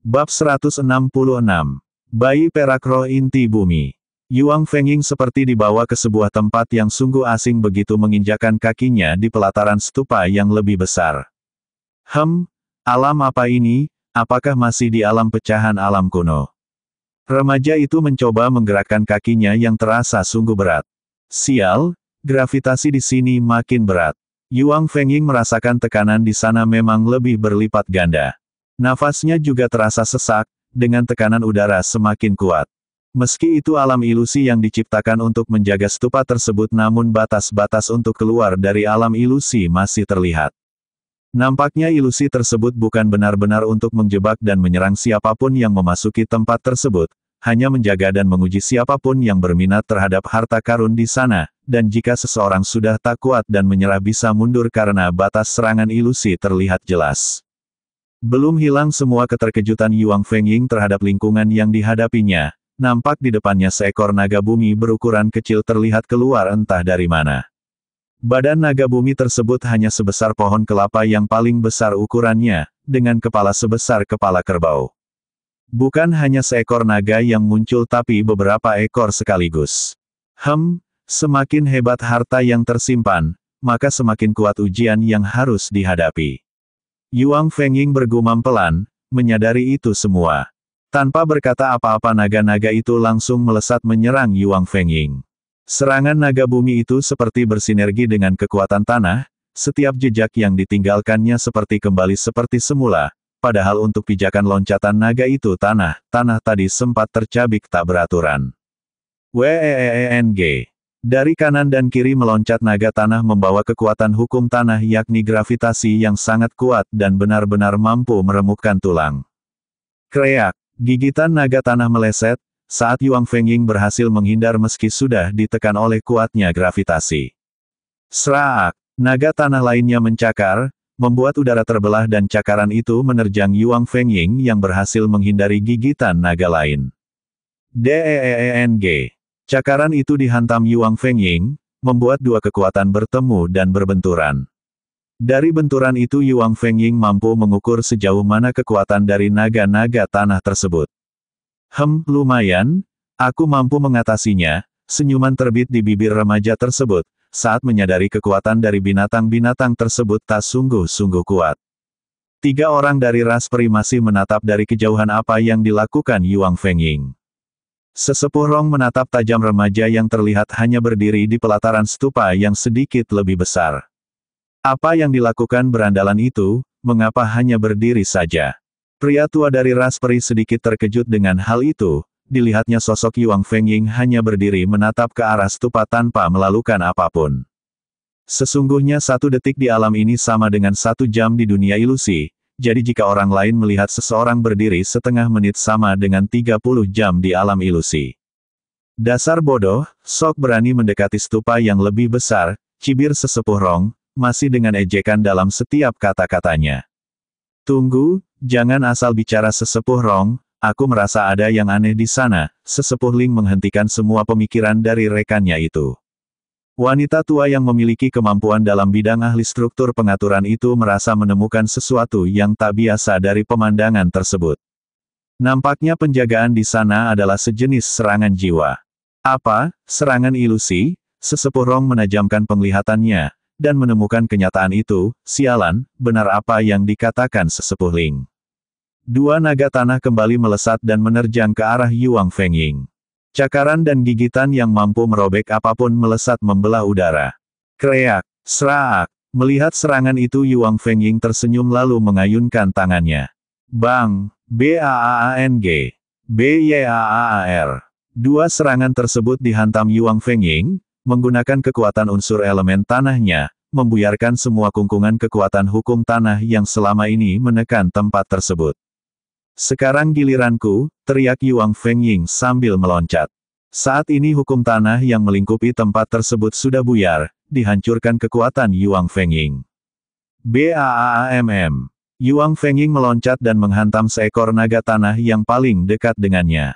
Bab 166. Bayi perak roh inti bumi. Yuang Fengying seperti dibawa ke sebuah tempat yang sungguh asing begitu menginjakan kakinya di pelataran stupa yang lebih besar. Alam apa ini? Apakah masih di alam pecahan alam kuno? Remaja itu mencoba menggerakkan kakinya yang terasa sungguh berat. Sial, gravitasi di sini makin berat. Yuang Fengying merasakan tekanan di sana memang lebih berlipat ganda. Nafasnya juga terasa sesak, dengan tekanan udara semakin kuat. Meski itu alam ilusi yang diciptakan untuk menjaga stupa tersebut namun batas-batas untuk keluar dari alam ilusi masih terlihat. Nampaknya ilusi tersebut bukan benar-benar untuk menjebak dan menyerang siapapun yang memasuki tempat tersebut, hanya menjaga dan menguji siapapun yang berminat terhadap harta karun di sana, dan jika seseorang sudah tak kuat dan menyerah bisa mundur karena batas serangan ilusi terlihat jelas. Belum hilang semua keterkejutan Yuang Fengying terhadap lingkungan yang dihadapinya, nampak di depannya seekor naga bumi berukuran kecil terlihat keluar entah dari mana. Badan naga bumi tersebut hanya sebesar pohon kelapa yang paling besar ukurannya, dengan kepala sebesar kepala kerbau. Bukan hanya seekor naga yang muncul tapi beberapa ekor sekaligus. Semakin hebat harta yang tersimpan, maka semakin kuat ujian yang harus dihadapi. Yuang Fengying bergumam pelan, menyadari itu semua. Tanpa berkata apa-apa naga-naga itu langsung melesat menyerang Yuang Fengying. Serangan naga bumi itu seperti bersinergi dengan kekuatan tanah, setiap jejak yang ditinggalkannya seperti kembali seperti semula, padahal untuk pijakan loncatan naga itu tanah tadi sempat tercabik tak beraturan. Weeng. Dari kanan dan kiri meloncat naga tanah membawa kekuatan hukum tanah yakni gravitasi yang sangat kuat dan benar-benar mampu meremukkan tulang. Kreak, gigitan naga tanah meleset, saat Yuang Fengying berhasil menghindar meski sudah ditekan oleh kuatnya gravitasi. Sraak, naga tanah lainnya mencakar, membuat udara terbelah dan cakaran itu menerjang Yuang Fengying yang berhasil menghindari gigitan naga lain. Deeng. Cakaran itu dihantam Yuang Fengying, membuat dua kekuatan bertemu dan berbenturan. Dari benturan itu Yuang Fengying mampu mengukur sejauh mana kekuatan dari naga-naga tanah tersebut. Lumayan, aku mampu mengatasinya, senyuman terbit di bibir remaja tersebut, saat menyadari kekuatan dari binatang-binatang tersebut tak sungguh-sungguh kuat. Tiga orang dari ras peri masih menatap dari kejauhan apa yang dilakukan Yuang Fengying. Sesepuh Rong menatap tajam remaja yang terlihat hanya berdiri di pelataran stupa yang sedikit lebih besar. Apa yang dilakukan berandalan itu, mengapa hanya berdiri saja? Pria tua dari ras peri sedikit terkejut dengan hal itu, dilihatnya sosok Yuang Fengying hanya berdiri menatap ke arah stupa tanpa melakukan apapun. Sesungguhnya 1 detik di alam ini sama dengan 1 jam di dunia ilusi. Jadi jika orang lain melihat seseorang berdiri setengah menit sama dengan 30 jam di alam ilusi. Dasar bodoh, sok berani mendekati stupa yang lebih besar, cibir sesepuh Rong, masih dengan ejekan dalam setiap kata-katanya. Tunggu, jangan asal bicara sesepuh Rong, aku merasa ada yang aneh di sana, sesepuh Ling menghentikan semua pemikiran dari rekannya itu. Wanita tua yang memiliki kemampuan dalam bidang ahli struktur pengaturan itu merasa menemukan sesuatu yang tak biasa dari pemandangan tersebut. Nampaknya penjagaan di sana adalah sejenis serangan jiwa. Apa, serangan ilusi? Sesepuh Rong menajamkan penglihatannya, dan menemukan kenyataan itu, sialan, benar apa yang dikatakan sesepuh Ling. Dua naga tanah kembali melesat dan menerjang ke arah Yuang Fengying. Cakaran dan gigitan yang mampu merobek apapun melesat membelah udara. Kreak, sraak, melihat serangan itu Yuang Fengying tersenyum lalu mengayunkan tangannya. Bang, Baang, Byaar. Dua serangan tersebut dihantam Yuang Fengying, menggunakan kekuatan unsur elemen tanahnya, membuyarkan semua kungkungan kekuatan hukum tanah yang selama ini menekan tempat tersebut. Sekarang giliranku, teriak Yuang Fengying sambil meloncat. Saat ini hukum tanah yang melingkupi tempat tersebut sudah buyar, dihancurkan kekuatan Yuang Fengying. Baamm. Yuang Fengying meloncat dan menghantam seekor naga tanah yang paling dekat dengannya.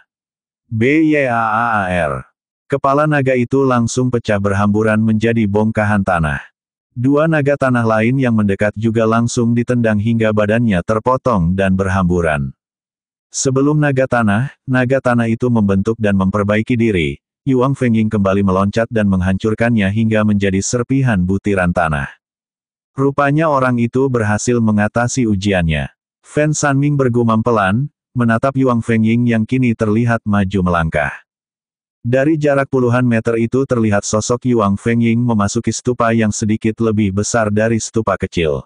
Byaar. Kepala naga itu langsung pecah berhamburan menjadi bongkahan tanah. Dua naga tanah lain yang mendekat juga langsung ditendang hingga badannya terpotong dan berhamburan. Sebelum naga tanah itu membentuk dan memperbaiki diri, Yuang Fengying kembali meloncat dan menghancurkannya hingga menjadi serpihan butiran tanah. Rupanya orang itu berhasil mengatasi ujiannya. Fan Sanming bergumam pelan, menatap Yuang Fengying yang kini terlihat maju melangkah. Dari jarak puluhan meter itu terlihat sosok Yuang Fengying memasuki stupa yang sedikit lebih besar dari stupa kecil.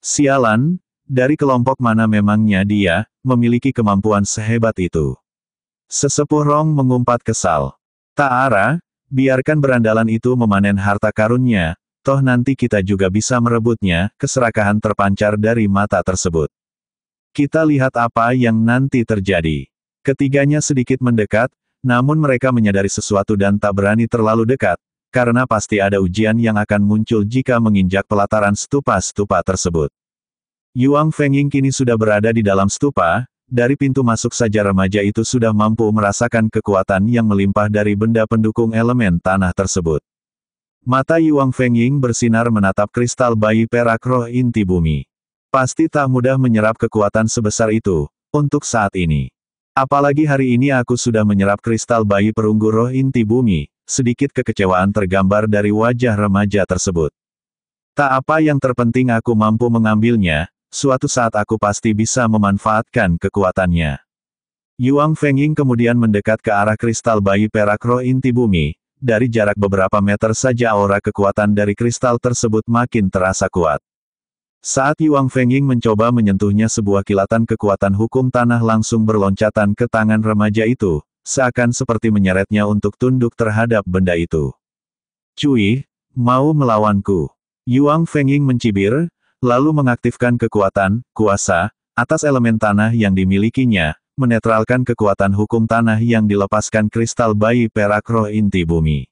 Sialan, dari kelompok mana memangnya dia memiliki kemampuan sehebat itu? Sesepuh Rong mengumpat kesal. Ta'ara, biarkan berandalan itu memanen harta karunnya, toh nanti kita juga bisa merebutnya. Keserakahan terpancar dari mata tersebut. Kita lihat apa yang nanti terjadi. Ketiganya sedikit mendekat, namun mereka menyadari sesuatu dan tak berani terlalu dekat, karena pasti ada ujian yang akan muncul jika menginjak pelataran stupa-stupa tersebut. Yuang Fengying kini sudah berada di dalam stupa, dari pintu masuk saja remaja itu sudah mampu merasakan kekuatan yang melimpah dari benda pendukung elemen tanah tersebut. Mata Yuang Fengying bersinar menatap kristal bayi perak roh inti bumi. Pasti tak mudah menyerap kekuatan sebesar itu, untuk saat ini. Apalagi hari ini aku sudah menyerap kristal bayi perunggu roh inti bumi, sedikit kekecewaan tergambar dari wajah remaja tersebut. Tak apa yang terpenting aku mampu mengambilnya. Suatu saat aku pasti bisa memanfaatkan kekuatannya. Yuang Fengying kemudian mendekat ke arah kristal bayi perak roh inti bumi. Dari jarak beberapa meter saja aura kekuatan dari kristal tersebut makin terasa kuat. Saat Yuang Fengying mencoba menyentuhnya, sebuah kilatan kekuatan hukum tanah langsung berloncatan ke tangan remaja itu, seakan seperti menyeretnya untuk tunduk terhadap benda itu. Cui, mau melawanku? Yuang Fengying mencibir, lalu mengaktifkan kekuatan, kuasa, atas elemen tanah yang dimilikinya, menetralkan kekuatan hukum tanah yang dilepaskan kristal bayi perak roh inti bumi.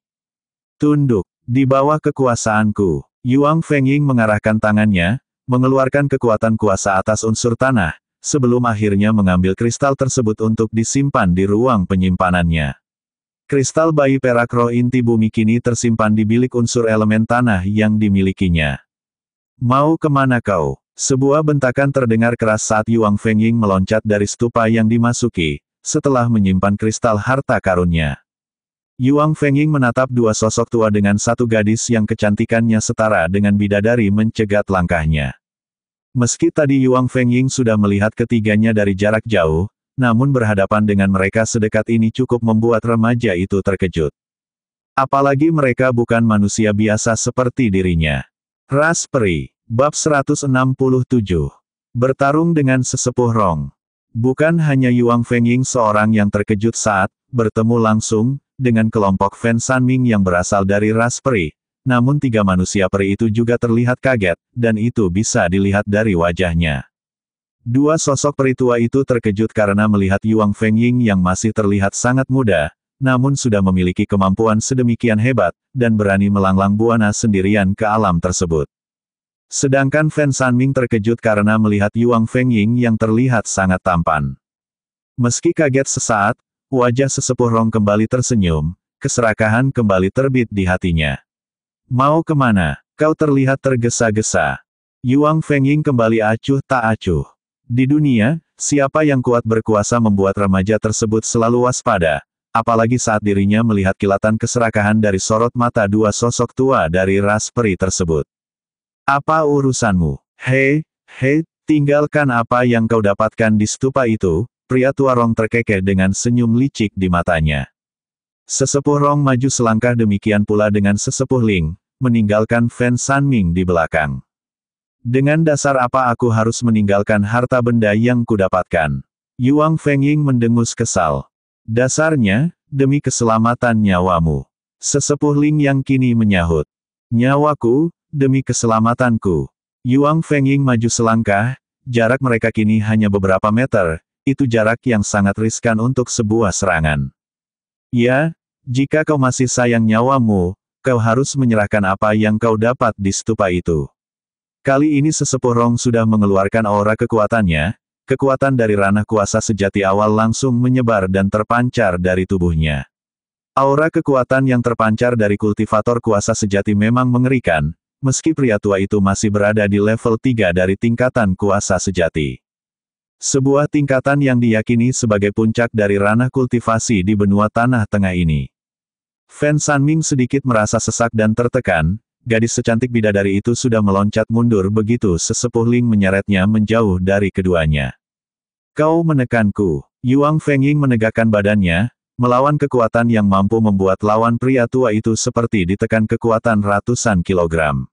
Tunduk, di bawah kekuasaanku. Yuang Fengying mengarahkan tangannya, mengeluarkan kekuatan kuasa atas unsur tanah, sebelum akhirnya mengambil kristal tersebut untuk disimpan di ruang penyimpanannya. Kristal bayi perak roh inti bumi kini tersimpan di bilik unsur elemen tanah yang dimilikinya. Mau kemana kau? Sebuah bentakan terdengar keras saat Yuang Fengying meloncat dari stupa yang dimasuki, setelah menyimpan kristal harta karunnya. Yuang Fengying menatap dua sosok tua dengan satu gadis yang kecantikannya setara dengan bidadari mencegat langkahnya. Meski tadi Yuang Fengying sudah melihat ketiganya dari jarak jauh, namun berhadapan dengan mereka sedekat ini cukup membuat remaja itu terkejut. Apalagi mereka bukan manusia biasa seperti dirinya. Raspberry, bab 167. Bertarung dengan sesepuh Rong. Bukan hanya Yuang Fengying seorang yang terkejut saat bertemu langsung dengan kelompok Fan Sanming yang berasal dari Raspberry, namun tiga manusia peri itu juga terlihat kaget, dan itu bisa dilihat dari wajahnya. Dua sosok peri tua itu terkejut karena melihat Yuang Fengying yang masih terlihat sangat muda, namun sudah memiliki kemampuan sedemikian hebat, dan berani melanglang buana sendirian ke alam tersebut. Sedangkan Fan Sanming terkejut karena melihat Yuang Fengying yang terlihat sangat tampan. Meski kaget sesaat, wajah sesepuh Rong kembali tersenyum, keserakahan kembali terbit di hatinya. Mau kemana? Kau terlihat tergesa-gesa. Yuang Fengying kembali acuh tak acuh. Di dunia, siapa yang kuat berkuasa membuat remaja tersebut selalu waspada. Apalagi saat dirinya melihat kilatan keserakahan dari sorot mata dua sosok tua dari ras peri tersebut. Apa urusanmu? Hei, tinggalkan apa yang kau dapatkan di stupa itu. Pria tua Rong terkekeh dengan senyum licik di matanya. Sesepuh Rong maju selangkah, demikian pula dengan sesepuh Ling, meninggalkan Fan Sanming di belakang. Dengan dasar apa aku harus meninggalkan harta benda yang kudapatkan? Yuang Fengying mendengus kesal. Dasarnya, demi keselamatan nyawamu. Sesepuh Ling yang kini menyahut. Nyawaku, demi keselamatanku. Yuang Fengying maju selangkah, jarak mereka kini hanya beberapa meter, itu jarak yang sangat riskan untuk sebuah serangan. Ya, jika kau masih sayang nyawamu, kau harus menyerahkan apa yang kau dapat di stupa itu. Kali ini sesepuh Rong sudah mengeluarkan aura kekuatannya. Kekuatan dari ranah kuasa sejati awal langsung menyebar dan terpancar dari tubuhnya. Aura kekuatan yang terpancar dari kultivator kuasa sejati memang mengerikan, meski pria tua itu masih berada di level 3 dari tingkatan kuasa sejati. Sebuah tingkatan yang diyakini sebagai puncak dari ranah kultivasi di benua Tanah Tengah ini. Fan Sanming sedikit merasa sesak dan tertekan, gadis secantik bidadari itu sudah meloncat mundur begitu sesepuh Ling menyeretnya menjauh dari keduanya. Kau menekanku. Yuang Fengying menegakkan badannya, melawan kekuatan yang mampu membuat lawan pria tua itu seperti ditekan kekuatan ratusan kilogram.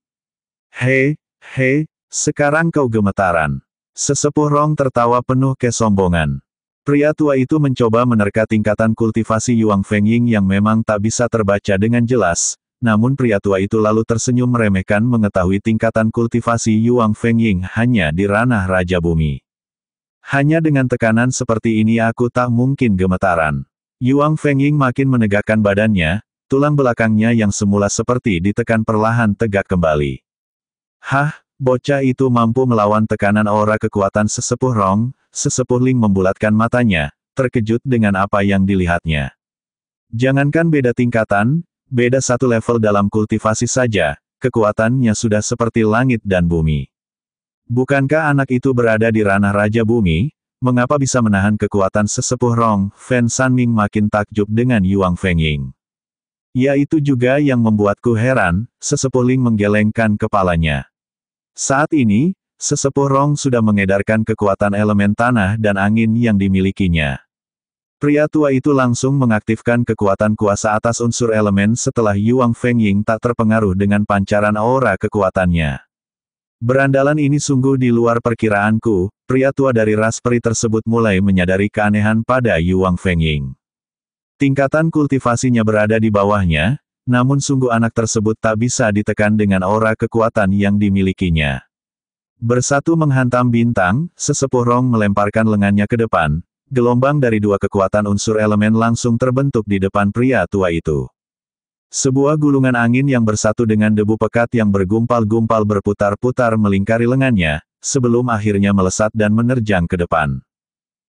Hei, sekarang kau gemetaran. Sesepuh Rong tertawa penuh kesombongan. Pria tua itu mencoba menerka tingkatan kultivasi Yuang Fengying yang memang tak bisa terbaca dengan jelas, namun pria tua itu lalu tersenyum meremehkan mengetahui tingkatan kultivasi Yuang Fengying hanya di ranah Raja Bumi. Hanya dengan tekanan seperti ini aku tak mungkin gemetaran. Yuang Fengying makin menegakkan badannya, tulang belakangnya yang semula seperti ditekan perlahan tegak kembali. Hah? Bocah itu mampu melawan tekanan aura kekuatan sesepuh Rong, sesepuh Ling membulatkan matanya, terkejut dengan apa yang dilihatnya. Jangankan beda tingkatan, beda satu level dalam kultivasi saja, kekuatannya sudah seperti langit dan bumi. Bukankah anak itu berada di ranah Raja Bumi? Mengapa bisa menahan kekuatan sesepuh Rong? Fan Sanming makin takjub dengan Yuang Fengying. Ya itu juga yang membuatku heran, sesepuh Ling menggelengkan kepalanya. Saat ini, sesepuh Rong sudah mengedarkan kekuatan elemen tanah dan angin yang dimilikinya. Pria tua itu langsung mengaktifkan kekuatan kuasa atas unsur elemen setelah Yuang Fengying tak terpengaruh dengan pancaran aura kekuatannya. Berandalan ini sungguh di luar perkiraanku, pria tua dari ras peri tersebut mulai menyadari keanehan pada Yuang Fengying. Tingkatan kultivasinya berada di bawahnya, namun sungguh anak tersebut tak bisa ditekan dengan aura kekuatan yang dimilikinya. Bersatu menghantam bintang, sesepuh Rong melemparkan lengannya ke depan, gelombang dari dua kekuatan unsur elemen langsung terbentuk di depan pria tua itu. Sebuah gulungan angin yang bersatu dengan debu pekat yang bergumpal-gumpal berputar-putar melingkari lengannya, sebelum akhirnya melesat dan menerjang ke depan.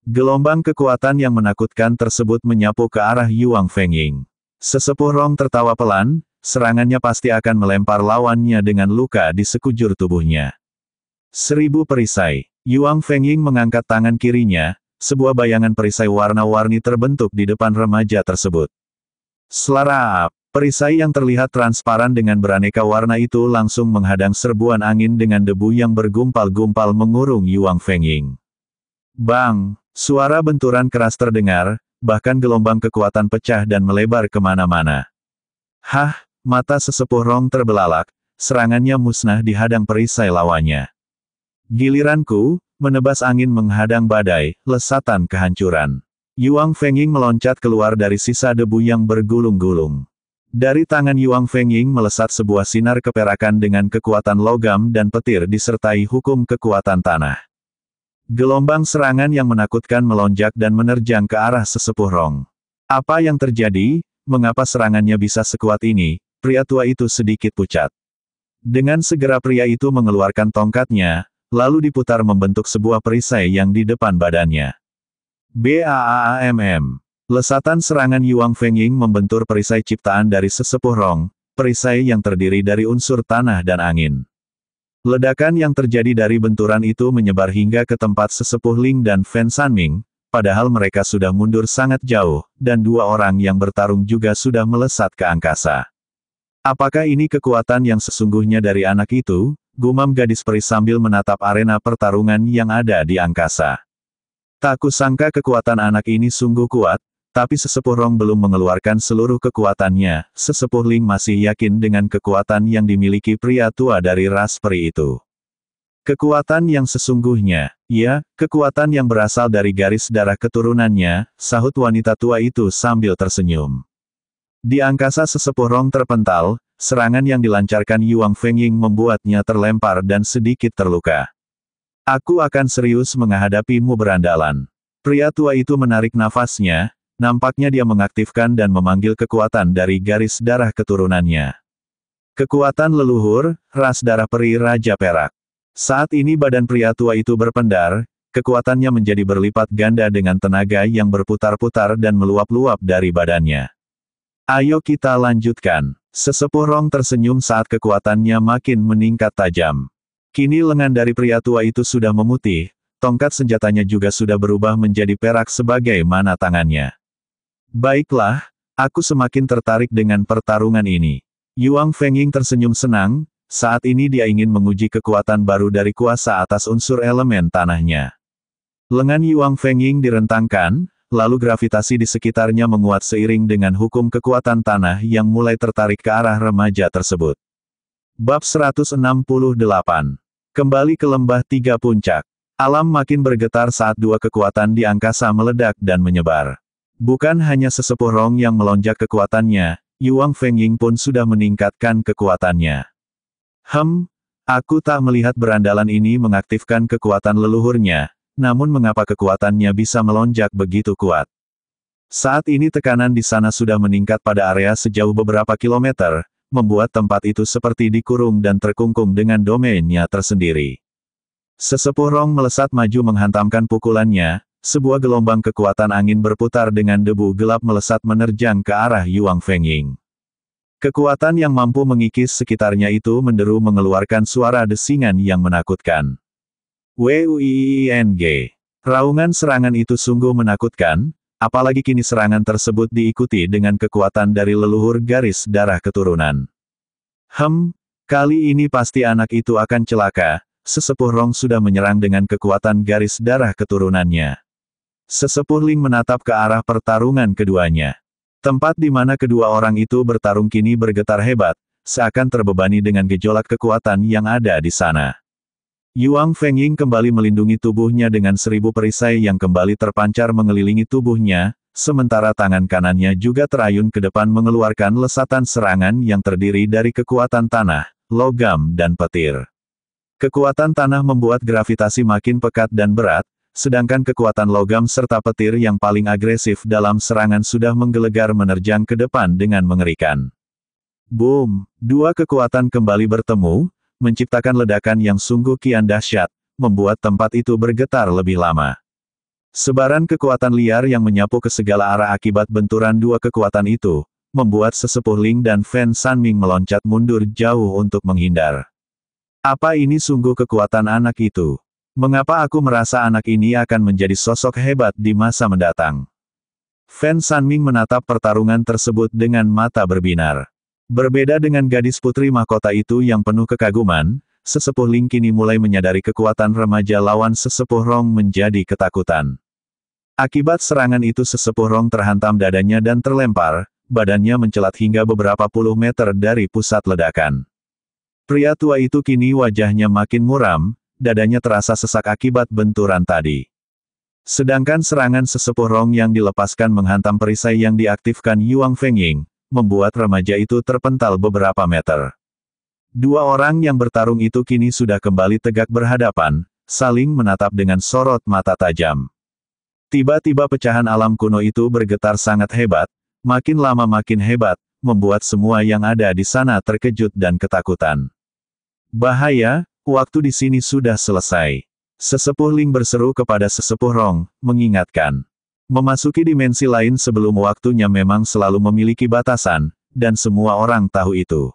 Gelombang kekuatan yang menakutkan tersebut menyapu ke arah Yuang Fengying. Sesepuh Rong tertawa pelan, serangannya pasti akan melempar lawannya dengan luka di sekujur tubuhnya. 1000 perisai. Yuang Fengying mengangkat tangan kirinya, sebuah bayangan perisai warna-warni terbentuk di depan remaja tersebut. Selaraap, perisai yang terlihat transparan dengan beraneka warna itu langsung menghadang serbuan angin dengan debu yang bergumpal-gumpal mengurung Yuang Fengying. Bang! Suara benturan keras terdengar, bahkan gelombang kekuatan pecah dan melebar kemana-mana. Hah, mata sesepuh Rong terbelalak, serangannya musnah dihadang perisai lawannya. Giliranku, menebas angin menghadang badai, lesatan kehancuran. Yuang Fengying meloncat keluar dari sisa debu yang bergulung-gulung. Dari tangan Yuang Fengying melesat sebuah sinar keperakan dengan kekuatan logam dan petir disertai hukum kekuatan tanah. Gelombang serangan yang menakutkan melonjak dan menerjang ke arah sesepuh Rong. Apa yang terjadi? Mengapa serangannya bisa sekuat ini? Pria tua itu sedikit pucat. Dengan segera pria itu mengeluarkan tongkatnya, lalu diputar membentuk sebuah perisai yang di depan badannya. BAAAMM. Lesatan serangan Yuang Fengying membentur perisai ciptaan dari sesepuh Rong, perisai yang terdiri dari unsur tanah dan angin. Ledakan yang terjadi dari benturan itu menyebar hingga ke tempat sesepuh Ling dan Fan Sanming, padahal mereka sudah mundur sangat jauh, dan dua orang yang bertarung juga sudah melesat ke angkasa. Apakah ini kekuatan yang sesungguhnya dari anak itu? Gumam gadis peri sambil menatap arena pertarungan yang ada di angkasa. Tak kusangka kekuatan anak ini sungguh kuat, tapi sesepuh Rong belum mengeluarkan seluruh kekuatannya, sesepuh Ling masih yakin dengan kekuatan yang dimiliki pria tua dari ras peri itu. Kekuatan yang sesungguhnya, ya, kekuatan yang berasal dari garis darah keturunannya, sahut wanita tua itu sambil tersenyum. Di angkasa sesepuh Rong terpental, serangan yang dilancarkan Yuang Fengying membuatnya terlempar dan sedikit terluka. Aku akan serius menghadapimu berandalan. Pria tua itu menarik nafasnya, nampaknya dia mengaktifkan dan memanggil kekuatan dari garis darah keturunannya. Kekuatan leluhur, ras darah peri Raja Perak. Saat ini badan pria tua itu berpendar, kekuatannya menjadi berlipat ganda dengan tenaga yang berputar-putar dan meluap-luap dari badannya. Ayo kita lanjutkan. Sesepuh Rong tersenyum saat kekuatannya makin meningkat tajam. Kini lengan dari pria tua itu sudah memutih, tongkat senjatanya juga sudah berubah menjadi perak sebagaimana tangannya. Baiklah, aku semakin tertarik dengan pertarungan ini. Yuang Fengying tersenyum senang, saat ini dia ingin menguji kekuatan baru dari kuasa atas unsur elemen tanahnya. Lengan Yuang Fengying direntangkan, lalu gravitasi di sekitarnya menguat seiring dengan hukum kekuatan tanah yang mulai tertarik ke arah remaja tersebut. Bab 168. Kembali ke lembah tiga puncak. Alam makin bergetar saat dua kekuatan di angkasa meledak dan menyebar. Bukan hanya sesepuh Rong yang melonjak kekuatannya, Yuang Fengying pun sudah meningkatkan kekuatannya. Aku tak melihat berandalan ini mengaktifkan kekuatan leluhurnya, namun mengapa kekuatannya bisa melonjak begitu kuat? Saat ini tekanan di sana sudah meningkat pada area sejauh beberapa kilometer, membuat tempat itu seperti dikurung dan terkungkung dengan domainnya tersendiri. Sesepuh Rong melesat maju menghantamkan pukulannya, sebuah gelombang kekuatan angin berputar dengan debu gelap melesat menerjang ke arah Yuang Fengying. Kekuatan yang mampu mengikis sekitarnya itu menderu mengeluarkan suara desingan yang menakutkan. Wuing. Raungan serangan itu sungguh menakutkan, apalagi kini serangan tersebut diikuti dengan kekuatan dari leluhur garis darah keturunan. Kali ini pasti anak itu akan celaka, sesepuh Rong sudah menyerang dengan kekuatan garis darah keturunannya. Sesepuh Ling menatap ke arah pertarungan keduanya. Tempat di mana kedua orang itu bertarung kini bergetar hebat, seakan terbebani dengan gejolak kekuatan yang ada di sana. Yuang Fengying kembali melindungi tubuhnya dengan 1000 perisai yang kembali terpancar mengelilingi tubuhnya, sementara tangan kanannya juga terayun ke depan mengeluarkan lesatan serangan yang terdiri dari kekuatan tanah, logam dan petir. Kekuatan tanah membuat gravitasi makin pekat dan berat, sedangkan kekuatan logam serta petir yang paling agresif dalam serangan sudah menggelegar menerjang ke depan dengan mengerikan. Boom! Dua kekuatan kembali bertemu, menciptakan ledakan yang sungguh kian dahsyat, membuat tempat itu bergetar lebih lama. Sebaran kekuatan liar yang menyapu ke segala arah akibat benturan dua kekuatan itu, membuat sesepuh Ling dan Fan Sanming meloncat mundur jauh untuk menghindar. Apa ini sungguh kekuatan anak itu? Mengapa aku merasa anak ini akan menjadi sosok hebat di masa mendatang? Fan Sanming menatap pertarungan tersebut dengan mata berbinar. Berbeda dengan gadis putri mahkota itu yang penuh kekaguman, sesepuh Ling kini mulai menyadari kekuatan remaja lawan sesepuh Rong menjadi ketakutan. Akibat serangan itu sesepuh Rong terhantam dadanya dan terlempar, badannya mencelat hingga beberapa puluh meter dari pusat ledakan. Pria tua itu kini wajahnya makin muram, dadanya terasa sesak akibat benturan tadi. Sedangkan serangan sesepuh Rong yang dilepaskan menghantam perisai yang diaktifkan Yuang Fengying, membuat remaja itu terpental beberapa meter. Dua orang yang bertarung itu kini sudah kembali tegak berhadapan, saling menatap dengan sorot mata tajam. Tiba-tiba pecahan alam kuno itu bergetar sangat hebat, makin lama makin hebat, membuat semua yang ada di sana terkejut dan ketakutan. Bahaya! Waktu di sini sudah selesai. Sesepuh Ling berseru kepada sesepuh Rong, mengingatkan. Memasuki dimensi lain sebelum waktunya memang selalu memiliki batasan, dan semua orang tahu itu.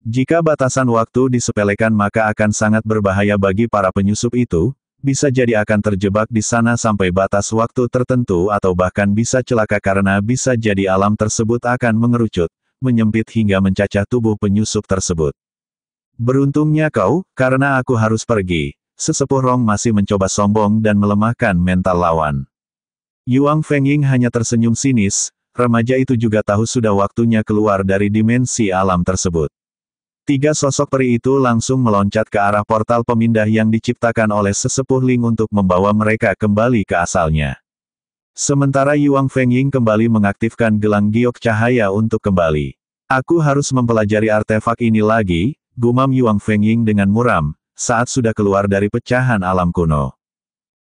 Jika batasan waktu disepelekan maka akan sangat berbahaya bagi para penyusup itu, bisa jadi akan terjebak di sana sampai batas waktu tertentu atau bahkan bisa celaka karena bisa jadi alam tersebut akan mengerucut, menyempit hingga mencacah tubuh penyusup tersebut. Beruntungnya kau, karena aku harus pergi. Sesepuh Rong masih mencoba sombong dan melemahkan mental lawan. Yuang Fengying hanya tersenyum sinis, remaja itu juga tahu sudah waktunya keluar dari dimensi alam tersebut. Tiga sosok peri itu langsung meloncat ke arah portal pemindah yang diciptakan oleh sesepuh Ling untuk membawa mereka kembali ke asalnya. Sementara Yuang Fengying kembali mengaktifkan gelang giok cahaya untuk kembali. Aku harus mempelajari artefak ini lagi, gumam Yuang Fengying dengan muram, saat sudah keluar dari pecahan alam kuno.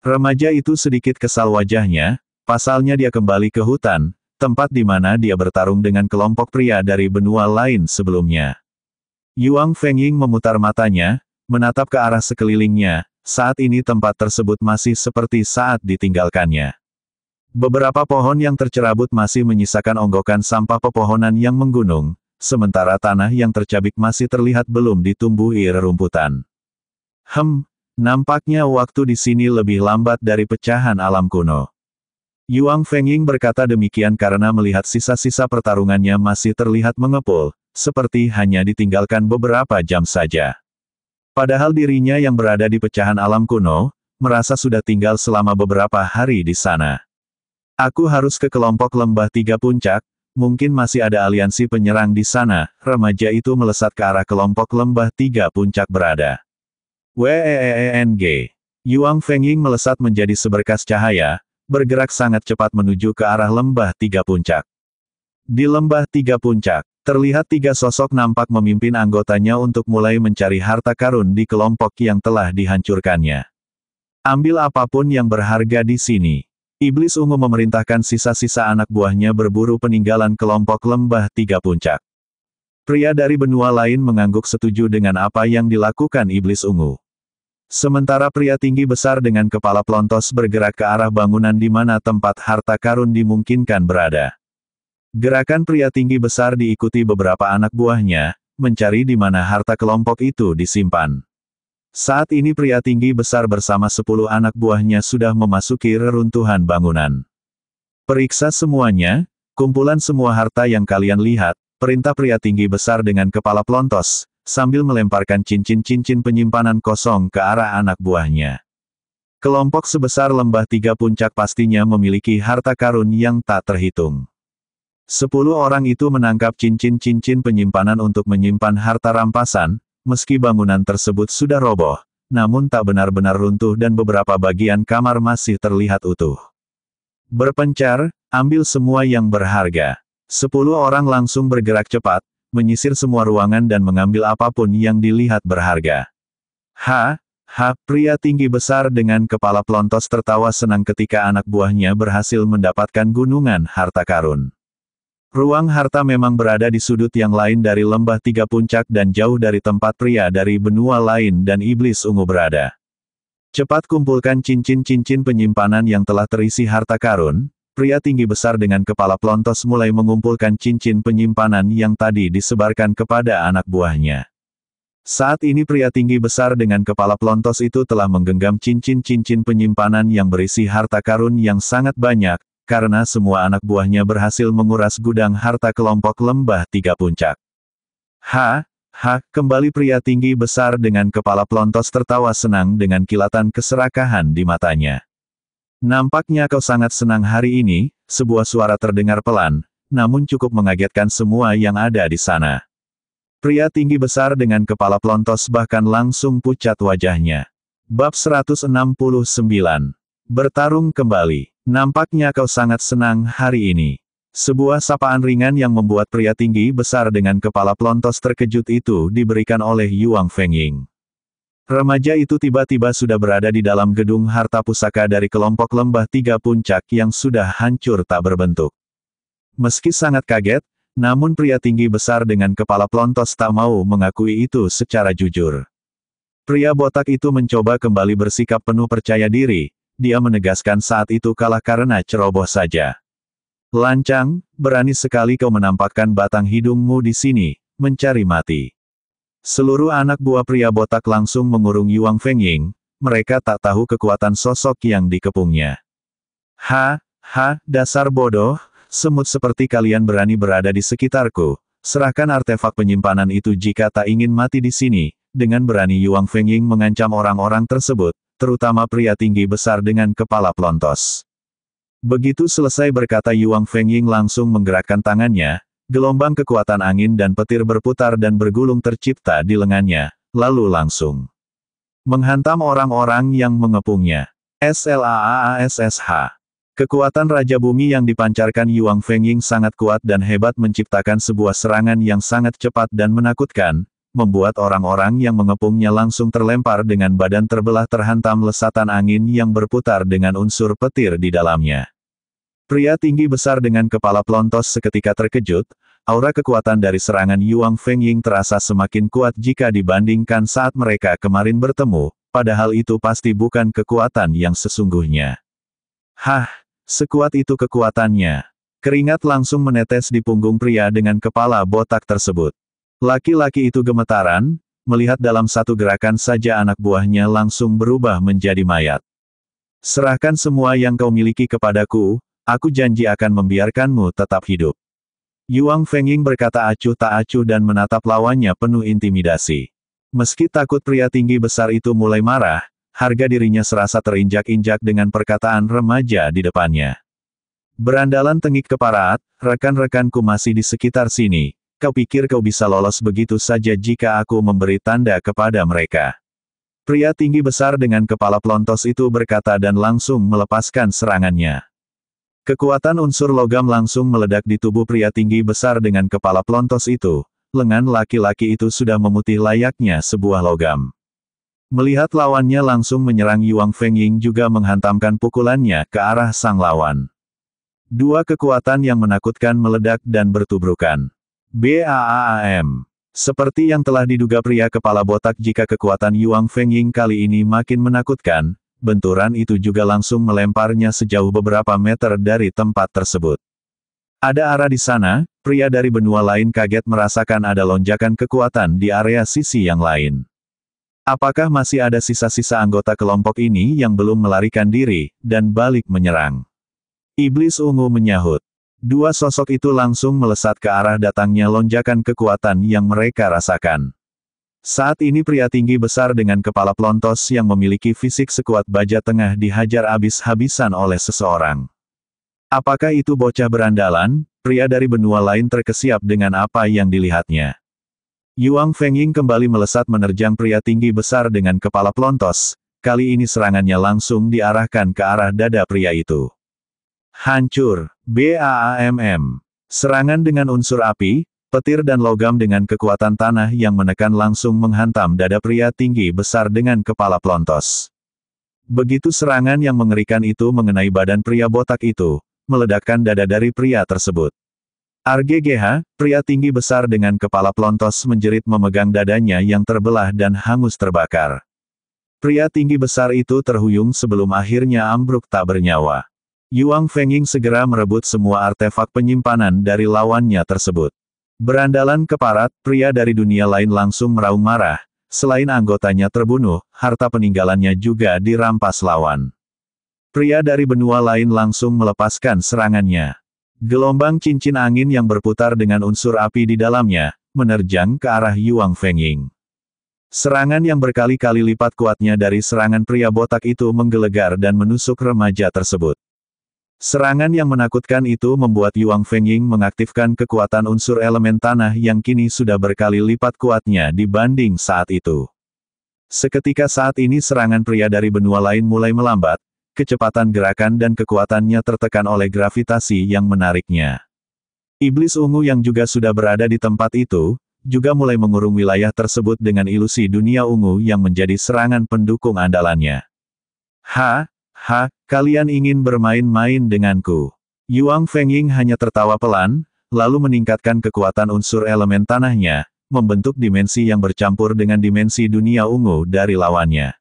Remaja itu sedikit kesal wajahnya, pasalnya dia kembali ke hutan, tempat di mana dia bertarung dengan kelompok pria dari benua lain sebelumnya. Yuang Fengying memutar matanya, menatap ke arah sekelilingnya, saat ini tempat tersebut masih seperti saat ditinggalkannya. Beberapa pohon yang tercerabut masih menyisakan onggokan sampah pepohonan yang menggunung, sementara tanah yang tercabik masih terlihat belum ditumbuhi rerumputan. Nampaknya waktu di sini lebih lambat dari pecahan alam kuno. Yuang Fengying berkata demikian karena melihat sisa-sisa pertarungannya masih terlihat mengepul, seperti hanya ditinggalkan beberapa jam saja. Padahal dirinya yang berada di pecahan alam kuno, merasa sudah tinggal selama beberapa hari di sana. Aku harus ke kelompok lembah tiga puncak, mungkin masih ada aliansi penyerang di sana. Remaja itu melesat ke arah kelompok lembah tiga puncak berada. Weeng. Yuang Fengying melesat menjadi seberkas cahaya, bergerak sangat cepat menuju ke arah lembah tiga puncak. Di lembah tiga puncak, terlihat tiga sosok nampak memimpin anggotanya untuk mulai mencari harta karun di kelompok yang telah dihancurkannya. Ambil apapun yang berharga di sini. Iblis ungu memerintahkan sisa-sisa anak buahnya berburu peninggalan kelompok lembah tiga puncak. Pria dari benua lain mengangguk setuju dengan apa yang dilakukan Iblis ungu. Sementara pria tinggi besar dengan kepala pelontos bergerak ke arah bangunan di mana tempat harta karun dimungkinkan berada. Gerakan pria tinggi besar diikuti beberapa anak buahnya, mencari di mana harta kelompok itu disimpan. Saat ini pria tinggi besar bersama 10 anak buahnya sudah memasuki reruntuhan bangunan. Periksa semuanya, kumpulan semua harta yang kalian lihat, perintah pria tinggi besar dengan kepala pelontos, sambil melemparkan cincin-cincin penyimpanan kosong ke arah anak buahnya. Kelompok sebesar lembah tiga puncak pastinya memiliki harta karun yang tak terhitung. 10 orang itu menangkap cincin-cincin penyimpanan untuk menyimpan harta rampasan, meski bangunan tersebut sudah roboh, namun tak benar-benar runtuh dan beberapa bagian kamar masih terlihat utuh. Berpencar, ambil semua yang berharga. 10 orang langsung bergerak cepat, menyisir semua ruangan dan mengambil apapun yang dilihat berharga. Pria tinggi besar dengan kepala pelontos tertawa senang ketika anak buahnya berhasil mendapatkan gunungan harta karun. Ruang harta memang berada di sudut yang lain dari lembah tiga puncak dan jauh dari tempat pria dari benua lain dan iblis ungu berada. Cepat kumpulkan cincin-cincin penyimpanan yang telah terisi harta karun. Pria tinggi besar dengan kepala pelontos mulai mengumpulkan cincin penyimpanan yang tadi disebarkan kepada anak buahnya. Saat ini pria tinggi besar dengan kepala pelontos itu telah menggenggam cincin-cincin penyimpanan yang berisi harta karun yang sangat banyak, karena semua anak buahnya berhasil menguras gudang harta kelompok lembah tiga puncak. Kembali pria tinggi besar dengan kepala pelontos tertawa senang dengan kilatan keserakahan di matanya. Nampaknya kau sangat senang hari ini, sebuah suara terdengar pelan, namun cukup mengagetkan semua yang ada di sana. Pria tinggi besar dengan kepala pelontos bahkan langsung pucat wajahnya. Bab 169. Bertarung kembali. Nampaknya kau sangat senang hari ini. Sebuah sapaan ringan yang membuat pria tinggi besar dengan kepala pelontos terkejut itu diberikan oleh Yuang Fengying. Remaja itu tiba-tiba sudah berada di dalam gedung harta pusaka dari kelompok lembah tiga puncak yang sudah hancur tak berbentuk. Meski sangat kaget, namun pria tinggi besar dengan kepala pelontos tak mau mengakui itu secara jujur. Pria botak itu mencoba kembali bersikap penuh percaya diri, dia menegaskan saat itu kalah karena ceroboh saja. Lancang, berani sekali kau menampakkan batang hidungmu di sini, mencari mati. Seluruh anak buah pria botak langsung mengurung Yuang Fengying, mereka tak tahu kekuatan sosok yang dikepungnya. Dasar bodoh, semut seperti kalian berani berada di sekitarku, serahkan artefak penyimpanan itu jika tak ingin mati di sini. Dengan berani Yuang Fengying mengancam orang-orang tersebut, terutama pria tinggi besar dengan kepala pelontos. Begitu selesai berkata Yuang Fengying langsung menggerakkan tangannya. Gelombang kekuatan angin dan petir berputar dan bergulung tercipta di lengannya, lalu langsung menghantam orang-orang yang mengepungnya. SLAASSH. Kekuatan Raja Bumi yang dipancarkan Yuang Fengying sangat kuat dan hebat menciptakan sebuah serangan yang sangat cepat dan menakutkan, membuat orang-orang yang mengepungnya langsung terlempar dengan badan terbelah terhantam lesatan angin yang berputar dengan unsur petir di dalamnya. Pria tinggi besar dengan kepala pelontos seketika terkejut, aura kekuatan dari serangan Yuang Fengying terasa semakin kuat jika dibandingkan saat mereka kemarin bertemu, padahal itu pasti bukan kekuatan yang sesungguhnya. Sekuat itu kekuatannya. Keringat langsung menetes di punggung pria dengan kepala botak tersebut. Laki-laki itu gemetaran, melihat dalam satu gerakan saja anak buahnya langsung berubah menjadi mayat. Serahkan semua yang kau miliki kepadaku, aku janji akan membiarkanmu tetap hidup. Yuang Fengying berkata acuh tak acuh dan menatap lawannya penuh intimidasi. Meski takut pria tinggi besar itu mulai marah, harga dirinya serasa terinjak-injak dengan perkataan remaja di depannya. Berandalan tengik keparat, rekan-rekanku masih di sekitar sini, kau pikir kau bisa lolos begitu saja jika aku memberi tanda kepada mereka? Pria tinggi besar dengan kepala pelontos itu berkata dan langsung melepaskan serangannya. Kekuatan unsur logam langsung meledak di tubuh pria tinggi besar dengan kepala pelontos itu, lengan laki-laki itu sudah memutih layaknya sebuah logam. Melihat lawannya langsung menyerang, Yuang Fengying juga menghantamkan pukulannya ke arah sang lawan. Dua kekuatan yang menakutkan meledak dan bertubrukan. BAAAM. Seperti yang telah diduga pria kepala botak, jika kekuatan Yuang Fengying kali ini makin menakutkan, benturan itu juga langsung melemparnya sejauh beberapa meter dari tempat tersebut. Ada arah di sana, pria dari benua lain kaget merasakan ada lonjakan kekuatan di area sisi yang lain. Apakah masih ada sisa-sisa anggota kelompok ini yang belum melarikan diri, dan balik menyerang? Iblis ungu menyahut. Dua sosok itu langsung melesat ke arah datangnya lonjakan kekuatan yang mereka rasakan. Saat ini pria tinggi besar dengan kepala pelontos yang memiliki fisik sekuat baja tengah dihajar habis-habisan oleh seseorang. Apakah itu bocah berandalan? Pria dari benua lain terkesiap dengan apa yang dilihatnya. Yuang Fengying kembali melesat menerjang pria tinggi besar dengan kepala pelontos, kali ini serangannya langsung diarahkan ke arah dada pria itu. Hancur. BAAMM. Serangan dengan unsur api, petir dan logam dengan kekuatan tanah yang menekan langsung menghantam dada pria tinggi besar dengan kepala pelontos. Begitu serangan yang mengerikan itu mengenai badan pria botak itu, meledakkan dada dari pria tersebut. RGGH, pria tinggi besar dengan kepala pelontos menjerit memegang dadanya yang terbelah dan hangus terbakar. Pria tinggi besar itu terhuyung sebelum akhirnya ambruk tak bernyawa. Yuang Fengying segera merebut semua artefak penyimpanan dari lawannya tersebut. Berandalan keparat, pria dari dunia lain langsung meraung marah. Selain anggotanya terbunuh, harta peninggalannya juga dirampas lawan. Pria dari benua lain langsung melepaskan serangannya. Gelombang cincin angin yang berputar dengan unsur api di dalamnya, menerjang ke arah Yuang Fengying. Serangan yang berkali-kali lipat kuatnya dari serangan pria botak itu menggelegar dan menusuk remaja tersebut. Serangan yang menakutkan itu membuat Yuang Fengying mengaktifkan kekuatan unsur elemen tanah yang kini sudah berkali lipat kuatnya dibanding saat itu. Seketika saat ini serangan pria dari benua lain mulai melambat, kecepatan gerakan dan kekuatannya tertekan oleh gravitasi yang menariknya. Iblis ungu yang juga sudah berada di tempat itu, juga mulai mengurung wilayah tersebut dengan ilusi dunia ungu yang menjadi serangan pendukung andalannya. Kalian ingin bermain-main denganku? Yuang Fengying hanya tertawa pelan, lalu meningkatkan kekuatan unsur elemen tanahnya, membentuk dimensi yang bercampur dengan dimensi dunia ungu dari lawannya.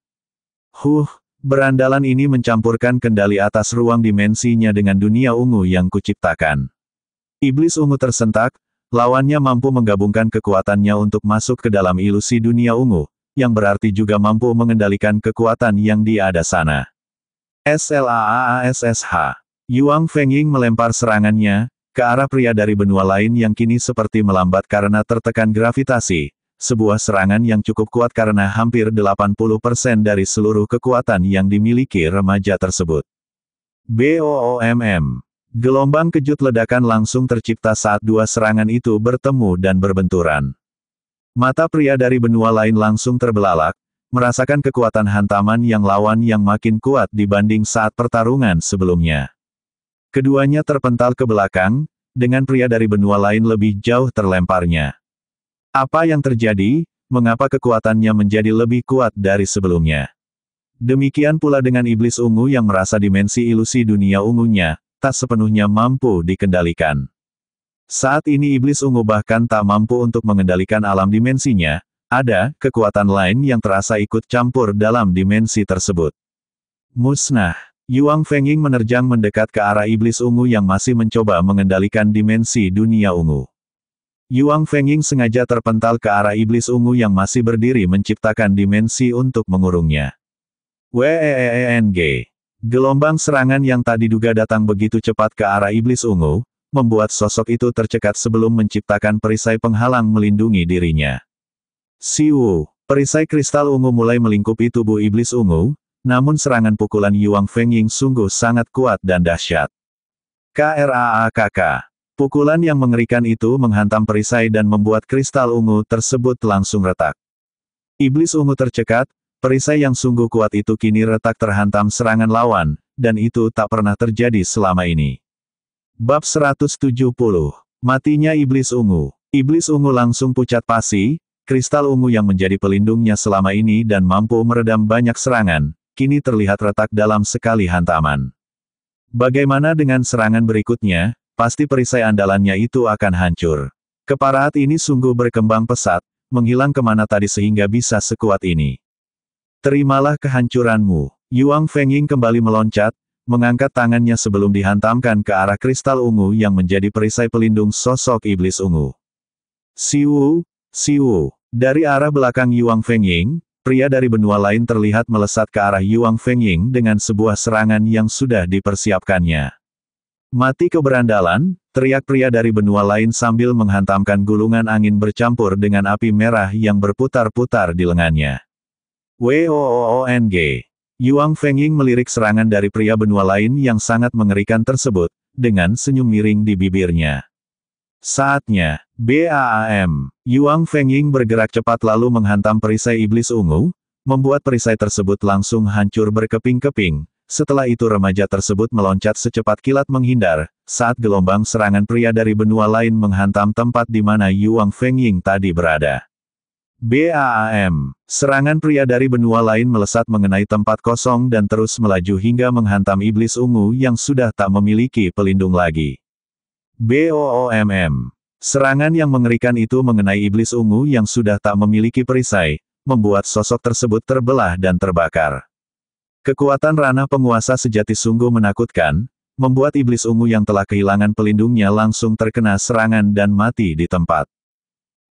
Berandalan ini mencampurkan kendali atas ruang dimensinya dengan dunia ungu yang kuciptakan. Iblis ungu tersentak, lawannya mampu menggabungkan kekuatannya untuk masuk ke dalam ilusi dunia ungu, yang berarti juga mampu mengendalikan kekuatan yang di ada sana. SLAASSH. Yuang Fengying melempar serangannya ke arah pria dari benua lain yang kini seperti melambat karena tertekan gravitasi, sebuah serangan yang cukup kuat karena hampir 80% dari seluruh kekuatan yang dimiliki remaja tersebut. BOOMM. Gelombang kejut ledakan langsung tercipta saat dua serangan itu bertemu dan berbenturan. Mata pria dari benua lain langsung terbelalak, merasakan kekuatan hantaman yang lawan yang makin kuat dibanding saat pertarungan sebelumnya. Keduanya terpental ke belakang, dengan pria dari benua lain lebih jauh terlemparnya. Apa yang terjadi? Mengapa kekuatannya menjadi lebih kuat dari sebelumnya? Demikian pula dengan iblis ungu yang merasa dimensi ilusi dunia ungunya, tak sepenuhnya mampu dikendalikan. Saat ini iblis ungu bahkan tak mampu untuk mengendalikan alam dimensinya. Ada kekuatan lain yang terasa ikut campur dalam dimensi tersebut. Musnah. Yuang Fengying menerjang mendekat ke arah iblis ungu yang masih mencoba mengendalikan dimensi dunia ungu. Yuang Fengying sengaja terpental ke arah iblis ungu yang masih berdiri menciptakan dimensi untuk mengurungnya. WEENG. Gelombang serangan yang tak diduga datang begitu cepat ke arah iblis ungu, membuat sosok itu tercekat sebelum menciptakan perisai penghalang melindungi dirinya. Siwu, perisai kristal ungu mulai melingkupi tubuh iblis ungu, namun serangan pukulan Yuang Fengying sungguh sangat kuat dan dahsyat. KRAAKK. Pukulan yang mengerikan itu menghantam perisai dan membuat kristal ungu tersebut langsung retak. Iblis ungu tercekat, perisai yang sungguh kuat itu kini retak terhantam serangan lawan, dan itu tak pernah terjadi selama ini. Bab 170. Matinya Iblis Ungu. Iblis Ungu langsung pucat pasi, kristal ungu yang menjadi pelindungnya selama ini dan mampu meredam banyak serangan, kini terlihat retak dalam sekali hantaman. Bagaimana dengan serangan berikutnya? Pasti perisai andalannya itu akan hancur. Keparahan ini sungguh berkembang pesat, menghilang kemana tadi sehingga bisa sekuat ini. Terimalah kehancuranmu. Yuang Fengying kembali meloncat, mengangkat tangannya sebelum dihantamkan ke arah kristal ungu yang menjadi perisai pelindung sosok iblis ungu. Siwu, siwu. Dari arah belakang Yuang Fengying, pria dari benua lain terlihat melesat ke arah Yuang Fengying dengan sebuah serangan yang sudah dipersiapkannya. Mati keberandalan, teriak pria dari benua lain sambil menghantamkan gulungan angin bercampur dengan api merah yang berputar-putar di lengannya. WOOONG. Yuang Fengying melirik serangan dari pria benua lain yang sangat mengerikan tersebut, dengan senyum miring di bibirnya. Saatnya, BAAM. Yuang Fengying bergerak cepat lalu menghantam perisai iblis ungu, membuat perisai tersebut langsung hancur berkeping-keping. Setelah itu remaja tersebut meloncat secepat kilat menghindar, saat gelombang serangan pria dari benua lain menghantam tempat di mana Yuang Fengying tadi berada. BAAM. Serangan pria dari benua lain melesat mengenai tempat kosong dan terus melaju hingga menghantam iblis ungu yang sudah tak memiliki pelindung lagi. BOOMM. Serangan yang mengerikan itu mengenai iblis ungu yang sudah tak memiliki perisai, membuat sosok tersebut terbelah dan terbakar. Kekuatan ranah penguasa sejati sungguh menakutkan, membuat iblis ungu yang telah kehilangan pelindungnya langsung terkena serangan dan mati di tempat.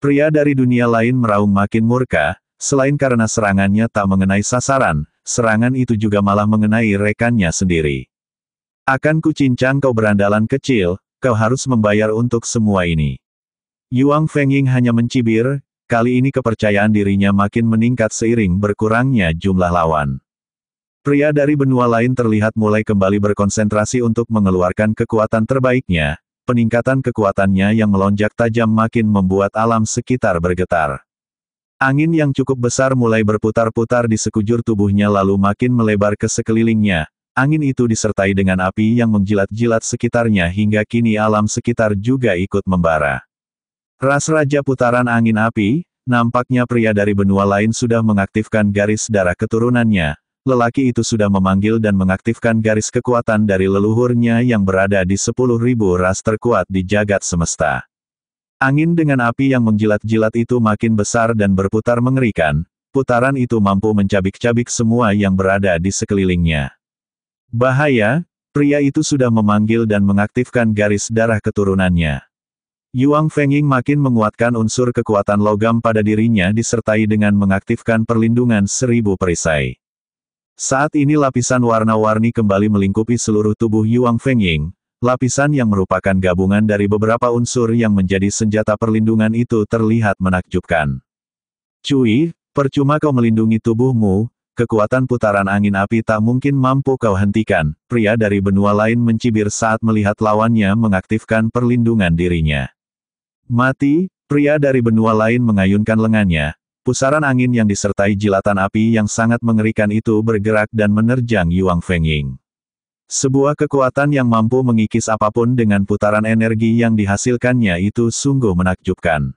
Pria dari dunia lain meraung makin murka, selain karena serangannya tak mengenai sasaran, serangan itu juga malah mengenai rekannya sendiri. Akan kucincang kau berandalan kecil, kau harus membayar untuk semua ini. Yuang Fengying hanya mencibir, kali ini kepercayaan dirinya makin meningkat seiring berkurangnya jumlah lawan. Pria dari benua lain terlihat mulai kembali berkonsentrasi untuk mengeluarkan kekuatan terbaiknya, peningkatan kekuatannya yang melonjak tajam makin membuat alam sekitar bergetar. Angin yang cukup besar mulai berputar-putar di sekujur tubuhnya lalu makin melebar ke sekelilingnya, angin itu disertai dengan api yang menjilat-jilat sekitarnya hingga kini alam sekitar juga ikut membara. Ras Raja Putaran Angin Api, nampaknya pria dari benua lain sudah mengaktifkan garis darah keturunannya. Lelaki itu sudah memanggil dan mengaktifkan garis kekuatan dari leluhurnya yang berada di 10.000 ras terkuat di jagat semesta. Angin dengan api yang menjilat-jilat itu makin besar dan berputar mengerikan, putaran itu mampu mencabik-cabik semua yang berada di sekelilingnya. Bahaya, pria itu sudah memanggil dan mengaktifkan garis darah keturunannya. Yuang Fengying makin menguatkan unsur kekuatan logam pada dirinya disertai dengan mengaktifkan perlindungan 1000 perisai. Saat ini lapisan warna-warni kembali melingkupi seluruh tubuh Yuang Fengying, lapisan yang merupakan gabungan dari beberapa unsur yang menjadi senjata perlindungan itu terlihat menakjubkan. Cui, percuma kau melindungi tubuhmu, kekuatan putaran angin api tak mungkin mampu kau hentikan, pria dari benua lain mencibir saat melihat lawannya mengaktifkan perlindungan dirinya. Mati, pria dari benua lain mengayunkan lengannya. Pusaran angin yang disertai jilatan api yang sangat mengerikan itu bergerak dan menerjang Yuang Fengying. Sebuah kekuatan yang mampu mengikis apapun dengan putaran energi yang dihasilkannya itu sungguh menakjubkan.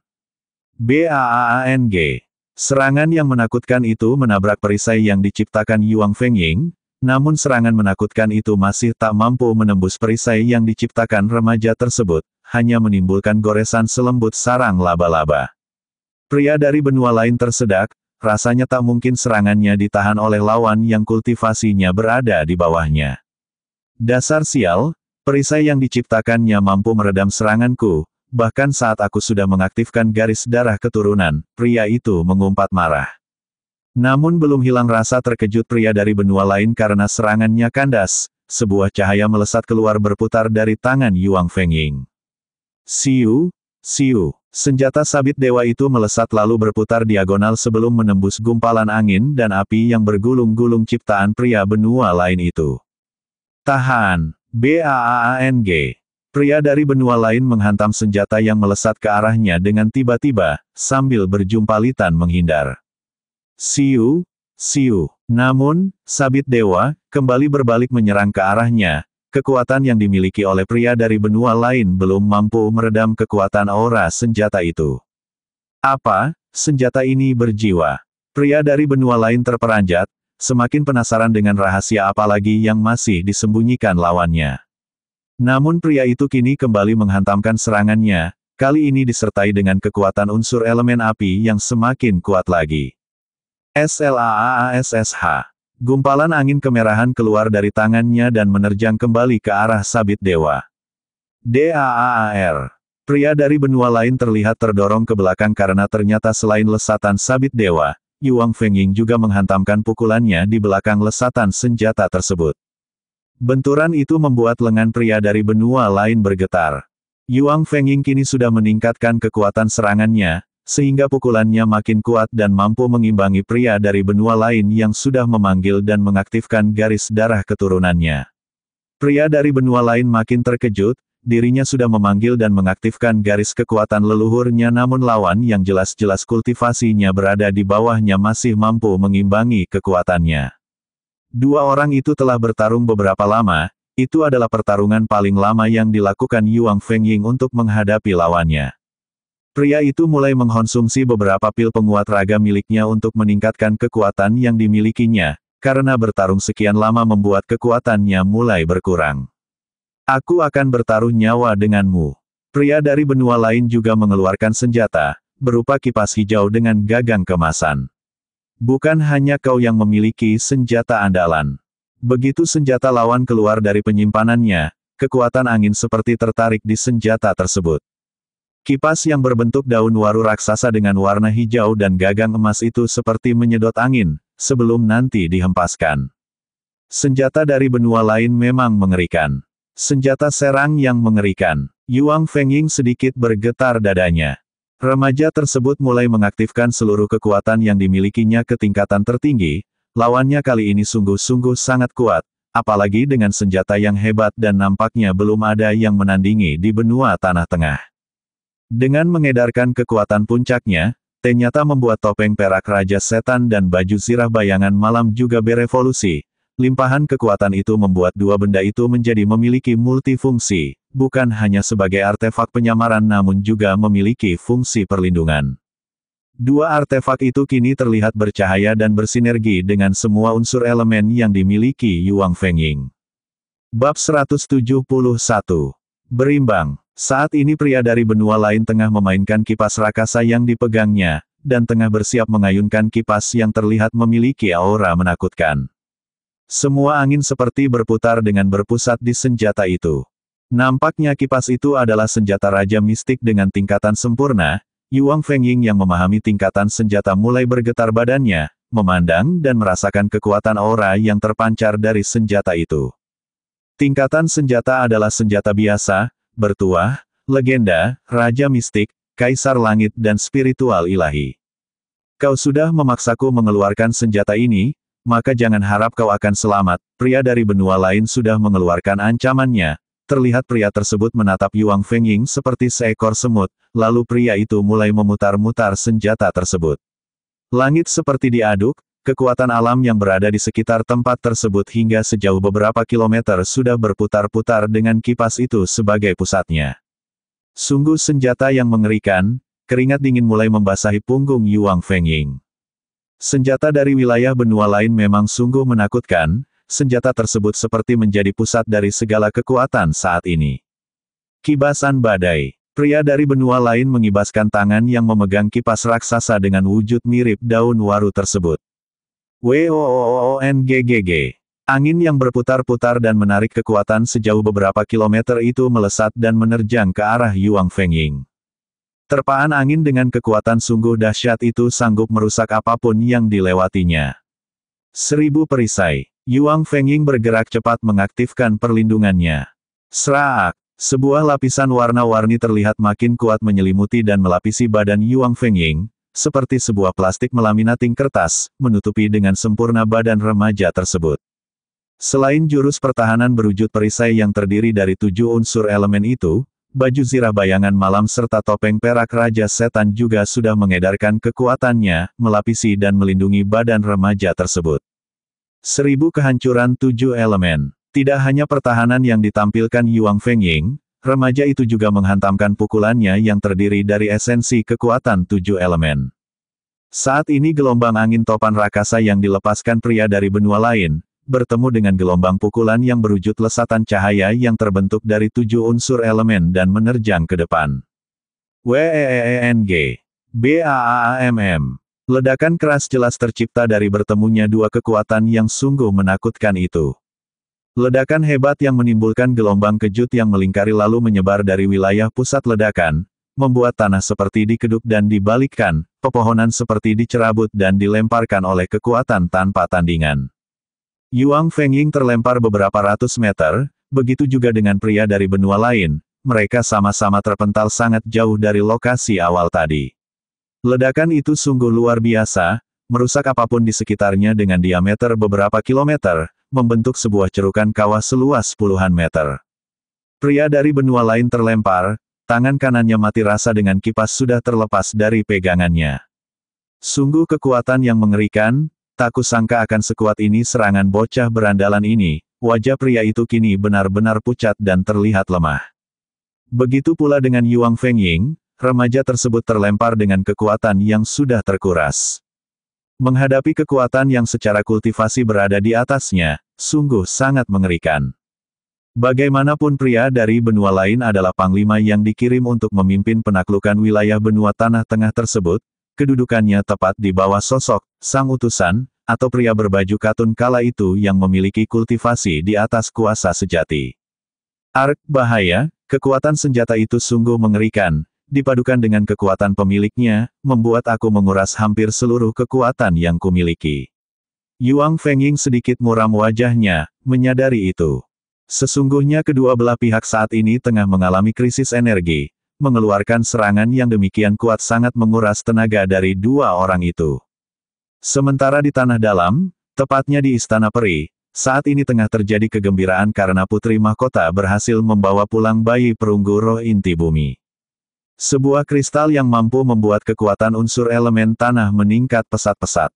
BAAANG. Serangan yang menakutkan itu menabrak perisai yang diciptakan Yuang Fengying, namun serangan menakutkan itu masih tak mampu menembus perisai yang diciptakan remaja tersebut, hanya menimbulkan goresan selembut sarang laba-laba. Pria dari benua lain tersedak, rasanya tak mungkin serangannya ditahan oleh lawan yang kultivasinya berada di bawahnya. Dasar sial, perisai yang diciptakannya mampu meredam seranganku, bahkan saat aku sudah mengaktifkan garis darah keturunan, pria itu mengumpat marah. Namun belum hilang rasa terkejut pria dari benua lain karena serangannya kandas, sebuah cahaya melesat keluar berputar dari tangan Yuang Fengying. Siu, siu, senjata sabit dewa itu melesat lalu berputar diagonal sebelum menembus gumpalan angin dan api yang bergulung-gulung ciptaan pria benua lain itu. Tahan, BAAANG. Pria dari benua lain menghantam senjata yang melesat ke arahnya dengan tiba-tiba, sambil berjumpalitan menghindar. Siu, siu. Namun, sabit dewa, kembali berbalik menyerang ke arahnya. Kekuatan yang dimiliki oleh pria dari benua lain belum mampu meredam kekuatan aura senjata itu. Apa, senjata ini berjiwa? Pria dari benua lain terperanjat, semakin penasaran dengan rahasia apa lagi yang masih disembunyikan lawannya. Namun pria itu kini kembali menghantamkan serangannya, kali ini disertai dengan kekuatan unsur elemen api yang semakin kuat lagi. SLAASSH. Gumpalan angin kemerahan keluar dari tangannya dan menerjang kembali ke arah sabit dewa. DAAR. Pria dari benua lain terlihat terdorong ke belakang karena ternyata selain lesatan sabit dewa, Yuang Fengying juga menghantamkan pukulannya di belakang lesatan senjata tersebut. Benturan itu membuat lengan pria dari benua lain bergetar. Yuang Fengying kini sudah meningkatkan kekuatan serangannya, sehingga pukulannya makin kuat dan mampu mengimbangi pria dari benua lain yang sudah memanggil dan mengaktifkan garis darah keturunannya. Pria dari benua lain makin terkejut, dirinya sudah memanggil dan mengaktifkan garis kekuatan leluhurnya namun lawan yang jelas-jelas kultivasinya berada di bawahnya masih mampu mengimbangi kekuatannya. Dua orang itu telah bertarung beberapa lama, itu adalah pertarungan paling lama yang dilakukan Yuang Fengying untuk menghadapi lawannya. Pria itu mulai mengkonsumsi beberapa pil penguat raga miliknya untuk meningkatkan kekuatan yang dimilikinya, karena bertarung sekian lama membuat kekuatannya mulai berkurang. Aku akan bertaruh nyawa denganmu. Pria dari benua lain juga mengeluarkan senjata, berupa kipas hijau dengan gagang kemasan. Bukan hanya kau yang memiliki senjata andalan. Begitu senjata lawan keluar dari penyimpanannya, kekuatan angin seperti tertarik di senjata tersebut. Kipas yang berbentuk daun waru raksasa dengan warna hijau dan gagang emas itu seperti menyedot angin, sebelum nanti dihempaskan. Senjata dari benua lain memang mengerikan. Senjata serang yang mengerikan. Yuang Fengying sedikit bergetar dadanya. Remaja tersebut mulai mengaktifkan seluruh kekuatan yang dimilikinya ke tingkatan tertinggi, lawannya kali ini sungguh-sungguh sangat kuat, apalagi dengan senjata yang hebat dan nampaknya belum ada yang menandingi di benua Tanah Tengah. Dengan mengedarkan kekuatan puncaknya, ternyata membuat topeng perak Raja Setan dan baju zirah bayangan malam juga berevolusi. Limpahan kekuatan itu membuat dua benda itu menjadi memiliki multifungsi, bukan hanya sebagai artefak penyamaran namun juga memiliki fungsi perlindungan. Dua artefak itu kini terlihat bercahaya dan bersinergi dengan semua unsur elemen yang dimiliki Yuang Fengying. Bab 171. Berimbang. Saat ini pria dari benua lain tengah memainkan kipas rakasa yang dipegangnya, dan tengah bersiap mengayunkan kipas yang terlihat memiliki aura menakutkan. Semua angin seperti berputar dengan berpusat di senjata itu. Nampaknya kipas itu adalah senjata Raja Mistik dengan tingkatan sempurna. Yuang Fengying yang memahami tingkatan senjata mulai bergetar badannya, memandang dan merasakan kekuatan aura yang terpancar dari senjata itu. Tingkatan senjata adalah senjata biasa, bertuah, legenda, Raja Mistik, Kaisar Langit dan Spiritual Ilahi. Kau sudah memaksaku mengeluarkan senjata ini, maka jangan harap kau akan selamat. Pria dari benua lain sudah mengeluarkan ancamannya. Terlihat pria tersebut menatap Yuang Fengying seperti seekor semut, lalu pria itu mulai memutar-mutar senjata tersebut. Langit seperti diaduk, kekuatan alam yang berada di sekitar tempat tersebut hingga sejauh beberapa kilometer sudah berputar-putar dengan kipas itu sebagai pusatnya. Sungguh senjata yang mengerikan, keringat dingin mulai membasahi punggung Yuang Fengying. Senjata dari wilayah benua lain memang sungguh menakutkan, senjata tersebut seperti menjadi pusat dari segala kekuatan saat ini. Kibasan badai. Pria dari benua lain mengibaskan tangan yang memegang kipas raksasa dengan wujud mirip daun waru tersebut. WOOONGGG. Angin yang berputar-putar dan menarik kekuatan sejauh beberapa kilometer itu melesat dan menerjang ke arah Yuang Fengying. Terpaan angin dengan kekuatan sungguh dahsyat itu sanggup merusak apapun yang dilewatinya. 1000 perisai. Yuang Fengying bergerak cepat mengaktifkan perlindungannya. Sraak! Sebuah lapisan warna-warni terlihat makin kuat menyelimuti dan melapisi badan Yuang Fengying, seperti sebuah plastik melaminating kertas, menutupi dengan sempurna badan remaja tersebut. Selain jurus pertahanan berwujud perisai yang terdiri dari 7 unsur elemen itu, baju zirah bayangan malam serta topeng perak Raja Setan juga sudah mengedarkan kekuatannya, melapisi dan melindungi badan remaja tersebut. 1000 kehancuran 7 elemen. Tidak hanya pertahanan yang ditampilkan Yuang Fengying, remaja itu juga menghantamkan pukulannya yang terdiri dari esensi kekuatan 7 elemen. Saat ini gelombang angin topan rakasa yang dilepaskan pria dari benua lain, bertemu dengan gelombang pukulan yang berwujud lesatan cahaya yang terbentuk dari 7 unsur elemen dan menerjang ke depan. WEENG. BAAAMM. Ledakan keras jelas tercipta dari bertemunya dua kekuatan yang sungguh menakutkan itu. Ledakan hebat yang menimbulkan gelombang kejut yang melingkari lalu menyebar dari wilayah pusat ledakan, membuat tanah seperti dikeduk dan dibalikkan, pepohonan seperti dicerabut dan dilemparkan oleh kekuatan tanpa tandingan. Yuang Fengying terlempar beberapa ratus meter, begitu juga dengan pria dari benua lain, mereka sama-sama terpental sangat jauh dari lokasi awal tadi. Ledakan itu sungguh luar biasa, merusak apapun di sekitarnya dengan diameter beberapa kilometer, membentuk sebuah cerukan kawah seluas puluhan meter. Pria dari benua lain terlempar, tangan kanannya mati rasa dengan kipas sudah terlepas dari pegangannya. Sungguh kekuatan yang mengerikan. Tak kusangka akan sekuat ini serangan bocah berandalan ini, wajah pria itu kini benar-benar pucat dan terlihat lemah. Begitu pula dengan Yuang Fengying, remaja tersebut terlempar dengan kekuatan yang sudah terkuras. Menghadapi kekuatan yang secara kultivasi berada di atasnya, sungguh sangat mengerikan. Bagaimanapun pria dari benua lain adalah panglima yang dikirim untuk memimpin penaklukan wilayah benua tanah tengah tersebut, kedudukannya tepat di bawah sosok sang utusan, atau pria berbaju katun kala itu yang memiliki kultivasi di atas kuasa sejati. Ark, bahaya, kekuatan senjata itu sungguh mengerikan, dipadukan dengan kekuatan pemiliknya, membuat aku menguras hampir seluruh kekuatan yang kumiliki. Yuang Fengying sedikit muram wajahnya, menyadari itu. Sesungguhnya kedua belah pihak saat ini tengah mengalami krisis energi, mengeluarkan serangan yang demikian kuat sangat menguras tenaga dari dua orang itu. Sementara di tanah dalam, tepatnya di Istana Peri, saat ini tengah terjadi kegembiraan karena Putri Mahkota berhasil membawa pulang bayi perunggu roh inti bumi. Sebuah kristal yang mampu membuat kekuatan unsur elemen tanah meningkat pesat-pesat.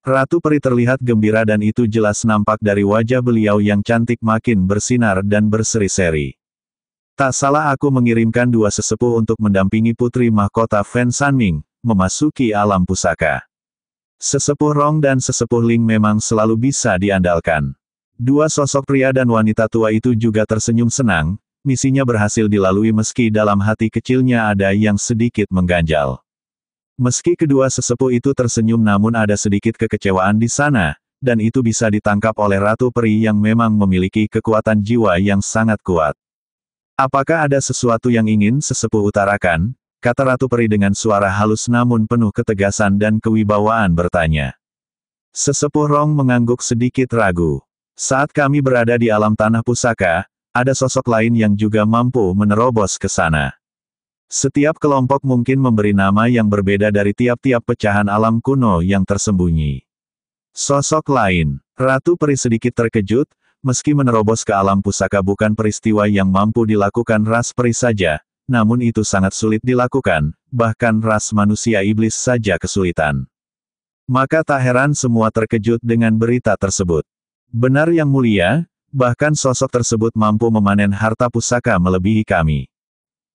Ratu Peri terlihat gembira dan itu jelas nampak dari wajah beliau yang cantik makin bersinar dan berseri-seri. Tak salah aku mengirimkan dua sesepuh untuk mendampingi Putri Mahkota Fen Sanming, memasuki alam pusaka. Sesepuh Rong dan sesepuh Ling memang selalu bisa diandalkan. Dua sosok pria dan wanita tua itu juga tersenyum senang, misinya berhasil dilalui meski dalam hati kecilnya ada yang sedikit mengganjal. Meski kedua sesepuh itu tersenyum namun ada sedikit kekecewaan di sana, dan itu bisa ditangkap oleh Ratu Peri yang memang memiliki kekuatan jiwa yang sangat kuat. Apakah ada sesuatu yang ingin sesepuh utarakan? Kata Ratu Peri dengan suara halus namun penuh ketegasan dan kewibawaan bertanya. Sesepuh Rong mengangguk sedikit ragu. Saat kami berada di alam tanah pusaka, ada sosok lain yang juga mampu menerobos ke sana. Setiap kelompok mungkin memberi nama yang berbeda dari tiap-tiap pecahan alam kuno yang tersembunyi. Sosok lain, Ratu Peri sedikit terkejut, meski menerobos ke alam pusaka bukan peristiwa yang mampu dilakukan ras peri saja, namun itu sangat sulit dilakukan, bahkan ras manusia iblis saja kesulitan. Maka tak heran semua terkejut dengan berita tersebut. Benar yang mulia, bahkan sosok tersebut mampu memanen harta pusaka melebihi kami.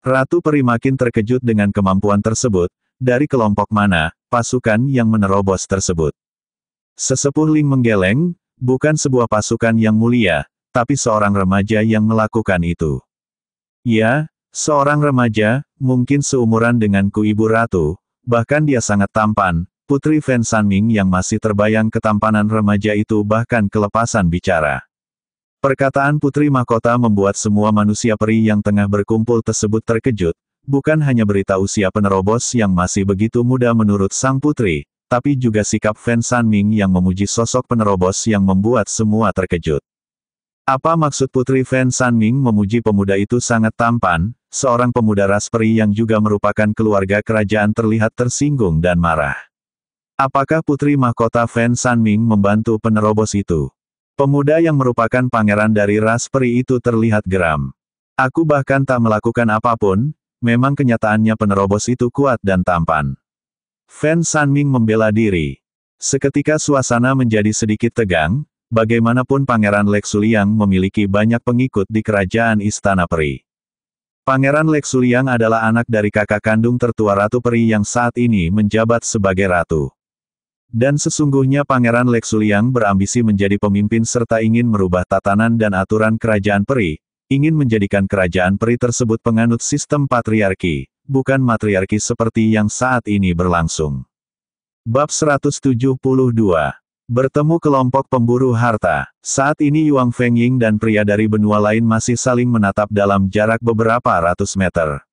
Ratu Peri makin terkejut dengan kemampuan tersebut, dari kelompok mana, pasukan yang menerobos tersebut. Sesepuh Ling menggeleng, bukan sebuah pasukan yang mulia, tapi seorang remaja yang melakukan itu. Ya, seorang remaja, mungkin seumuran denganku Ibu Ratu, bahkan dia sangat tampan, Putri Fen Sanming yang masih terbayang ketampanan remaja itu bahkan kelepasan bicara. Perkataan Putri Mahkota membuat semua manusia peri yang tengah berkumpul tersebut terkejut, bukan hanya berita usia penerobos yang masih begitu muda menurut sang putri, tapi juga sikap Fen Sanming yang memuji sosok penerobos yang membuat semua terkejut. Apa maksud Putri Fen Sanming memuji pemuda itu sangat tampan? Seorang pemuda ras peri yang juga merupakan keluarga kerajaan terlihat tersinggung dan marah. Apakah Putri Mahkota Fen Sanming membantu penerobos itu? Pemuda yang merupakan pangeran dari ras peri itu terlihat geram. Aku bahkan tak melakukan apapun, memang kenyataannya penerobos itu kuat dan tampan. Fen Sanming membela diri. Seketika suasana menjadi sedikit tegang, bagaimanapun Pangeran Lexuliang memiliki banyak pengikut di kerajaan Istana Peri. Pangeran Lexuliang adalah anak dari kakak kandung tertua Ratu Peri yang saat ini menjabat sebagai ratu. Dan sesungguhnya Pangeran Lexuliang berambisi menjadi pemimpin serta ingin merubah tatanan dan aturan kerajaan peri, ingin menjadikan kerajaan peri tersebut penganut sistem patriarki, bukan matriarki seperti yang saat ini berlangsung. Bab 172. Bertemu kelompok pemburu harta. Saat ini Yuang Fengying dan pria dari benua lain masih saling menatap dalam jarak beberapa ratus meter.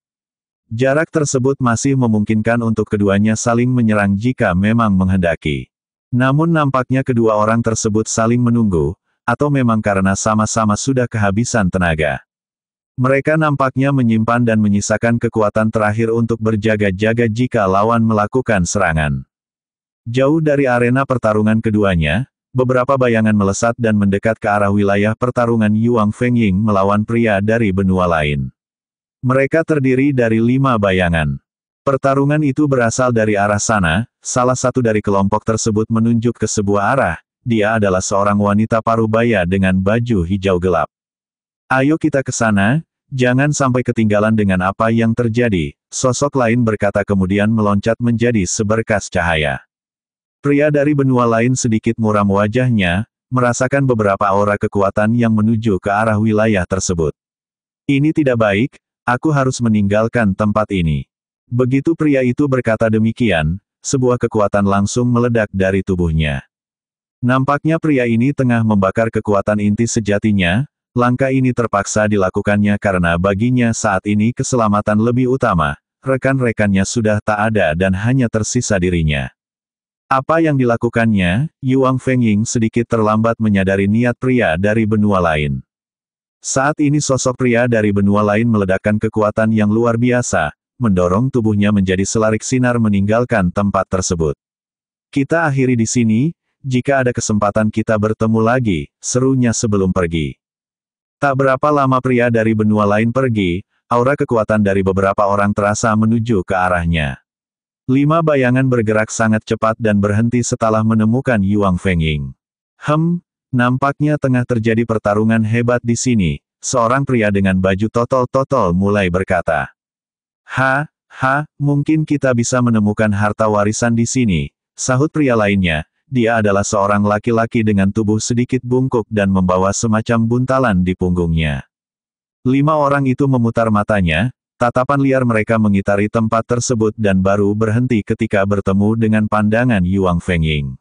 Jarak tersebut masih memungkinkan untuk keduanya saling menyerang jika memang menghendaki. Namun nampaknya kedua orang tersebut saling menunggu, atau memang karena sama-sama sudah kehabisan tenaga. Mereka nampaknya menyimpan dan menyisakan kekuatan terakhir untuk berjaga-jaga jika lawan melakukan serangan. Jauh dari arena pertarungan keduanya, beberapa bayangan melesat dan mendekat ke arah wilayah pertarungan Yuang Fengying melawan pria dari benua lain. Mereka terdiri dari 5 bayangan. Pertarungan itu berasal dari arah sana, salah satu dari kelompok tersebut menunjuk ke sebuah arah, dia adalah seorang wanita parubaya dengan baju hijau gelap. Ayo kita ke sana, jangan sampai ketinggalan dengan apa yang terjadi, sosok lain berkata kemudian meloncat menjadi seberkas cahaya. Pria dari benua lain sedikit muram wajahnya, merasakan beberapa aura kekuatan yang menuju ke arah wilayah tersebut. Ini tidak baik. Aku harus meninggalkan tempat ini. Begitu pria itu berkata demikian, sebuah kekuatan langsung meledak dari tubuhnya. Nampaknya pria ini tengah membakar kekuatan inti sejatinya, langkah ini terpaksa dilakukannya karena baginya saat ini keselamatan lebih utama, rekan-rekannya sudah tak ada dan hanya tersisa dirinya. Apa yang dilakukannya, Yuang Fengying sedikit terlambat menyadari niat pria dari benua lain. Saat ini sosok pria dari benua lain meledakkan kekuatan yang luar biasa, mendorong tubuhnya menjadi selarik sinar meninggalkan tempat tersebut. Kita akhiri di sini, jika ada kesempatan kita bertemu lagi, serunya sebelum pergi. Tak berapa lama pria dari benua lain pergi, aura kekuatan dari beberapa orang terasa menuju ke arahnya. 5 bayangan bergerak sangat cepat dan berhenti setelah menemukan Yuang Fengying. Nampaknya tengah terjadi pertarungan hebat di sini, seorang pria dengan baju totol-totol mulai berkata. Mungkin kita bisa menemukan harta warisan di sini, sahut pria lainnya, dia adalah seorang laki-laki dengan tubuh sedikit bungkuk dan membawa semacam buntalan di punggungnya. 5 orang itu memutar matanya, tatapan liar mereka mengitari tempat tersebut dan baru berhenti ketika bertemu dengan pandangan Yuang Fengying.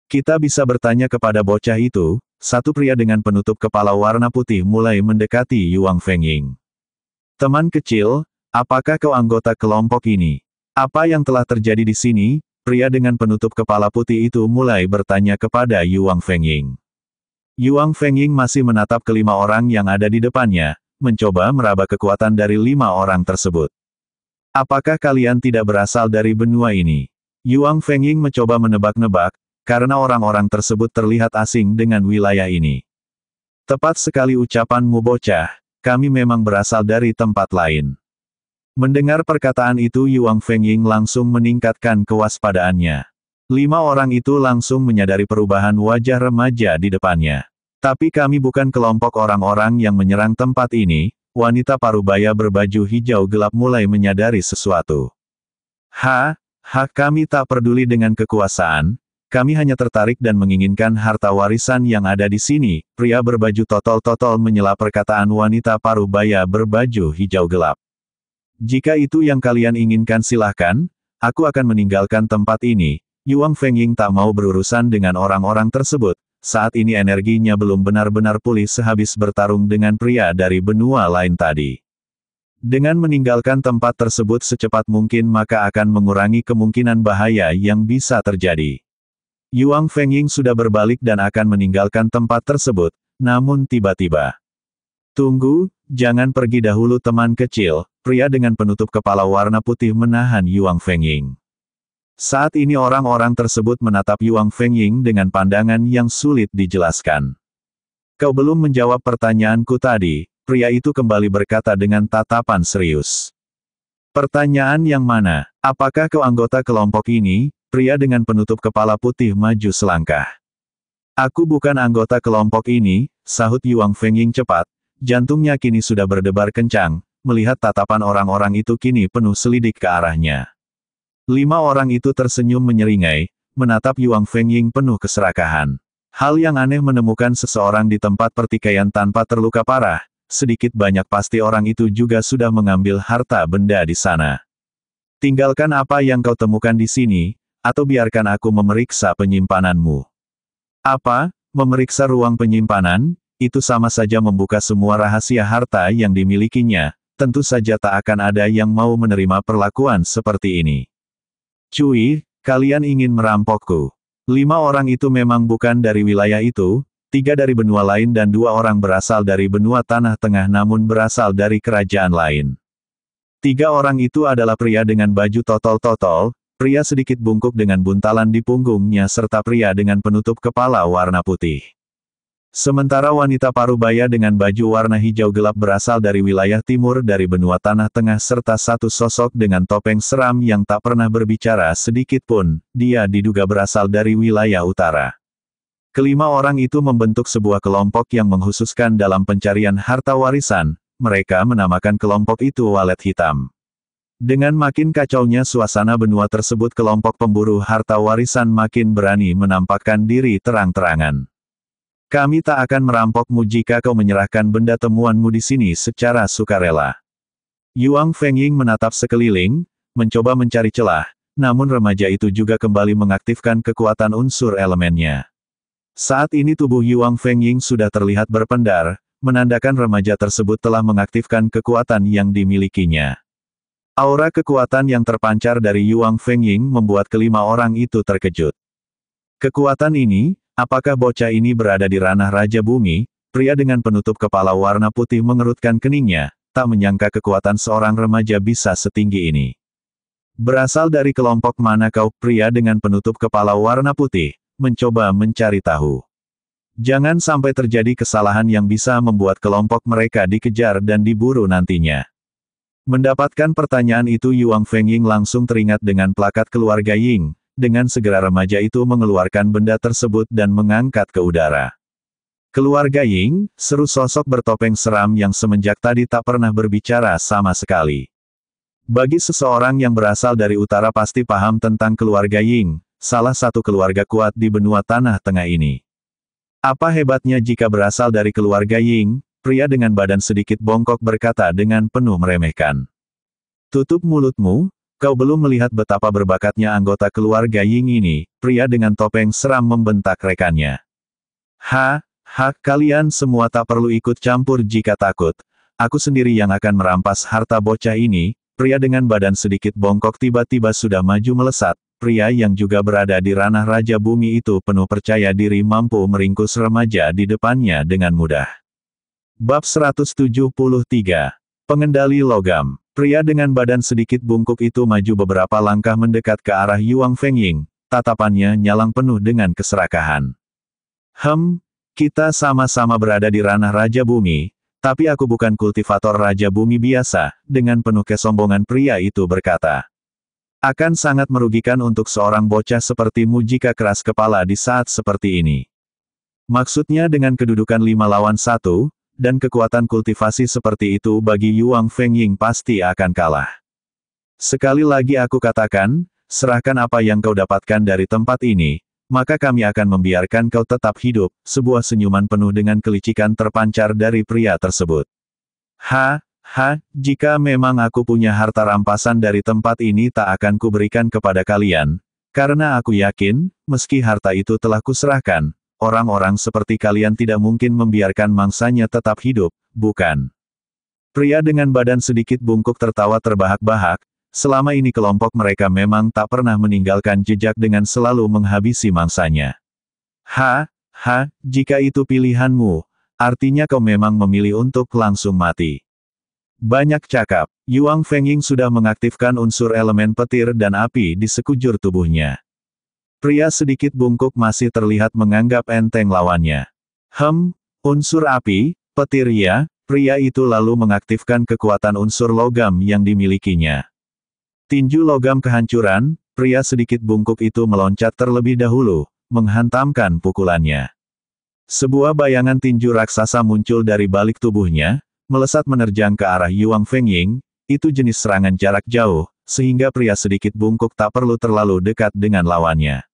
Kita bisa bertanya kepada bocah itu, satu pria dengan penutup kepala warna putih mulai mendekati Yuang Fengying. Teman kecil, apakah kau anggota kelompok ini? Apa yang telah terjadi di sini? Pria dengan penutup kepala putih itu mulai bertanya kepada Yuang Fengying. Yuang Fengying masih menatap kelima orang yang ada di depannya, mencoba meraba kekuatan dari 5 orang tersebut. Apakah kalian tidak berasal dari benua ini? Yuang Fengying mencoba menebak-nebak, karena orang-orang tersebut terlihat asing dengan wilayah ini. Tepat sekali ucapanmu bocah, kami memang berasal dari tempat lain. Mendengar perkataan itu Yuang Fengying langsung meningkatkan kewaspadaannya. 5 orang itu langsung menyadari perubahan wajah remaja di depannya. Tapi kami bukan kelompok orang-orang yang menyerang tempat ini, wanita parubaya berbaju hijau gelap mulai menyadari sesuatu. Kami tak peduli dengan kekuasaan. Kami hanya tertarik dan menginginkan harta warisan yang ada di sini, pria berbaju totol-totol menyela perkataan wanita parubaya berbaju hijau gelap. Jika itu yang kalian inginkan silahkan, aku akan meninggalkan tempat ini. Yuang Fengying tak mau berurusan dengan orang-orang tersebut, saat ini energinya belum benar-benar pulih sehabis bertarung dengan pria dari benua lain tadi. Dengan meninggalkan tempat tersebut secepat mungkin maka akan mengurangi kemungkinan bahaya yang bisa terjadi. Yuang Fengying sudah berbalik dan akan meninggalkan tempat tersebut, namun tiba-tiba. Tunggu, jangan pergi dahulu teman kecil, pria dengan penutup kepala warna putih menahan Yuang Fengying. Saat ini orang-orang tersebut menatap Yuang Fengying dengan pandangan yang sulit dijelaskan. Kau belum menjawab pertanyaanku tadi, pria itu kembali berkata dengan tatapan serius. Pertanyaan yang mana? Apakah kau anggota kelompok ini? Pria dengan penutup kepala putih maju selangkah. Aku bukan anggota kelompok ini, sahut Yuang Fengying cepat, jantungnya kini sudah berdebar kencang, melihat tatapan orang-orang itu kini penuh selidik ke arahnya. 5 orang itu tersenyum menyeringai, menatap Yuang Fengying penuh keserakahan. Hal yang aneh menemukan seseorang di tempat pertikaian tanpa terluka parah, sedikit banyak pasti orang itu juga sudah mengambil harta benda di sana. Tinggalkan apa yang kau temukan di sini, atau biarkan aku memeriksa penyimpananmu. Apa? Memeriksa ruang penyimpanan? Itu sama saja membuka semua rahasia harta yang dimilikinya, tentu saja tak akan ada yang mau menerima perlakuan seperti ini. Cui, kalian ingin merampokku. 5 orang itu memang bukan dari wilayah itu, 3 dari benua lain dan 2 orang berasal dari benua Tanah Tengah namun berasal dari kerajaan lain. 3 orang itu adalah pria dengan baju totol-totol, pria sedikit bungkuk dengan buntalan di punggungnya serta pria dengan penutup kepala warna putih. Sementara wanita parubaya dengan baju warna hijau gelap berasal dari wilayah timur dari benua Tanah Tengah serta satu sosok dengan topeng seram yang tak pernah berbicara sedikit pun, dia diduga berasal dari wilayah utara. Kelima orang itu membentuk sebuah kelompok yang mengkhususkan dalam pencarian harta warisan, mereka menamakan kelompok itu Walet Hitam. Dengan makin kacaunya suasana benua tersebut kelompok pemburu harta warisan makin berani menampakkan diri terang-terangan. Kami tak akan merampokmu jika kau menyerahkan benda temuanmu di sini secara sukarela. Yuang Fengying menatap sekeliling, mencoba mencari celah, namun remaja itu juga kembali mengaktifkan kekuatan unsur elemennya. Saat ini tubuh Yuang Fengying sudah terlihat berpendar, menandakan remaja tersebut telah mengaktifkan kekuatan yang dimilikinya. Aura kekuatan yang terpancar dari Yuang Fengying membuat kelima orang itu terkejut. Kekuatan ini, apakah bocah ini berada di ranah Raja Bumi? Pria dengan penutup kepala warna putih mengerutkan keningnya, tak menyangka kekuatan seorang remaja bisa setinggi ini. Berasal dari kelompok mana kau? Pria dengan penutup kepala warna putih, mencoba mencari tahu. Jangan sampai terjadi kesalahan yang bisa membuat kelompok mereka dikejar dan diburu nantinya. Mendapatkan pertanyaan itu Yuang Fengying langsung teringat dengan plakat keluarga Ying, dengan segera remaja itu mengeluarkan benda tersebut dan mengangkat ke udara. Keluarga Ying, seru sosok bertopeng seram yang semenjak tadi tak pernah berbicara sama sekali. Bagi seseorang yang berasal dari utara pasti paham tentang keluarga Ying, salah satu keluarga kuat di benua Tanah Tengah ini. Apa hebatnya jika berasal dari keluarga Ying? Pria dengan badan sedikit bongkok berkata dengan penuh meremehkan. Tutup mulutmu, kau belum melihat betapa berbakatnya anggota keluarga Ying ini, pria dengan topeng seram membentak rekannya. Kalian semua tak perlu ikut campur jika takut, aku sendiri yang akan merampas harta bocah ini, pria dengan badan sedikit bongkok tiba-tiba sudah maju melesat, pria yang juga berada di ranah Raja Bumi itu penuh percaya diri mampu meringkus remaja di depannya dengan mudah. Bab 173. Pengendali logam. Pria dengan badan sedikit bungkuk itu maju beberapa langkah mendekat ke arah Yuang Fengying, tatapannya nyalang penuh dengan keserakahan. Kita sama-sama berada di ranah Raja Bumi, tapi aku bukan kultivator Raja Bumi biasa, dengan penuh kesombongan pria itu berkata. Akan sangat merugikan untuk seorang bocah sepertimu jika keras kepala di saat seperti ini. Maksudnya dengan kedudukan 5 lawan 1, dan kekuatan kultivasi seperti itu bagi Yuang Fengying pasti akan kalah. Sekali lagi aku katakan, serahkan apa yang kau dapatkan dari tempat ini, maka kami akan membiarkan kau tetap hidup. Sebuah senyuman penuh dengan kelicikan terpancar dari pria tersebut. Jika memang aku punya harta rampasan dari tempat ini tak akan kuberikan kepada kalian, Karena aku yakin, meski harta itu telah kuserahkan, orang-orang seperti kalian tidak mungkin membiarkan mangsanya tetap hidup, bukan? Pria dengan badan sedikit bungkuk tertawa terbahak-bahak, selama ini kelompok mereka memang tak pernah meninggalkan jejak dengan selalu menghabisi mangsanya. Jika itu pilihanmu, artinya kau memang memilih untuk langsung mati. Banyak cakap, Yuang Fengying sudah mengaktifkan unsur elemen petir dan api di sekujur tubuhnya. Pria sedikit bungkuk masih terlihat menganggap enteng lawannya. Unsur api, petir ya, pria itu lalu mengaktifkan kekuatan unsur logam yang dimilikinya. Tinju logam kehancuran, pria sedikit bungkuk itu meloncat terlebih dahulu, menghantamkan pukulannya. Sebuah bayangan tinju raksasa muncul dari balik tubuhnya, melesat menerjang ke arah Yuang Fengying, itu jenis serangan jarak jauh, sehingga pria sedikit bungkuk tak perlu terlalu dekat dengan lawannya.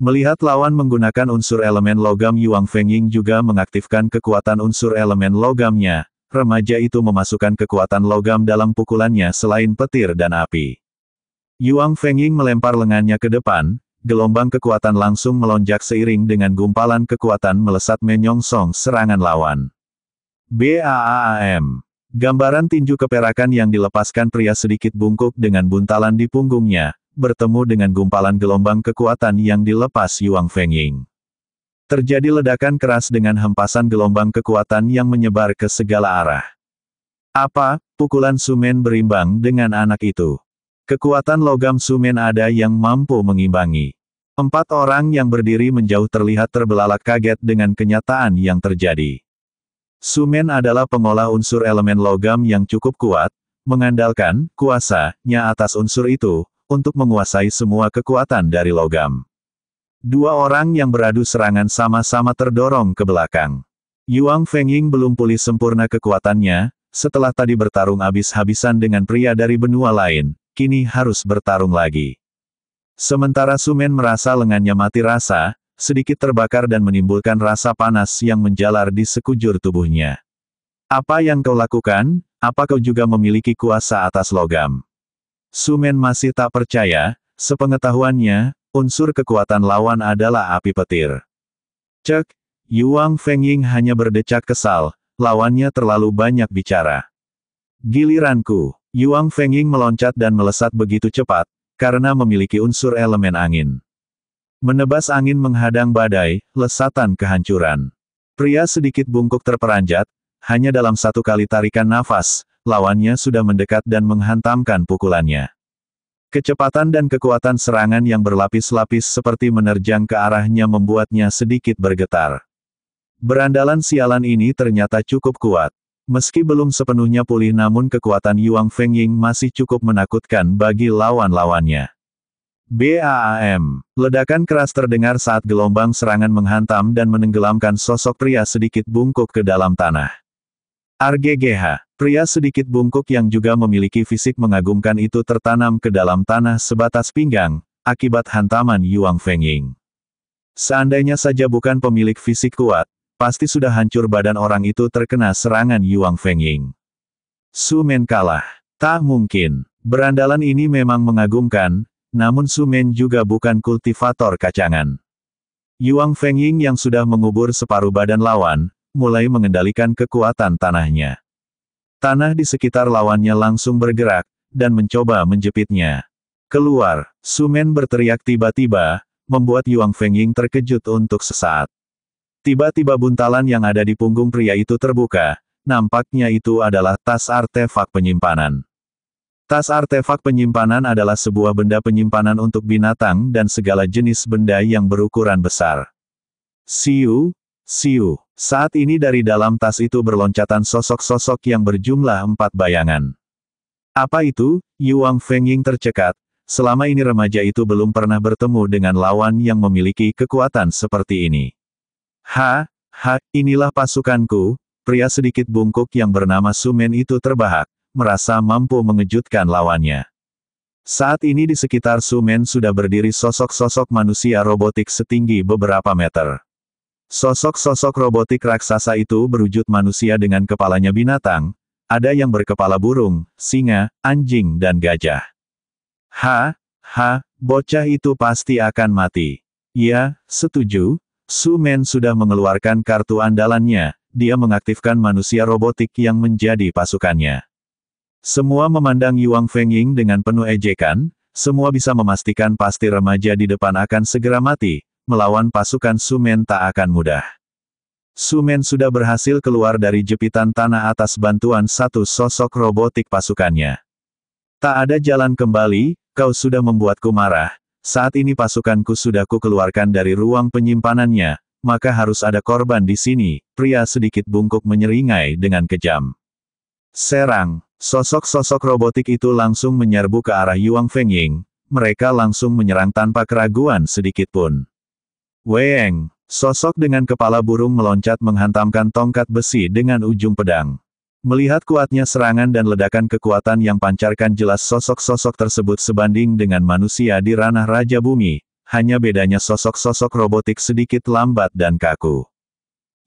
Melihat lawan menggunakan unsur elemen logam, Yuang Fengying juga mengaktifkan kekuatan unsur elemen logamnya. Remaja itu memasukkan kekuatan logam dalam pukulannya selain petir dan api. Yuang Fengying melempar lengannya ke depan, gelombang kekuatan langsung melonjak seiring dengan gumpalan kekuatan melesat menyongsong serangan lawan. BAAM. Gambaran tinju keperakan yang dilepaskan pria sedikit bungkuk dengan buntalan di punggungnya, bertemu dengan gumpalan gelombang kekuatan yang dilepas Yuang Fengying. Terjadi ledakan keras dengan hempasan gelombang kekuatan yang menyebar ke segala arah. Apa, pukulan Sumen berimbang dengan anak itu? Kekuatan logam Sumen ada yang mampu mengimbangi. 4 orang yang berdiri menjauh terlihat terbelalak kaget dengan kenyataan yang terjadi. Sumen adalah pengolah unsur elemen logam yang cukup kuat, mengandalkan kuasanya atas unsur itu, untuk menguasai semua kekuatan dari logam. 2 orang yang beradu serangan sama-sama terdorong ke belakang. Yuang Fengying belum pulih sempurna kekuatannya, setelah tadi bertarung habis-habisan dengan pria dari benua lain, kini harus bertarung lagi. Sementara Sumen merasa lengannya mati rasa, sedikit terbakar dan menimbulkan rasa panas yang menjalar di sekujur tubuhnya. Apa yang kau lakukan? Apa kau juga memiliki kuasa atas logam? Sumen masih tak percaya, sepengetahuannya, unsur kekuatan lawan adalah api petir. Cek, Yuang Fengying hanya berdecak kesal, lawannya terlalu banyak bicara. Giliranku, Yuang Fengying meloncat dan melesat begitu cepat, karena memiliki unsur elemen angin. Menebas angin menghadang badai, lesatan kehancuran. Pria sedikit bungkuk terperanjat, hanya dalam 1 kali tarikan nafas, lawannya sudah mendekat dan menghantamkan pukulannya. Kecepatan dan kekuatan serangan yang berlapis-lapis seperti menerjang ke arahnya membuatnya sedikit bergetar. Berandalan sialan ini ternyata cukup kuat. Meski belum sepenuhnya pulih namun kekuatan Yuang Fengying masih cukup menakutkan bagi lawan-lawannya. BAAM. Ledakan keras terdengar saat gelombang serangan menghantam dan menenggelamkan sosok pria sedikit bungkuk ke dalam tanah. RGGH. Pria sedikit bungkuk yang juga memiliki fisik mengagumkan itu tertanam ke dalam tanah sebatas pinggang, akibat hantaman Yuang Fengying. Seandainya saja bukan pemilik fisik kuat, pasti sudah hancur badan orang itu terkena serangan Yuang Fengying. Sumen kalah. Tak mungkin. Berandalan ini memang mengagumkan, namun Sumen juga bukan kultivator kacangan. Yuang Fengying yang sudah mengubur separuh badan lawan, mulai mengendalikan kekuatan tanahnya. Tanah di sekitar lawannya langsung bergerak, dan mencoba menjepitnya. Keluar, Sumen berteriak tiba-tiba, membuat Yuang Fengying terkejut untuk sesaat. Tiba-tiba buntalan yang ada di punggung pria itu terbuka, nampaknya itu adalah tas artefak penyimpanan. Tas artefak penyimpanan adalah sebuah benda penyimpanan untuk binatang dan segala jenis benda yang berukuran besar. Siu. Saat ini dari dalam tas itu berloncatan sosok-sosok yang berjumlah 4 bayangan. Apa itu? Yuang Fengying tercekat. Selama ini remaja itu belum pernah bertemu dengan lawan yang memiliki kekuatan seperti ini. Inilah pasukanku. Pria sedikit bungkuk yang bernama Sumen itu terbahak, merasa mampu mengejutkan lawannya. Saat ini di sekitar Sumen sudah berdiri sosok-sosok manusia robotik setinggi beberapa meter. Sosok-sosok robotik raksasa itu berwujud manusia dengan kepalanya binatang, ada yang berkepala burung, singa, anjing dan gajah. Bocah itu pasti akan mati. Ya, setuju. Su Men sudah mengeluarkan kartu andalannya, dia mengaktifkan manusia robotik yang menjadi pasukannya. Semua memandang Yuang Fengying dengan penuh ejekan, semua bisa memastikan pasti remaja di depan akan segera mati, melawan pasukan Su Men tak akan mudah. Su Men sudah berhasil keluar dari jepitan tanah atas bantuan satu sosok robotik pasukannya. Tak ada jalan kembali, kau sudah membuatku marah. Saat ini pasukanku sudah kukeluarkan dari ruang penyimpanannya, maka harus ada korban di sini. Pria sedikit bungkuk menyeringai dengan kejam. Serang, sosok-sosok robotik itu langsung menyerbu ke arah Yuang Fengying. Mereka langsung menyerang tanpa keraguan sedikitpun. Weng, sosok dengan kepala burung meloncat menghantamkan tongkat besi dengan ujung pedang. Melihat kuatnya serangan dan ledakan kekuatan yang pancarkan, jelas sosok-sosok tersebut sebanding dengan manusia di ranah Raja Bumi, hanya bedanya sosok-sosok robotik sedikit lambat dan kaku.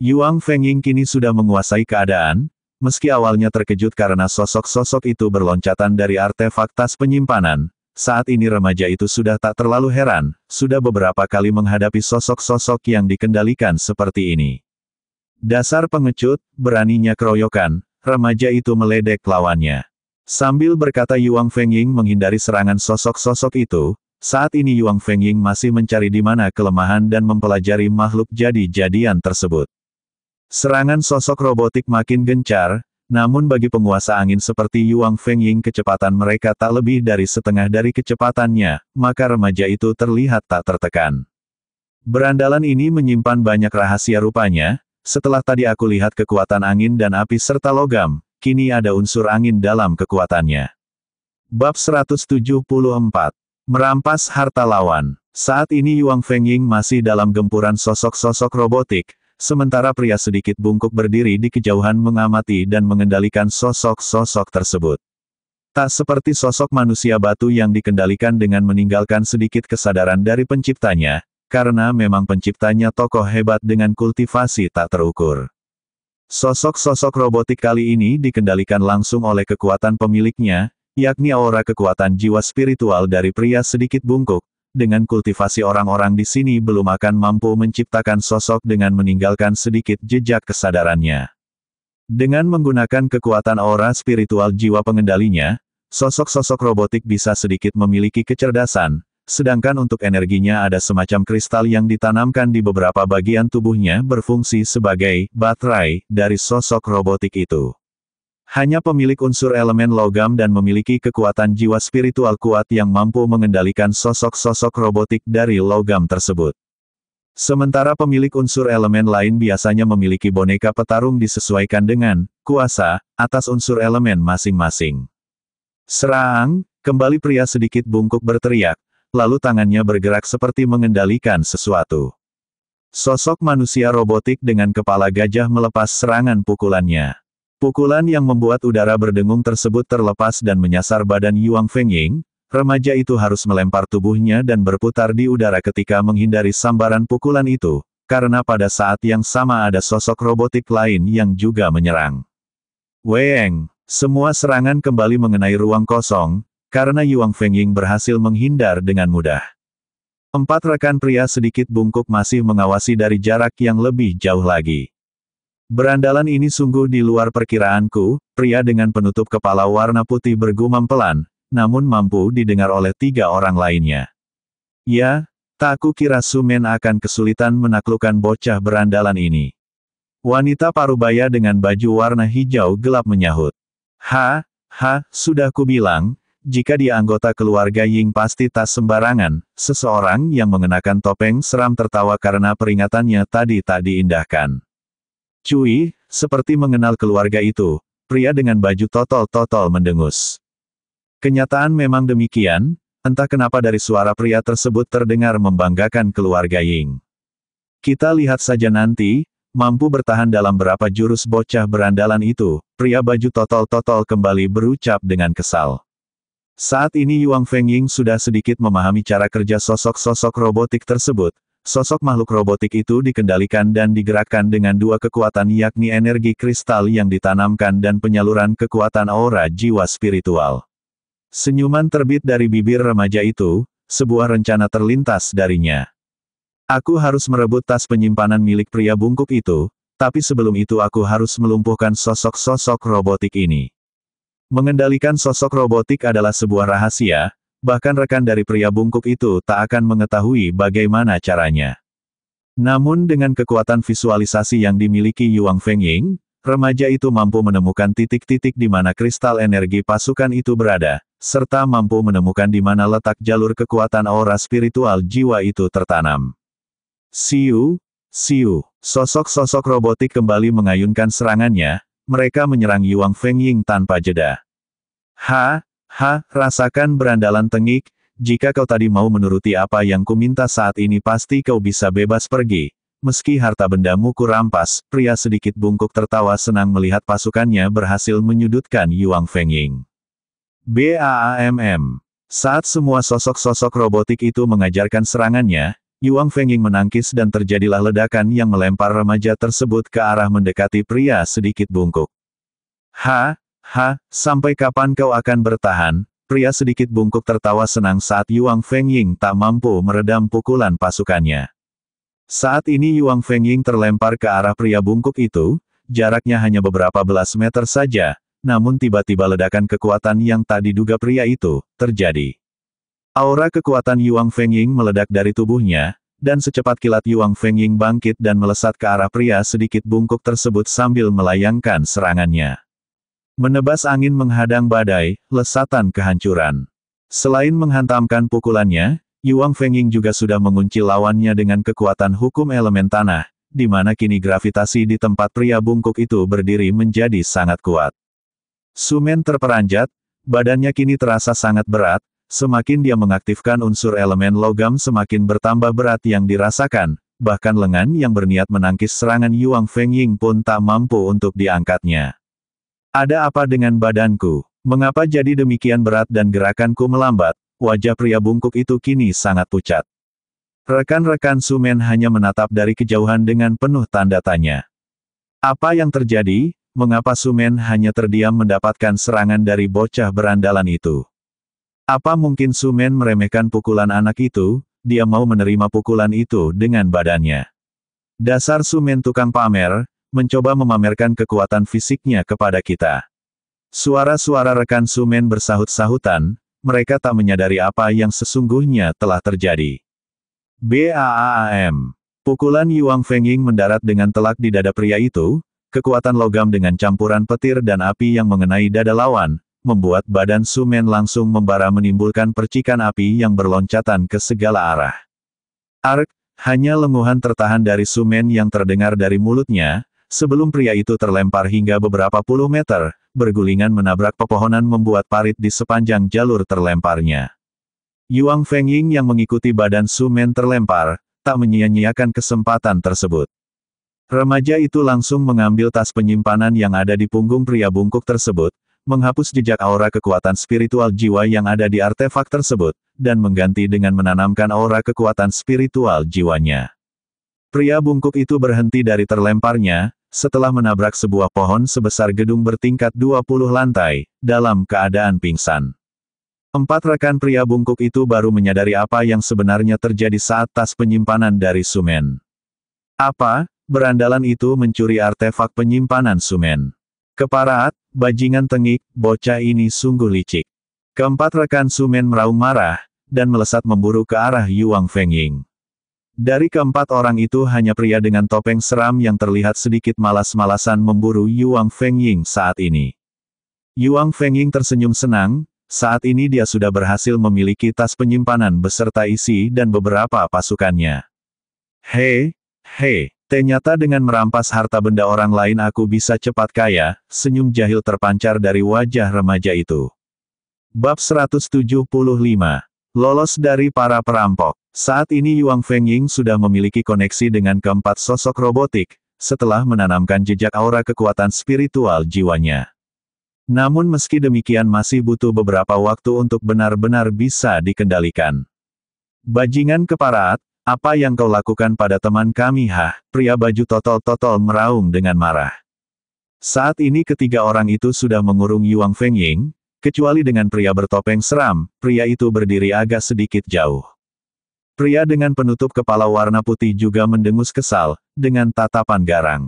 Yuang Fengying kini sudah menguasai keadaan, meski awalnya terkejut karena sosok-sosok itu berloncatan dari artefak tas penyimpanan, saat ini remaja itu sudah tak terlalu heran, sudah beberapa kali menghadapi sosok-sosok yang dikendalikan seperti ini. Dasar pengecut, beraninya keroyokan. Remaja itu meledek lawannya. Sambil berkata Yuang Fengying menghindari serangan sosok-sosok itu, saat ini Yuang Fengying masih mencari di mana kelemahan dan mempelajari makhluk jadi-jadian tersebut. Serangan sosok robotik makin gencar, namun bagi penguasa angin seperti Yuang Fengying kecepatan mereka tak lebih dari setengah dari kecepatannya, maka remaja itu terlihat tak tertekan. Berandalan ini menyimpan banyak rahasia rupanya. Setelah tadi aku lihat kekuatan angin dan api serta logam, kini ada unsur angin dalam kekuatannya. Bab 174. Merampas harta lawan. Saat ini Yuang Fengying masih dalam gempuran sosok-sosok robotik, sementara pria sedikit bungkuk berdiri di kejauhan mengamati dan mengendalikan sosok-sosok tersebut. Tak seperti sosok manusia batu yang dikendalikan dengan meninggalkan sedikit kesadaran dari penciptanya, karena memang penciptanya tokoh hebat dengan kultivasi tak terukur. Sosok-sosok robotik kali ini dikendalikan langsung oleh kekuatan pemiliknya, yakni aura kekuatan jiwa spiritual dari pria sedikit bungkuk. Dengan kultivasi orang-orang di sini belum akan mampu menciptakan sosok dengan meninggalkan sedikit jejak kesadarannya. Dengan menggunakan kekuatan aura spiritual jiwa pengendalinya, sosok-sosok robotik bisa sedikit memiliki kecerdasan. Sedangkan untuk energinya ada semacam kristal yang ditanamkan di beberapa bagian tubuhnya berfungsi sebagai baterai dari sosok robotik itu. Hanya pemilik unsur elemen logam dan memiliki kekuatan jiwa spiritual kuat yang mampu mengendalikan sosok-sosok robotik dari logam tersebut. Sementara pemilik unsur elemen lain biasanya memiliki boneka petarung disesuaikan dengan kuasa atas unsur elemen masing-masing. Serang, kembali pria sedikit bungkuk berteriak. Lalu tangannya bergerak seperti mengendalikan sesuatu. Sosok manusia robotik dengan kepala gajah melepas serangan pukulannya. Pukulan yang membuat udara berdengung tersebut terlepas dan menyasar badan Yuang Fengying. Remaja itu harus melempar tubuhnya dan berputar di udara ketika menghindari sambaran pukulan itu, karena pada saat yang sama ada sosok robotik lain yang juga menyerang. Weng, semua serangan kembali mengenai ruang kosong, karena Yuang Fengying berhasil menghindar dengan mudah. Empat rekan pria sedikit bungkuk masih mengawasi dari jarak yang lebih jauh lagi. Berandalan ini sungguh di luar perkiraanku, pria dengan penutup kepala warna putih bergumam pelan, namun mampu didengar oleh tiga orang lainnya. Ya, tak kukira Su Men akan kesulitan menaklukkan bocah berandalan ini. Wanita parubaya dengan baju warna hijau gelap menyahut. Sudah kubilang, jika dia anggota keluarga Ying pasti tak sembarangan. Seseorang yang mengenakan topeng seram tertawa karena peringatannya tadi tak diindahkan. Cui, seperti mengenal keluarga itu, pria dengan baju totol-totol mendengus. Kenyataan memang demikian, entah kenapa dari suara pria tersebut terdengar membanggakan keluarga Ying. Kita lihat saja nanti, mampu bertahan dalam berapa jurus bocah berandalan itu, pria baju totol-totol kembali berucap dengan kesal. Saat ini Yuang Fengying sudah sedikit memahami cara kerja sosok-sosok robotik tersebut. Sosok makhluk robotik itu dikendalikan dan digerakkan dengan dua kekuatan yakni energi kristal yang ditanamkan dan penyaluran kekuatan aura jiwa spiritual. Senyuman terbit dari bibir remaja itu, sebuah rencana terlintas darinya. Aku harus merebut tas penyimpanan milik pria bungkuk itu, tapi sebelum itu aku harus melumpuhkan sosok-sosok robotik ini. Mengendalikan sosok robotik adalah sebuah rahasia, bahkan rekan dari pria bungkuk itu tak akan mengetahui bagaimana caranya. Namun dengan kekuatan visualisasi yang dimiliki Yuang Fengying, remaja itu mampu menemukan titik-titik di mana kristal energi pasukan itu berada, serta mampu menemukan di mana letak jalur kekuatan aura spiritual jiwa itu tertanam. Siu, siu, sosok-sosok robotik kembali mengayunkan serangannya, mereka menyerang Yuang Fengying tanpa jeda. Rasakan berandalan tengik, jika kau tadi mau menuruti apa yang kuminta saat ini pasti kau bisa bebas pergi. Meski harta bendamu kurampas, pria sedikit bungkuk tertawa senang melihat pasukannya berhasil menyudutkan Yuang Fengying. BAAMM. Saat semua sosok-sosok robotik itu mengajarkan serangannya, Yuang Fengying menangkis dan terjadilah ledakan yang melempar remaja tersebut ke arah mendekati pria sedikit bungkuk. Sampai kapan kau akan bertahan? Pria sedikit bungkuk tertawa senang saat Yuang Fengying tak mampu meredam pukulan pasukannya. Saat ini Yuang Fengying terlempar ke arah pria bungkuk itu, jaraknya hanya beberapa belas meter saja, namun tiba-tiba ledakan kekuatan yang tak diduga pria itu terjadi. Aura kekuatan Yuang Fengying meledak dari tubuhnya, dan secepat kilat Yuang Fengying bangkit dan melesat ke arah pria sedikit bungkuk tersebut sambil melayangkan serangannya. Menebas angin menghadang badai, lesatan kehancuran. Selain menghantamkan pukulannya, Yuang Fengying juga sudah mengunci lawannya dengan kekuatan hukum elemen tanah, di mana kini gravitasi di tempat pria bungkuk itu berdiri menjadi sangat kuat. Su Men terperanjat, badannya kini terasa sangat berat, semakin dia mengaktifkan unsur elemen logam semakin bertambah berat yang dirasakan, bahkan lengan yang berniat menangkis serangan Yuang Fengying pun tak mampu untuk diangkatnya. Ada apa dengan badanku? Mengapa jadi demikian berat dan gerakanku melambat? Wajah pria bungkuk itu kini sangat pucat. Rekan-rekan Su Men hanya menatap dari kejauhan dengan penuh tanda tanya. Apa yang terjadi? Mengapa Su Men hanya terdiam mendapatkan serangan dari bocah berandalan itu? Apa mungkin Su Men meremehkan pukulan anak itu? Dia mau menerima pukulan itu dengan badannya. Dasar Su Men tukang pamer, mencoba memamerkan kekuatan fisiknya kepada kita. Suara-suara rekan Su Men bersahut-sahutan, mereka tak menyadari apa yang sesungguhnya telah terjadi. BAAM. Pukulan Yuang Fengying mendarat dengan telak di dada pria itu, kekuatan logam dengan campuran petir dan api yang mengenai dada lawan, membuat badan Su Men langsung membara menimbulkan percikan api yang berloncatan ke segala arah. Ark, hanya lenguhan tertahan dari Su Men yang terdengar dari mulutnya, sebelum pria itu terlempar hingga beberapa puluh meter, bergulingan menabrak pepohonan membuat parit di sepanjang jalur terlemparnya. Yuang Fengying yang mengikuti badan Su Men terlempar, tak menyia-nyiakan kesempatan tersebut. Remaja itu langsung mengambil tas penyimpanan yang ada di punggung pria bungkuk tersebut, menghapus jejak aura kekuatan spiritual jiwa yang ada di artefak tersebut, dan mengganti dengan menanamkan aura kekuatan spiritual jiwanya. Pria bungkuk itu berhenti dari terlemparnya, setelah menabrak sebuah pohon sebesar gedung bertingkat 20 lantai, dalam keadaan pingsan. 4 rekan pria bungkuk itu baru menyadari apa yang sebenarnya terjadi saat tas penyimpanan dari Su Men. Apa? Berandalan itu mencuri artefak penyimpanan Su Men. Keparat, bajingan tengik, bocah ini sungguh licik. 4 rekan Su Men meraung marah, dan melesat memburu ke arah Yuang Fengying. Dari 4 orang itu hanya pria dengan topeng seram yang terlihat sedikit malas-malasan memburu Yuang Fengying saat ini. Yuang Fengying tersenyum senang, saat ini dia sudah berhasil memiliki tas penyimpanan beserta isi dan beberapa pasukannya. Ternyata dengan merampas harta benda orang lain aku bisa cepat kaya, senyum jahil terpancar dari wajah remaja itu. Bab 175. Lolos dari para perampok. Saat ini Yuang Fengying sudah memiliki koneksi dengan 4 sosok robotik, setelah menanamkan jejak aura kekuatan spiritual jiwanya. Namun meski demikian masih butuh beberapa waktu untuk benar-benar bisa dikendalikan. Bajingan keparat, apa yang kau lakukan pada teman kami? Pria baju totol-totol meraung dengan marah. Saat ini ketiga orang itu sudah mengurung Yuang Fengying, Kecuali dengan pria bertopeng seram, pria itu berdiri agak sedikit jauh. Pria dengan penutup kepala warna putih juga mendengus kesal, dengan tatapan garang.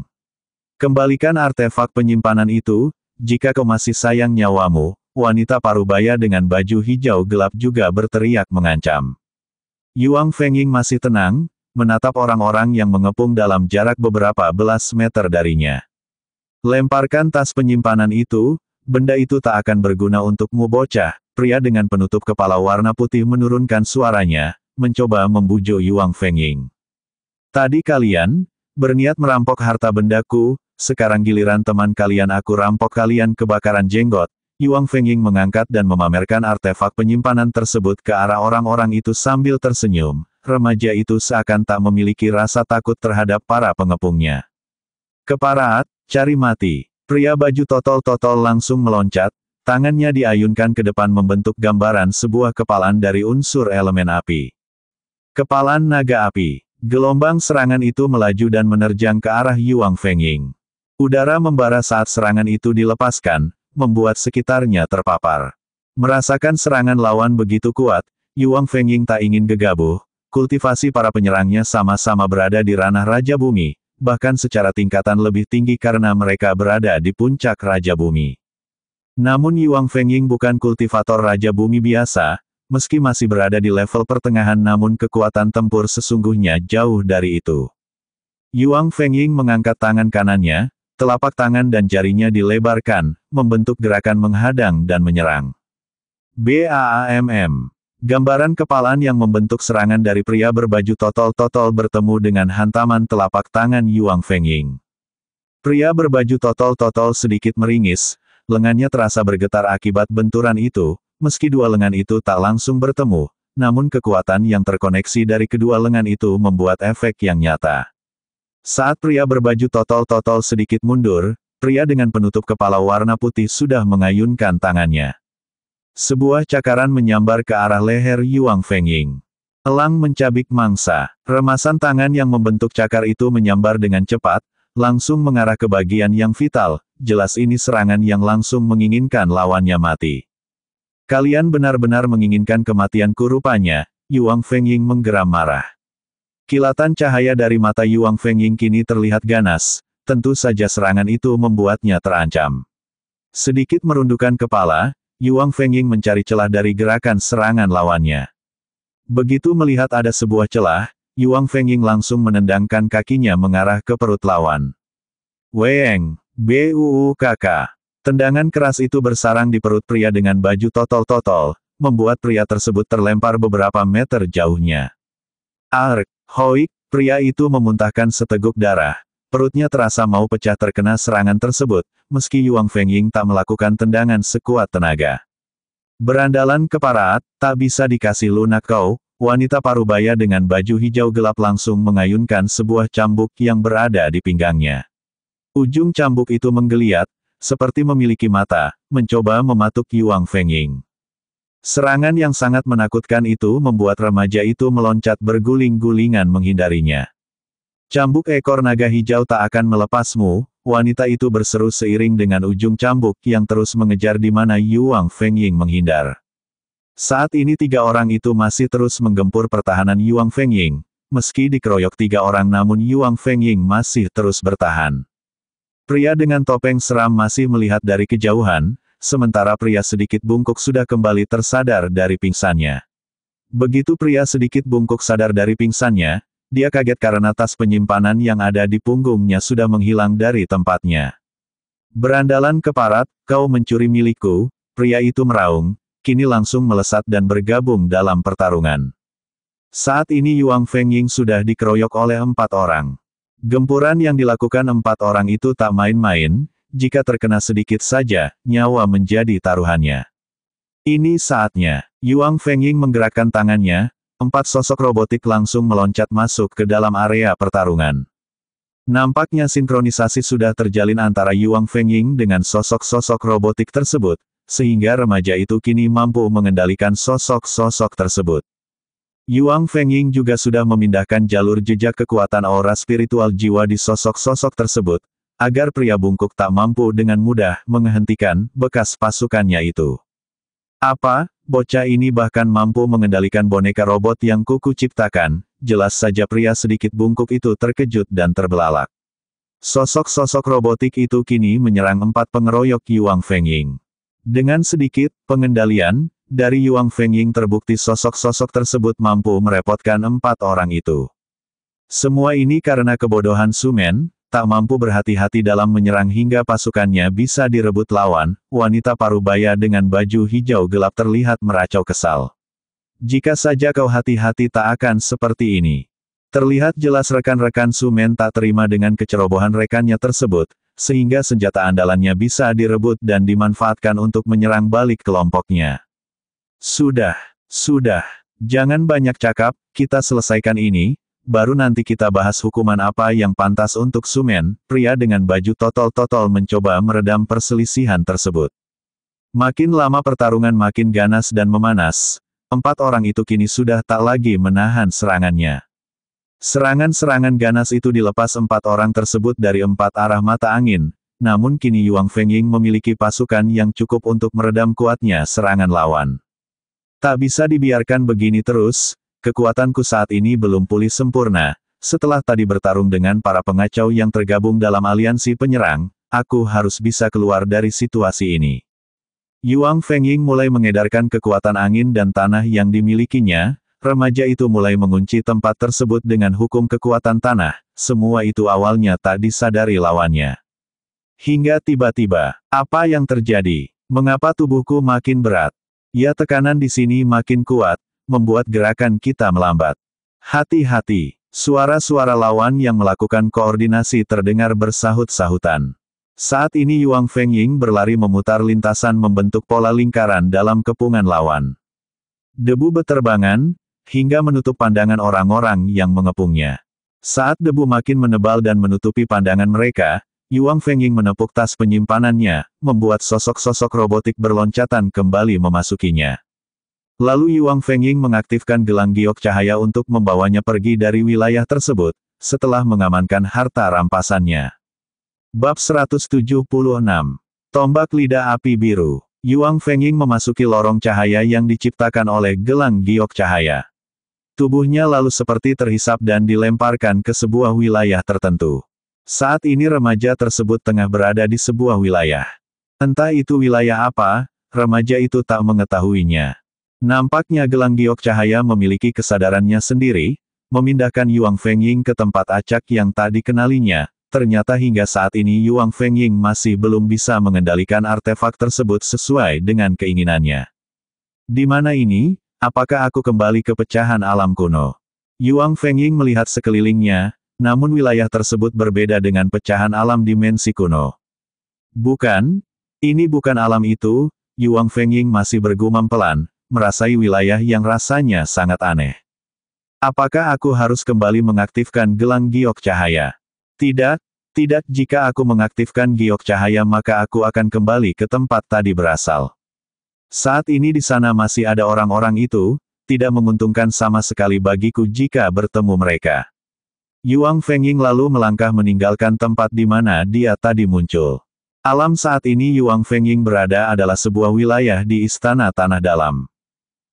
Kembalikan artefak penyimpanan itu, jika kau masih sayang nyawamu, wanita parubaya dengan baju hijau gelap juga berteriak mengancam. Yuang Fengying masih tenang, menatap orang-orang yang mengepung dalam jarak beberapa belas meter darinya. Lemparkan tas penyimpanan itu, benda itu tak akan berguna untukmu bocah. Pria dengan penutup kepala warna putih menurunkan suaranya, mencoba membujuk Yuang Fengying. Tadi kalian berniat merampok harta bendaku, sekarang giliran teman kalian aku rampok kalian kebakaran jenggot. Yuang Fengying mengangkat dan memamerkan artefak penyimpanan tersebut ke arah orang-orang itu sambil tersenyum. Remaja itu seakan tak memiliki rasa takut terhadap para pengepungnya. Keparat, cari mati. Pria baju totol-totol langsung meloncat, tangannya diayunkan ke depan membentuk gambaran sebuah kepalan dari unsur elemen api. Kepalan naga api. Gelombang serangan itu melaju dan menerjang ke arah Yuang Fengying. Udara membara saat serangan itu dilepaskan, membuat sekitarnya terpapar. Merasakan serangan lawan begitu kuat, Yuang Fengying tak ingin gegabah. Kultivasi para penyerangnya sama-sama berada di ranah Raja Bumi, bahkan secara tingkatan lebih tinggi karena mereka berada di puncak Raja Bumi. Namun Yuang Fengying bukan kultivator Raja Bumi biasa, meski masih berada di level pertengahan namun kekuatan tempur sesungguhnya jauh dari itu. Yuang Fengying mengangkat tangan kanannya, telapak tangan dan jarinya dilebarkan, membentuk gerakan menghadang dan menyerang. BAAMM. Gambaran kepalan yang membentuk serangan dari pria berbaju totol-totol bertemu dengan hantaman telapak tangan Yuang Fengying. Pria berbaju totol-totol sedikit meringis, lengannya terasa bergetar akibat benturan itu, meski dua lengan itu tak langsung bertemu, namun kekuatan yang terkoneksi dari kedua lengan itu membuat efek yang nyata. Saat pria berbaju totol-totol sedikit mundur, pria dengan penutup kepala warna putih sudah mengayunkan tangannya. Sebuah cakaran menyambar ke arah leher Yuang Fengying. Elang mencabik mangsa. Remasan tangan yang membentuk cakar itu menyambar dengan cepat, langsung mengarah ke bagian yang vital. Jelas ini serangan yang langsung menginginkan lawannya mati. Kalian benar-benar menginginkan kematianku rupanya. Yuang Fengying menggeram marah. Kilatan cahaya dari mata Yuang Fengying kini terlihat ganas. Tentu saja serangan itu membuatnya terancam. Sedikit merundukkan kepala, Yuang Fengying mencari celah dari gerakan serangan lawannya. Begitu melihat ada sebuah celah, Yuang Fengying langsung menendangkan kakinya mengarah ke perut lawan. Weng, BUUKK. Tendangan keras itu bersarang di perut pria dengan baju totol-totol, membuat pria tersebut terlempar beberapa meter jauhnya. Ark, hoik, pria itu memuntahkan seteguk darah. Perutnya terasa mau pecah terkena serangan tersebut, meski Yuang Fengying tak melakukan tendangan sekuat tenaga. Berandalan keparat, tak bisa dikasih lunak kau, wanita parubaya dengan baju hijau gelap langsung mengayunkan sebuah cambuk yang berada di pinggangnya. Ujung cambuk itu menggeliat, seperti memiliki mata, mencoba mematuk Yuang Fengying. Serangan yang sangat menakutkan itu membuat remaja itu meloncat berguling-gulingan menghindarinya. Cambuk ekor naga hijau tak akan melepasmu, wanita itu berseru seiring dengan ujung cambuk yang terus mengejar di mana Yuang Fengying menghindar. Saat ini tiga orang itu masih terus menggempur pertahanan Yuang Fengying, meski dikeroyok tiga orang namun Yuang Fengying masih terus bertahan. Pria dengan topeng seram masih melihat dari kejauhan, sementara pria sedikit bungkuk sudah kembali tersadar dari pingsannya. Begitu pria sedikit bungkuk sadar dari pingsannya, dia kaget karena tas penyimpanan yang ada di punggungnya sudah menghilang dari tempatnya. Berandalan keparat, kau mencuri milikku, pria itu meraung, kini langsung melesat dan bergabung dalam pertarungan. Saat ini Yuang Fengying sudah dikeroyok oleh 4 orang. Gempuran yang dilakukan 4 orang itu tak main-main, jika terkena sedikit saja, nyawa menjadi taruhannya. Ini saatnya, Yuang Fengying menggerakkan tangannya, 4 sosok robotik langsung meloncat masuk ke dalam area pertarungan. Nampaknya sinkronisasi sudah terjalin antara Yuang Fengying dengan sosok-sosok robotik tersebut, sehingga remaja itu kini mampu mengendalikan sosok-sosok tersebut. Yuang Fengying juga sudah memindahkan jalur jejak kekuatan aura spiritual jiwa di sosok-sosok tersebut, agar pria bungkuk tak mampu dengan mudah menghentikan bekas pasukannya itu. Apa, bocah ini bahkan mampu mengendalikan boneka robot yang kuku ciptakan, jelas saja pria sedikit bungkuk itu terkejut dan terbelalak. Sosok-sosok robotik itu kini menyerang 4 pengeroyok Yuang Fengying. Dengan sedikit pengendalian, dari Yuang Fengying terbukti sosok-sosok tersebut mampu merepotkan 4 orang itu. Semua ini karena kebodohan Su Men, tak mampu berhati-hati dalam menyerang hingga pasukannya bisa direbut lawan. Wanita parubaya dengan baju hijau gelap terlihat meracau kesal. Jika saja kau hati-hati tak akan seperti ini. Terlihat jelas rekan-rekan Su Men tak terima dengan kecerobohan rekannya tersebut, sehingga senjata andalannya bisa direbut dan dimanfaatkan untuk menyerang balik kelompoknya. Sudah, jangan banyak cakap, kita selesaikan ini, baru nanti kita bahas hukuman apa yang pantas untuk Su Men. Pria dengan baju totol-totol mencoba meredam perselisihan tersebut. Makin lama pertarungan makin ganas dan memanas, 4 orang itu kini sudah tak lagi menahan serangannya. Serangan-serangan ganas itu dilepas 4 orang tersebut dari 4 arah mata angin, namun kini Yuang Fengying memiliki pasukan yang cukup untuk meredam kuatnya serangan lawan. Tak bisa dibiarkan begini terus, kekuatanku saat ini belum pulih sempurna, setelah tadi bertarung dengan para pengacau yang tergabung dalam aliansi penyerang, aku harus bisa keluar dari situasi ini. Yuang Fengying mulai mengedarkan kekuatan angin dan tanah yang dimilikinya. Remaja itu mulai mengunci tempat tersebut dengan hukum kekuatan tanah, semua itu awalnya tak disadari lawannya. Hingga tiba-tiba, apa yang terjadi? Mengapa tubuhku makin berat? Ya, tekanan di sini makin kuat, membuat gerakan kita melambat. Hati-hati, suara-suara lawan yang melakukan koordinasi terdengar bersahut-sahutan. Saat ini Yuang Fengying berlari memutar lintasan membentuk pola lingkaran dalam kepungan lawan. Debu beterbangan, hingga menutup pandangan orang-orang yang mengepungnya. Saat debu makin menebal dan menutupi pandangan mereka, Yuang Fengying menepuk tas penyimpanannya, membuat sosok-sosok robotik berloncatan kembali memasukinya. Lalu Yuang Fengying mengaktifkan gelang giok cahaya untuk membawanya pergi dari wilayah tersebut, setelah mengamankan harta rampasannya. Bab 176. Tombak Lidah Api Biru. Yuang Fengying memasuki lorong cahaya yang diciptakan oleh gelang giok cahaya. Tubuhnya lalu seperti terhisap dan dilemparkan ke sebuah wilayah tertentu. Saat ini remaja tersebut tengah berada di sebuah wilayah. Entah itu wilayah apa, remaja itu tak mengetahuinya. Nampaknya gelang giok cahaya memiliki kesadarannya sendiri, memindahkan Yuang Fengying ke tempat acak yang tak dikenalinya. Ternyata hingga saat ini Yuang Fengying masih belum bisa mengendalikan artefak tersebut sesuai dengan keinginannya. Di mana ini? Apakah aku kembali ke pecahan alam kuno? Yuang Fengying melihat sekelilingnya, namun wilayah tersebut berbeda dengan pecahan alam dimensi kuno. Bukan, ini bukan alam itu, Yuang Fengying masih bergumam pelan, merasai wilayah yang rasanya sangat aneh. Apakah aku harus kembali mengaktifkan gelang giok cahaya? Tidak, jika aku mengaktifkan giok cahaya maka aku akan kembali ke tempat tadi berasal. Saat ini di sana masih ada orang-orang itu, tidak menguntungkan sama sekali bagiku jika bertemu mereka. Yuang Fengying lalu melangkah meninggalkan tempat di mana dia tadi muncul. Alam saat ini Yuang Fengying berada adalah sebuah wilayah di Istana Tanah Dalam.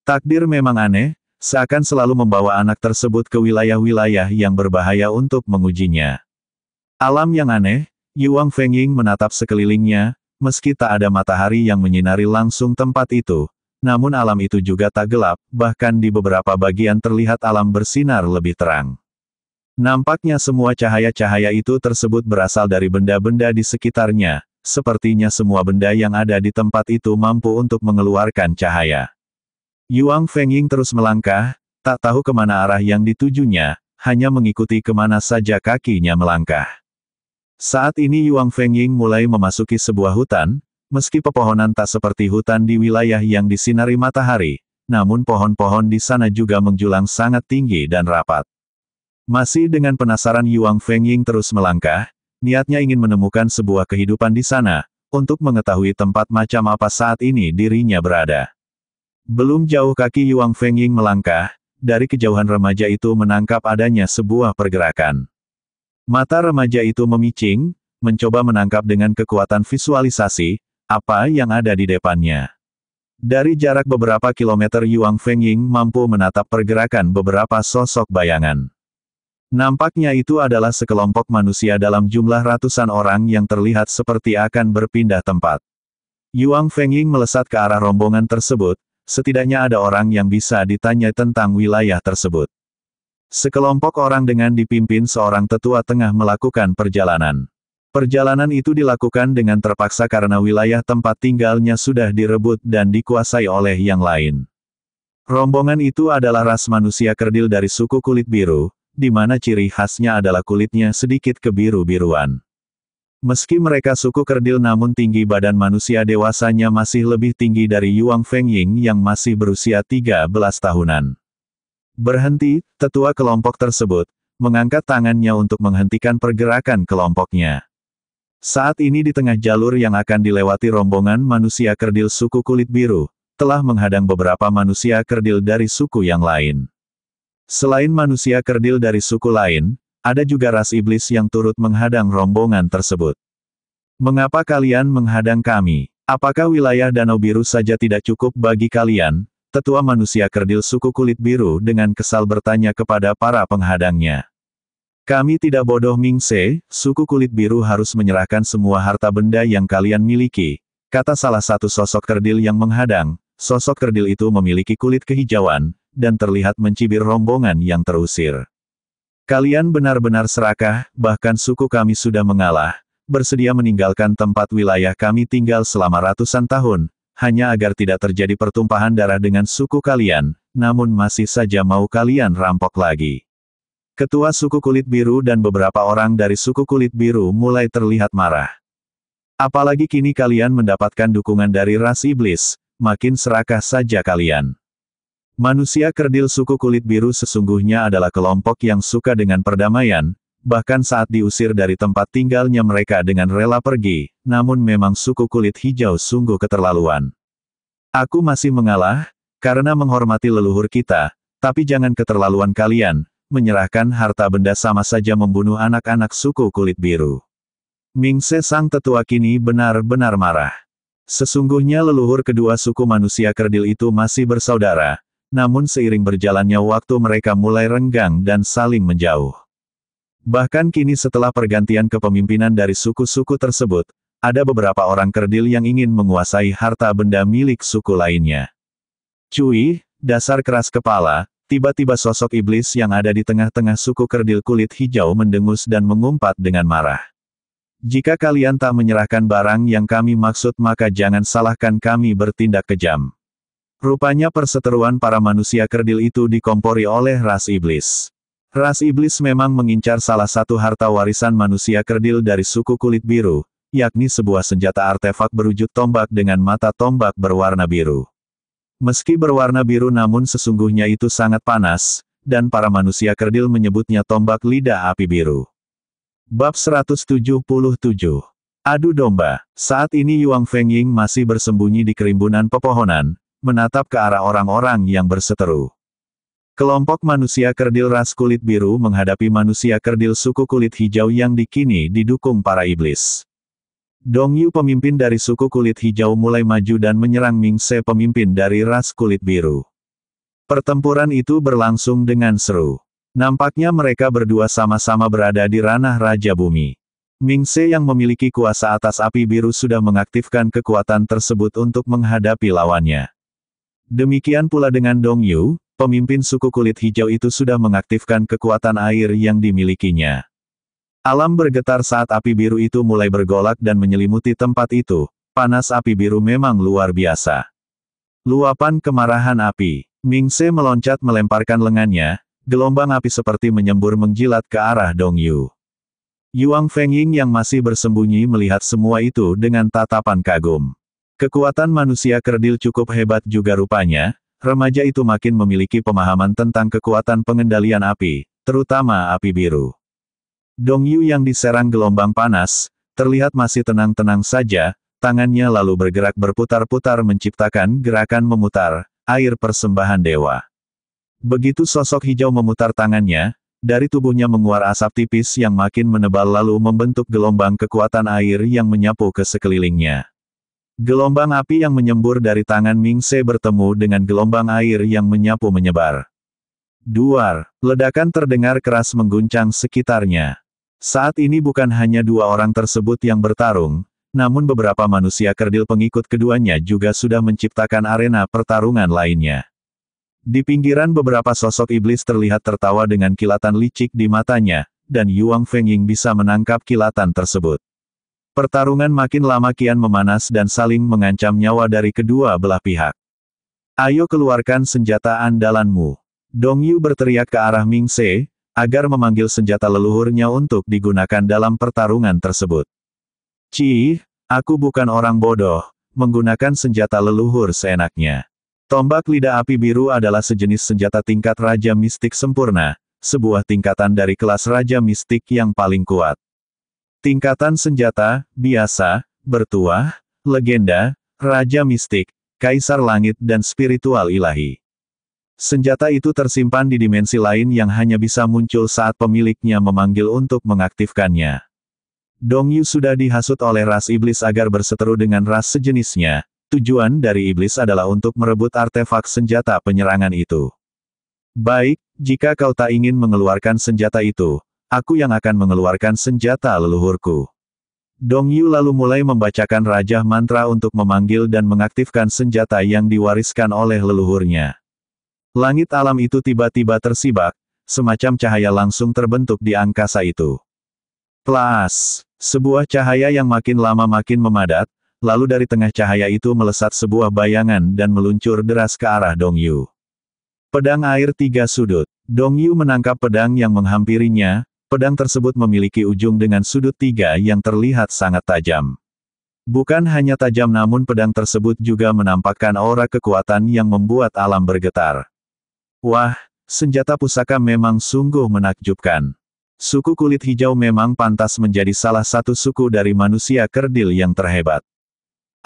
Takdir memang aneh, seakan selalu membawa anak tersebut ke wilayah-wilayah yang berbahaya untuk mengujinya. Alam yang aneh, Yuang Fengying menatap sekelilingnya, meski tak ada matahari yang menyinari langsung tempat itu, namun alam itu juga tak gelap, bahkan di beberapa bagian terlihat alam bersinar lebih terang. Nampaknya semua cahaya-cahaya itu tersebut berasal dari benda-benda di sekitarnya, sepertinya semua benda yang ada di tempat itu mampu untuk mengeluarkan cahaya. Yuang Fengying terus melangkah, tak tahu kemana arah yang ditujunya, hanya mengikuti kemana saja kakinya melangkah. Saat ini Yuang Fengying mulai memasuki sebuah hutan, meski pepohonan tak seperti hutan di wilayah yang disinari matahari, namun pohon-pohon di sana juga menjulang sangat tinggi dan rapat. Masih dengan penasaran Yuang Fengying terus melangkah, niatnya ingin menemukan sebuah kehidupan di sana, untuk mengetahui tempat macam apa saat ini dirinya berada. Belum jauh kaki Yuang Fengying melangkah, dari kejauhan remaja itu menangkap adanya sebuah pergerakan. Mata remaja itu memicing, mencoba menangkap dengan kekuatan visualisasi, apa yang ada di depannya. Dari jarak beberapa kilometer Yuang Fengying mampu menatap pergerakan beberapa sosok bayangan. Nampaknya itu adalah sekelompok manusia dalam jumlah ratusan orang yang terlihat seperti akan berpindah tempat. Yuang Fengying melesat ke arah rombongan tersebut, setidaknya ada orang yang bisa ditanya tentang wilayah tersebut. Sekelompok orang dengan dipimpin seorang tetua tengah melakukan perjalanan. Perjalanan itu dilakukan dengan terpaksa karena wilayah tempat tinggalnya sudah direbut dan dikuasai oleh yang lain. Rombongan itu adalah ras manusia kerdil dari suku kulit biru, di mana ciri khasnya adalah kulitnya sedikit kebiru-biruan. Meski mereka suku kerdil namun tinggi badan manusia dewasanya masih lebih tinggi dari Yuang Fengying yang masih berusia 13 tahunan. Berhenti, tetua kelompok tersebut, mengangkat tangannya untuk menghentikan pergerakan kelompoknya. Saat ini di tengah jalur yang akan dilewati rombongan manusia kerdil suku kulit biru, telah menghadang beberapa manusia kerdil dari suku yang lain. Selain manusia kerdil dari suku lain, ada juga ras iblis yang turut menghadang rombongan tersebut. Mengapa kalian menghadang kami? Apakah wilayah Danau Biru saja tidak cukup bagi kalian? Tetua manusia kerdil suku kulit biru dengan kesal bertanya kepada para penghadangnya. Kami tidak bodoh Mingse, suku kulit biru harus menyerahkan semua harta benda yang kalian miliki, kata salah satu sosok kerdil yang menghadang. Sosok kerdil itu memiliki kulit kehijauan, dan terlihat mencibir rombongan yang terusir. Kalian benar-benar serakah, bahkan suku kami sudah mengalah, bersedia meninggalkan tempat wilayah kami tinggal selama ratusan tahun, hanya agar tidak terjadi pertumpahan darah dengan suku kalian, namun masih saja mau kalian rampok lagi. Ketua suku kulit biru dan beberapa orang dari suku kulit biru mulai terlihat marah. Apalagi kini kalian mendapatkan dukungan dari ras iblis, makin serakah saja kalian. Manusia kerdil suku kulit biru sesungguhnya adalah kelompok yang suka dengan perdamaian, bahkan saat diusir dari tempat tinggalnya mereka dengan rela pergi, namun memang suku kulit hijau sungguh keterlaluan. Aku masih mengalah, karena menghormati leluhur kita, tapi jangan keterlaluan kalian. Menyerahkan harta benda sama saja membunuh anak-anak suku kulit biru. Mingse sang tetua kini benar-benar marah. Sesungguhnya leluhur kedua suku manusia kerdil itu masih bersaudara, namun seiring berjalannya waktu mereka mulai renggang dan saling menjauh. Bahkan kini setelah pergantian kepemimpinan dari suku-suku tersebut, ada beberapa orang kerdil yang ingin menguasai harta benda milik suku lainnya. Cui, dasar keras kepala. Tiba-tiba sosok iblis yang ada di tengah-tengah suku kerdil kulit hijau mendengus dan mengumpat dengan marah. Jika kalian tak menyerahkan barang yang kami maksud maka jangan salahkan kami bertindak kejam. Rupanya perseteruan para manusia kerdil itu dikompori oleh ras iblis. Ras iblis memang mengincar salah satu harta warisan manusia kerdil dari suku kulit biru, yakni sebuah senjata artefak berwujud tombak dengan mata tombak berwarna biru. Meski berwarna biru namun sesungguhnya itu sangat panas, dan para manusia kerdil menyebutnya tombak lidah api biru. Bab 177. Adu domba. Saat ini Yuang Fengying masih bersembunyi di kerimbunan pepohonan, menatap ke arah orang-orang yang berseteru. Kelompok manusia kerdil ras kulit biru menghadapi manusia kerdil suku kulit hijau yang kini didukung para iblis. Dong Yu pemimpin dari suku kulit hijau mulai maju dan menyerang Mingse pemimpin dari ras kulit biru. Pertempuran itu berlangsung dengan seru. Nampaknya mereka berdua sama-sama berada di ranah Raja Bumi. Mingse yang memiliki kuasa atas api biru sudah mengaktifkan kekuatan tersebut untuk menghadapi lawannya. Demikian pula dengan Dong Yu, pemimpin suku kulit hijau itu sudah mengaktifkan kekuatan air yang dimilikinya. Alam bergetar saat api biru itu mulai bergolak dan menyelimuti tempat itu. Panas api biru memang luar biasa. Luapan kemarahan api. Mingse meloncat melemparkan lengannya, gelombang api seperti menyembur menjilat ke arah Dong Yu. Yuang Fengying yang masih bersembunyi melihat semua itu dengan tatapan kagum. Kekuatan manusia kerdil cukup hebat juga rupanya, remaja itu makin memiliki pemahaman tentang kekuatan pengendalian api, terutama api biru. Dong Yu yang diserang gelombang panas, terlihat masih tenang-tenang saja, tangannya lalu bergerak berputar-putar menciptakan gerakan memutar, air persembahan dewa. Begitu sosok hijau memutar tangannya, dari tubuhnya menguar asap tipis yang makin menebal lalu membentuk gelombang kekuatan air yang menyapu ke sekelilingnya. Gelombang api yang menyembur dari tangan Ming Se bertemu dengan gelombang air yang menyapu menyebar. Duar, ledakan terdengar keras mengguncang sekitarnya. Saat ini bukan hanya dua orang tersebut yang bertarung, namun beberapa manusia kerdil pengikut keduanya juga sudah menciptakan arena pertarungan lainnya. Di pinggiran beberapa sosok iblis terlihat tertawa dengan kilatan licik di matanya, dan Yuang Fengying bisa menangkap kilatan tersebut. Pertarungan makin lama kian memanas dan saling mengancam nyawa dari kedua belah pihak. Ayo keluarkan senjata andalanmu. Dong Yu berteriak ke arah Ming Se, agar memanggil senjata leluhurnya untuk digunakan dalam pertarungan tersebut. Cih, aku bukan orang bodoh, menggunakan senjata leluhur seenaknya. Tombak lidah api biru adalah sejenis senjata tingkat Raja Mistik sempurna, sebuah tingkatan dari kelas Raja Mistik yang paling kuat. Tingkatan senjata, biasa, bertuah, legenda, Raja Mistik, Kaisar Langit dan Spiritual Ilahi. Senjata itu tersimpan di dimensi lain yang hanya bisa muncul saat pemiliknya memanggil untuk mengaktifkannya. Dong Yu sudah dihasut oleh ras iblis agar berseteru dengan ras sejenisnya. Tujuan dari iblis adalah untuk merebut artefak senjata penyerangan itu. Baik, jika kau tak ingin mengeluarkan senjata itu, aku yang akan mengeluarkan senjata leluhurku. Dong Yu lalu mulai membacakan rajah mantra untuk memanggil dan mengaktifkan senjata yang diwariskan oleh leluhurnya. Langit alam itu tiba-tiba tersibak, semacam cahaya langsung terbentuk di angkasa itu. Plas! Sebuah cahaya yang makin lama makin memadat, lalu dari tengah cahaya itu melesat sebuah bayangan dan meluncur deras ke arah Dong Yu. Pedang air tiga sudut. Dong Yu menangkap pedang yang menghampirinya. Pedang tersebut memiliki ujung dengan sudut tiga yang terlihat sangat tajam. Bukan hanya tajam namun pedang tersebut juga menampakkan aura kekuatan yang membuat alam bergetar. Wah, senjata pusaka memang sungguh menakjubkan. Suku kulit hijau memang pantas menjadi salah satu suku dari manusia kerdil yang terhebat.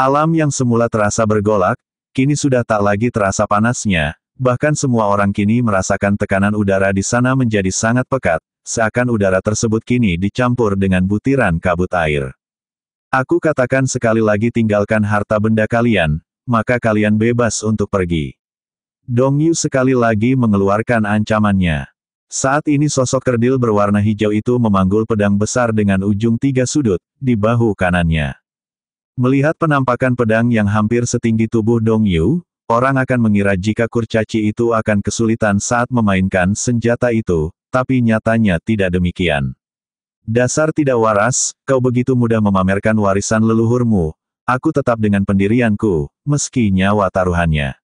Alam yang semula terasa bergolak, kini sudah tak lagi terasa panasnya, bahkan semua orang kini merasakan tekanan udara di sana menjadi sangat pekat. Seakan udara tersebut kini dicampur dengan butiran kabut air. Aku katakan sekali lagi tinggalkan harta benda kalian, maka kalian bebas untuk pergi. Dong Yu sekali lagi mengeluarkan ancamannya. Saat ini sosok kerdil berwarna hijau itu memanggul pedang besar dengan ujung tiga sudut, di bahu kanannya. Melihat penampakan pedang yang hampir setinggi tubuh Dong Yu, orang akan mengira jika kurcaci itu akan kesulitan saat memainkan senjata itu. Tapi nyatanya tidak demikian. Dasar tidak waras, kau begitu mudah memamerkan warisan leluhurmu. Aku tetap dengan pendirianku, meski nyawa taruhannya.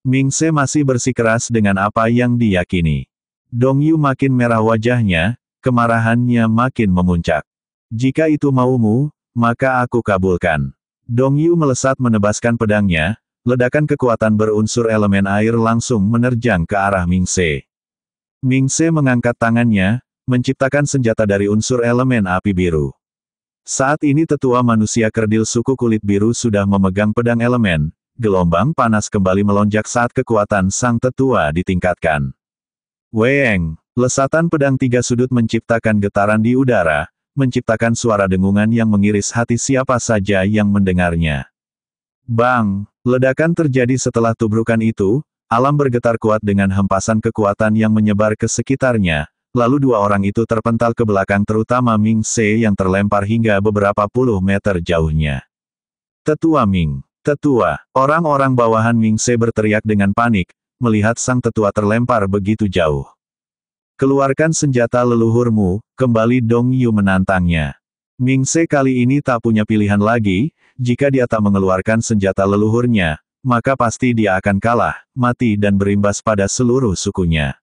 Ming Se masih bersikeras dengan apa yang diyakini. Dong Yu makin merah wajahnya, kemarahannya makin memuncak. Jika itu maumu, maka aku kabulkan. Dong Yu melesat menebaskan pedangnya, ledakan kekuatan berunsur elemen air langsung menerjang ke arah Ming Se. Ming Se mengangkat tangannya, menciptakan senjata dari unsur elemen api biru. Saat ini tetua manusia kerdil suku kulit biru sudah memegang pedang elemen, gelombang panas kembali melonjak saat kekuatan sang tetua ditingkatkan. Weeng, lesatan pedang tiga sudut menciptakan getaran di udara, menciptakan suara dengungan yang mengiris hati siapa saja yang mendengarnya. Bang, ledakan terjadi setelah tubrukan itu. Alam bergetar kuat dengan hempasan kekuatan yang menyebar ke sekitarnya, lalu dua orang itu terpental ke belakang terutama Ming Se yang terlempar hingga beberapa puluh meter jauhnya. Tetua Ming, tetua, orang-orang bawahan Ming Se berteriak dengan panik, melihat sang tetua terlempar begitu jauh. Keluarkan senjata leluhurmu, kembali Dong Yu menantangnya. Ming Se kali ini tak punya pilihan lagi, jika dia tak mengeluarkan senjata leluhurnya, maka pasti dia akan kalah, mati dan berimbas pada seluruh sukunya.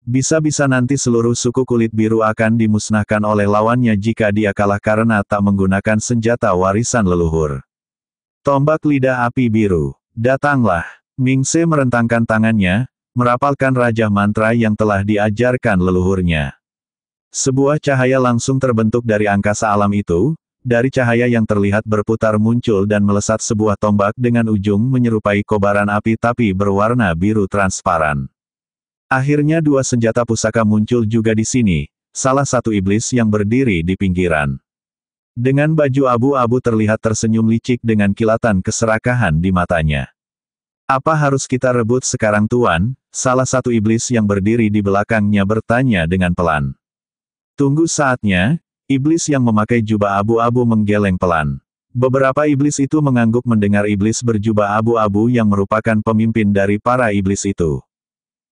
Bisa-bisa nanti seluruh suku kulit biru akan dimusnahkan oleh lawannya jika dia kalah karena tak menggunakan senjata warisan leluhur. Tombak lidah api biru, datanglah. Ming Se merentangkan tangannya, merapalkan rajah mantra yang telah diajarkan leluhurnya. Sebuah cahaya langsung terbentuk dari angkasa alam itu. Dari cahaya yang terlihat berputar muncul dan melesat sebuah tombak dengan ujung menyerupai kobaran api tapi berwarna biru transparan. Akhirnya dua senjata pusaka muncul juga di sini, salah satu iblis yang berdiri di pinggiran. Dengan baju abu-abu terlihat tersenyum licik dengan kilatan keserakahan di matanya. Apa harus kita rebut sekarang Tuan? Salah satu iblis yang berdiri di belakangnya bertanya dengan pelan. Tunggu saatnya, iblis yang memakai jubah abu-abu menggeleng pelan. Beberapa iblis itu mengangguk mendengar iblis berjubah abu-abu yang merupakan pemimpin dari para iblis itu.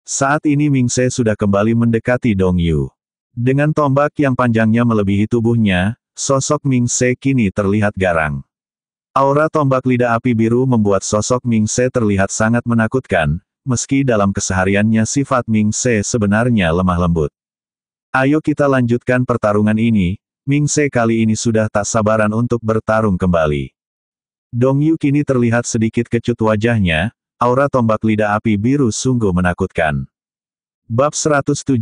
Saat ini Ming Se sudah kembali mendekati Dong Yu. Dengan tombak yang panjangnya melebihi tubuhnya, sosok Ming Se kini terlihat garang. Aura tombak lidah api biru membuat sosok Ming Se terlihat sangat menakutkan, meski dalam kesehariannya sifat Ming Se sebenarnya lemah lembut. Ayo kita lanjutkan pertarungan ini, Ming Se kali ini sudah tak sabaran untuk bertarung kembali. Dong Yu kini terlihat sedikit kecut wajahnya, aura tombak lidah api biru sungguh menakutkan. Bab 178.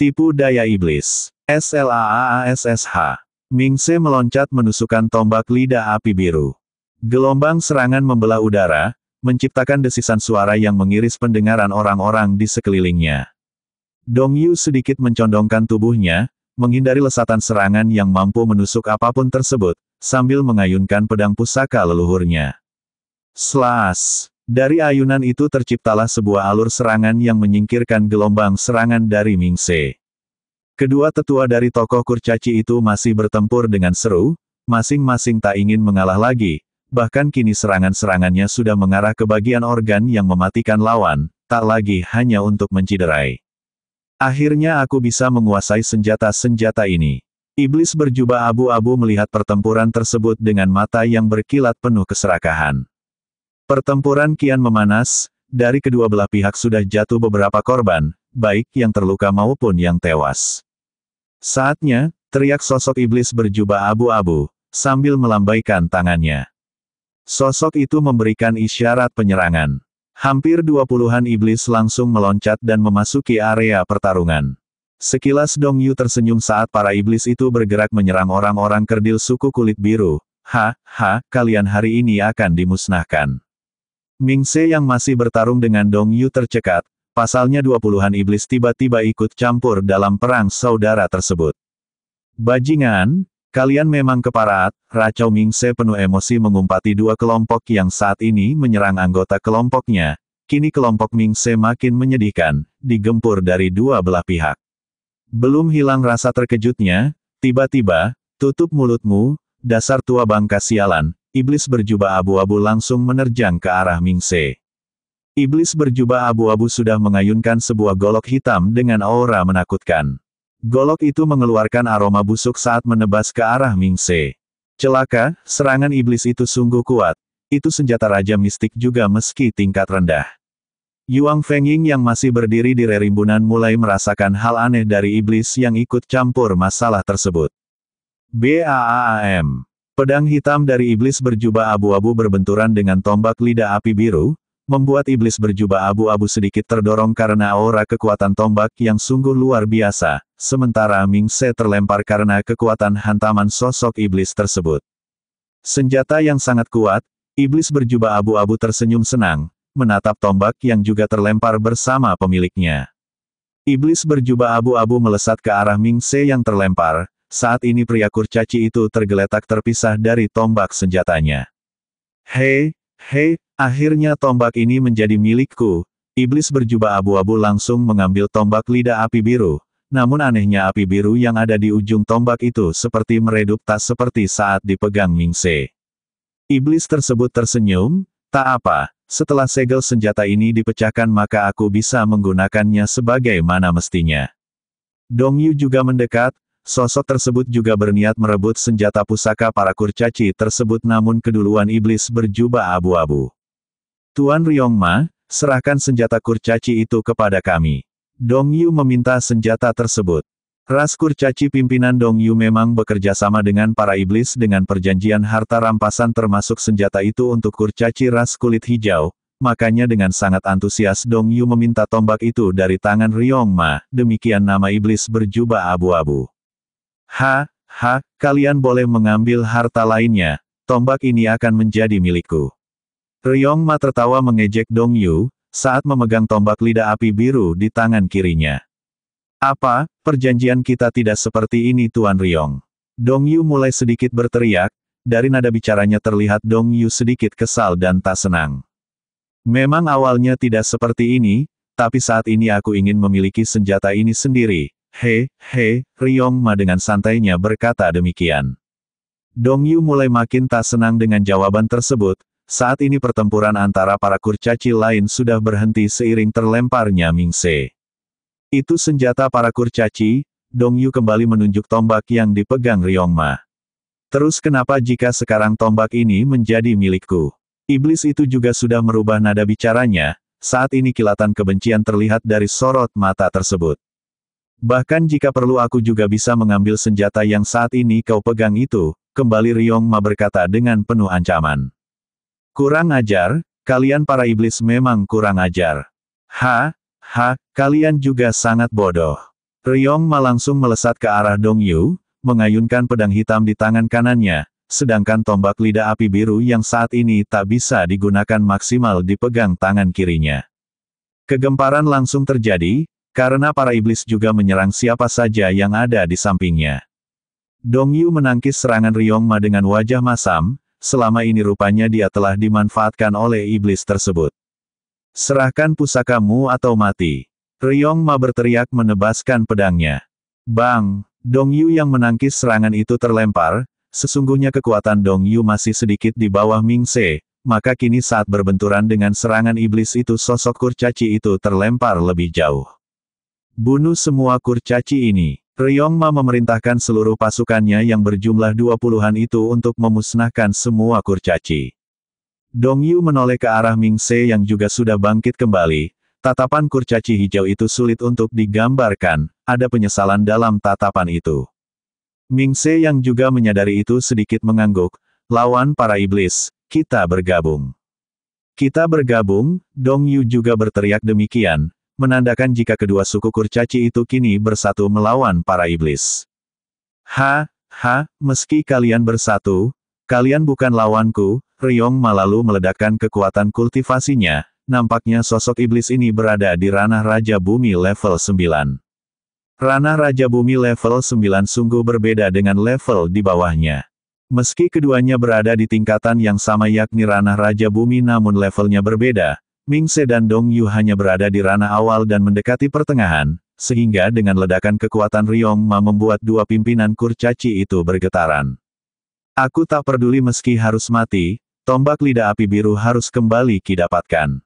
Tipu daya iblis. SLAASSH. Ming Se meloncat menusukkan tombak lidah api biru. Gelombang serangan membelah udara, menciptakan desisan suara yang mengiris pendengaran orang-orang di sekelilingnya. Dong Yu sedikit mencondongkan tubuhnya, menghindari lesatan serangan yang mampu menusuk apapun tersebut, sambil mengayunkan pedang pusaka leluhurnya. Slash! Dari ayunan itu terciptalah sebuah alur serangan yang menyingkirkan gelombang serangan dari Ming Se. Kedua tetua dari tokoh kurcaci itu masih bertempur dengan seru, masing-masing tak ingin mengalah lagi, bahkan kini serangan-serangannya sudah mengarah ke bagian organ yang mematikan lawan, tak lagi hanya untuk menciderai. Akhirnya aku bisa menguasai senjata-senjata ini. Iblis berjubah abu-abu melihat pertempuran tersebut dengan mata yang berkilat penuh keserakahan. Pertempuran kian memanas, dari kedua belah pihak sudah jatuh beberapa korban, baik yang terluka maupun yang tewas. Saatnya, teriak sosok iblis berjubah abu-abu, sambil melambaikan tangannya. Sosok itu memberikan isyarat penyerangan. Hampir 20-an iblis langsung meloncat dan memasuki area pertarungan. Sekilas Dong Yu tersenyum saat para iblis itu bergerak menyerang orang-orang kerdil suku kulit biru. Kalian hari ini akan dimusnahkan. Ming Se yang masih bertarung dengan Dong Yu tercekat, pasalnya 20-an iblis tiba-tiba ikut campur dalam perang saudara tersebut. Bajingan, kalian memang keparat, racau Ming Se penuh emosi mengumpati dua kelompok yang saat ini menyerang anggota kelompoknya. Kini kelompok Ming Se makin menyedihkan, digempur dari dua belah pihak. Belum hilang rasa terkejutnya, tiba-tiba, tutup mulutmu, dasar tua bangka sialan. Iblis berjubah abu-abu langsung menerjang ke arah Ming Se. Iblis berjubah abu-abu sudah mengayunkan sebuah golok hitam dengan aura menakutkan. Golok itu mengeluarkan aroma busuk saat menebas ke arah Ming Se. Celaka, serangan iblis itu sungguh kuat. Itu senjata raja mistik juga meski tingkat rendah. Yuang Fengying yang masih berdiri di rerimbunan mulai merasakan hal aneh dari iblis yang ikut campur masalah tersebut. BAAM. Pedang hitam dari iblis berjubah abu-abu berbenturan dengan tombak lidah api biru, membuat iblis berjubah abu-abu sedikit terdorong karena aura kekuatan tombak yang sungguh luar biasa, sementara Ming Se terlempar karena kekuatan hantaman sosok iblis tersebut. Senjata yang sangat kuat, iblis berjubah abu-abu tersenyum senang, menatap tombak yang juga terlempar bersama pemiliknya. Iblis berjubah abu-abu melesat ke arah Ming Se yang terlempar. Saat ini pria kurcaci itu tergeletak terpisah dari tombak senjatanya. Hei, akhirnya tombak ini menjadi milikku. Iblis berjubah abu-abu langsung mengambil tombak lidah api biru. Namun anehnya api biru yang ada di ujung tombak itu seperti meredup tak seperti saat dipegang Ming Se. Iblis tersebut tersenyum, tak apa, setelah segel senjata ini dipecahkan maka aku bisa menggunakannya sebagaimana mestinya. Dong Yu juga mendekat. Sosok tersebut juga berniat merebut senjata pusaka para kurcaci tersebut namun keduluan iblis berjubah abu-abu. Tuan Ryongma, serahkan senjata kurcaci itu kepada kami. Dong Yu meminta senjata tersebut. Ras kurcaci pimpinan Dong Yu memang bekerja sama dengan para iblis dengan perjanjian harta rampasan termasuk senjata itu untuk kurcaci ras kulit hijau, makanya dengan sangat antusias Dong Yu meminta tombak itu dari tangan Ryongma, demikian nama iblis berjubah abu-abu. Kalian boleh mengambil harta lainnya, tombak ini akan menjadi milikku. Ryongma tertawa mengejek Dong Yu, saat memegang tombak lidah api biru di tangan kirinya. Apa, perjanjian kita tidak seperti ini Tuan Ryong? Dong Yu mulai sedikit berteriak, dari nada bicaranya terlihat Dong Yu sedikit kesal dan tak senang. Memang awalnya tidak seperti ini, tapi saat ini aku ingin memiliki senjata ini sendiri. Ryong Ma dengan santainya berkata demikian. Dong Yu mulai makin tak senang dengan jawaban tersebut. Saat ini pertempuran antara para kurcaci lain sudah berhenti seiring terlemparnya Mingse. Itu senjata para kurcaci. Dong Yu kembali menunjuk tombak yang dipegang Ryong Ma. Terus kenapa jika sekarang tombak ini menjadi milikku? Iblis itu juga sudah merubah nada bicaranya, saat ini kilatan kebencian terlihat dari sorot mata tersebut. Bahkan jika perlu aku juga bisa mengambil senjata yang saat ini kau pegang itu, kembali Ryong Ma berkata dengan penuh ancaman. Kurang ajar, kalian para iblis memang kurang ajar. Kalian juga sangat bodoh. Ryong Ma langsung melesat ke arah Dong Yu, mengayunkan pedang hitam di tangan kanannya, sedangkan tombak lidah api biru yang saat ini tak bisa digunakan maksimal dipegang tangan kirinya. Kegemparan langsung terjadi, karena para iblis juga menyerang siapa saja yang ada di sampingnya. Dong Yu menangkis serangan Ryong Ma dengan wajah masam, selama ini rupanya dia telah dimanfaatkan oleh iblis tersebut. Serahkan pusakamu atau mati. Ryong Ma berteriak menebaskan pedangnya. Bang! Dong Yu yang menangkis serangan itu terlempar, sesungguhnya kekuatan Dong Yu masih sedikit di bawah Mingse, maka kini saat berbenturan dengan serangan iblis itu sosok kurcaci itu terlempar lebih jauh. Bunuh semua kurcaci ini. Ryong Ma memerintahkan seluruh pasukannya yang berjumlah 20-an itu untuk memusnahkan semua kurcaci. Dong Yu menoleh ke arah Mingse yang juga sudah bangkit kembali. Tatapan kurcaci hijau itu sulit untuk digambarkan, ada penyesalan dalam tatapan itu. Mingse yang juga menyadari itu sedikit mengangguk, lawan para iblis, kita bergabung. Kita bergabung, Dong Yu juga berteriak demikian, menandakan jika kedua suku kurcaci itu kini bersatu melawan para iblis. Meski kalian bersatu, kalian bukan lawanku. Ryong Ma lalu meledakkan kekuatan kultivasinya. Nampaknya sosok iblis ini berada di ranah Raja Bumi level 9. Ranah Raja Bumi level 9 sungguh berbeda dengan level di bawahnya. Meski keduanya berada di tingkatan yang sama yakni ranah Raja Bumi namun levelnya berbeda, Mingse dan Dong Yu hanya berada di ranah awal dan mendekati pertengahan, sehingga dengan ledakan kekuatan Ryong Ma membuat dua pimpinan kurcaci itu bergetaran. Aku tak peduli meski harus mati, tombak lidah api biru harus kembali kidapatkan.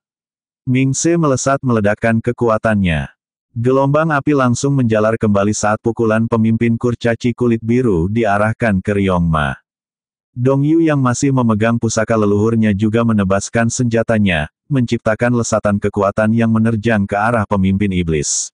Mingse melesat meledakkan kekuatannya. Gelombang api langsung menjalar kembali saat pukulan pemimpin kurcaci kulit biru diarahkan ke Ryong Ma. Dong Yu yang masih memegang pusaka leluhurnya juga menebaskan senjatanya, menciptakan lesatan kekuatan yang menerjang ke arah pemimpin iblis.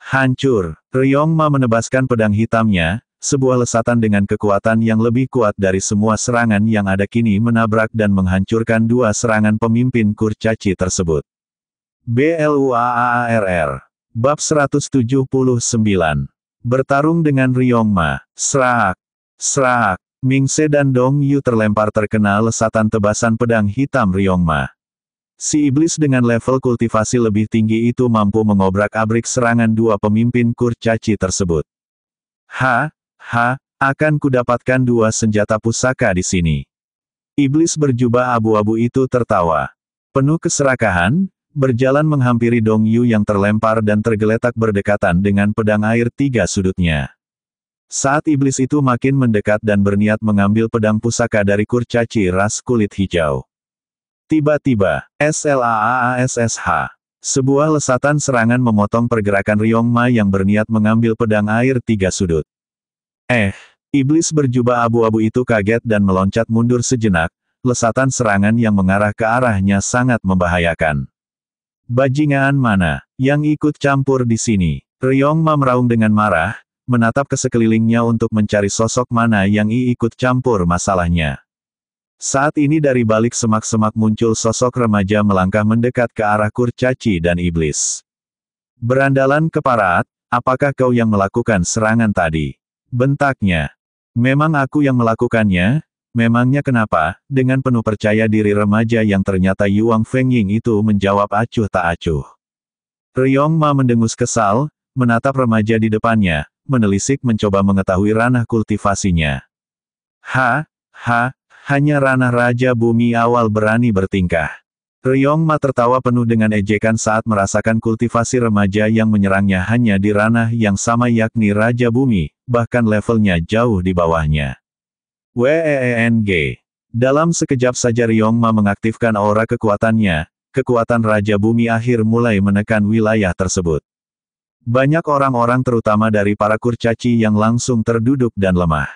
Hancur! Ryong Ma menebaskan pedang hitamnya, sebuah lesatan dengan kekuatan yang lebih kuat dari semua serangan yang ada kini menabrak dan menghancurkan dua serangan pemimpin kurcaci tersebut. BLUAARR. Bab 179. Bertarung dengan Ryong Ma. Srak! Mingse dan Dong Yu terlempar terkena lesatan tebasan pedang hitam Ryong Ma. Si iblis dengan level kultivasi lebih tinggi itu mampu mengobrak-abrik serangan dua pemimpin kurcaci tersebut. Akan kudapatkan dua senjata pusaka di sini. Iblis berjubah abu-abu itu tertawa. Penuh keserakahan, berjalan menghampiri Dong Yu yang terlempar dan tergeletak berdekatan dengan pedang air tiga sudutnya. Saat iblis itu makin mendekat dan berniat mengambil pedang pusaka dari kurcaci ras kulit hijau. Tiba-tiba, SLAASSH. Sebuah lesatan serangan memotong pergerakan Ryong Ma yang berniat mengambil pedang air tiga sudut. Iblis berjubah abu-abu itu kaget dan meloncat mundur sejenak, lesatan serangan yang mengarah ke arahnya sangat membahayakan. Bajingan mana yang ikut campur di sini? Ryong Ma meraung dengan marah, menatap ke sekelilingnya untuk mencari sosok mana yang ikut campur masalahnya. Saat ini dari balik semak-semak muncul sosok remaja melangkah mendekat ke arah kurcaci dan iblis. Berandalan keparat, apakah kau yang melakukan serangan tadi? Bentaknya. Memang aku yang melakukannya. Memangnya kenapa? Dengan penuh percaya diri remaja yang ternyata Yuang Fengying itu menjawab acuh tak acuh. Ryong Ma mendengus kesal, menatap remaja di depannya, menelisik mencoba mengetahui ranah kultivasinya. Hanya ranah Raja Bumi awal berani bertingkah. Ryong Ma tertawa penuh dengan ejekan saat merasakan kultivasi remaja yang menyerangnya hanya di ranah yang sama yakni Raja Bumi, bahkan levelnya jauh di bawahnya. WEENG. Dalam sekejap saja Ryong Ma mengaktifkan aura kekuatannya, kekuatan Raja Bumi akhir mulai menekan wilayah tersebut. Banyak orang-orang terutama dari para kurcaci yang langsung terduduk dan lemah.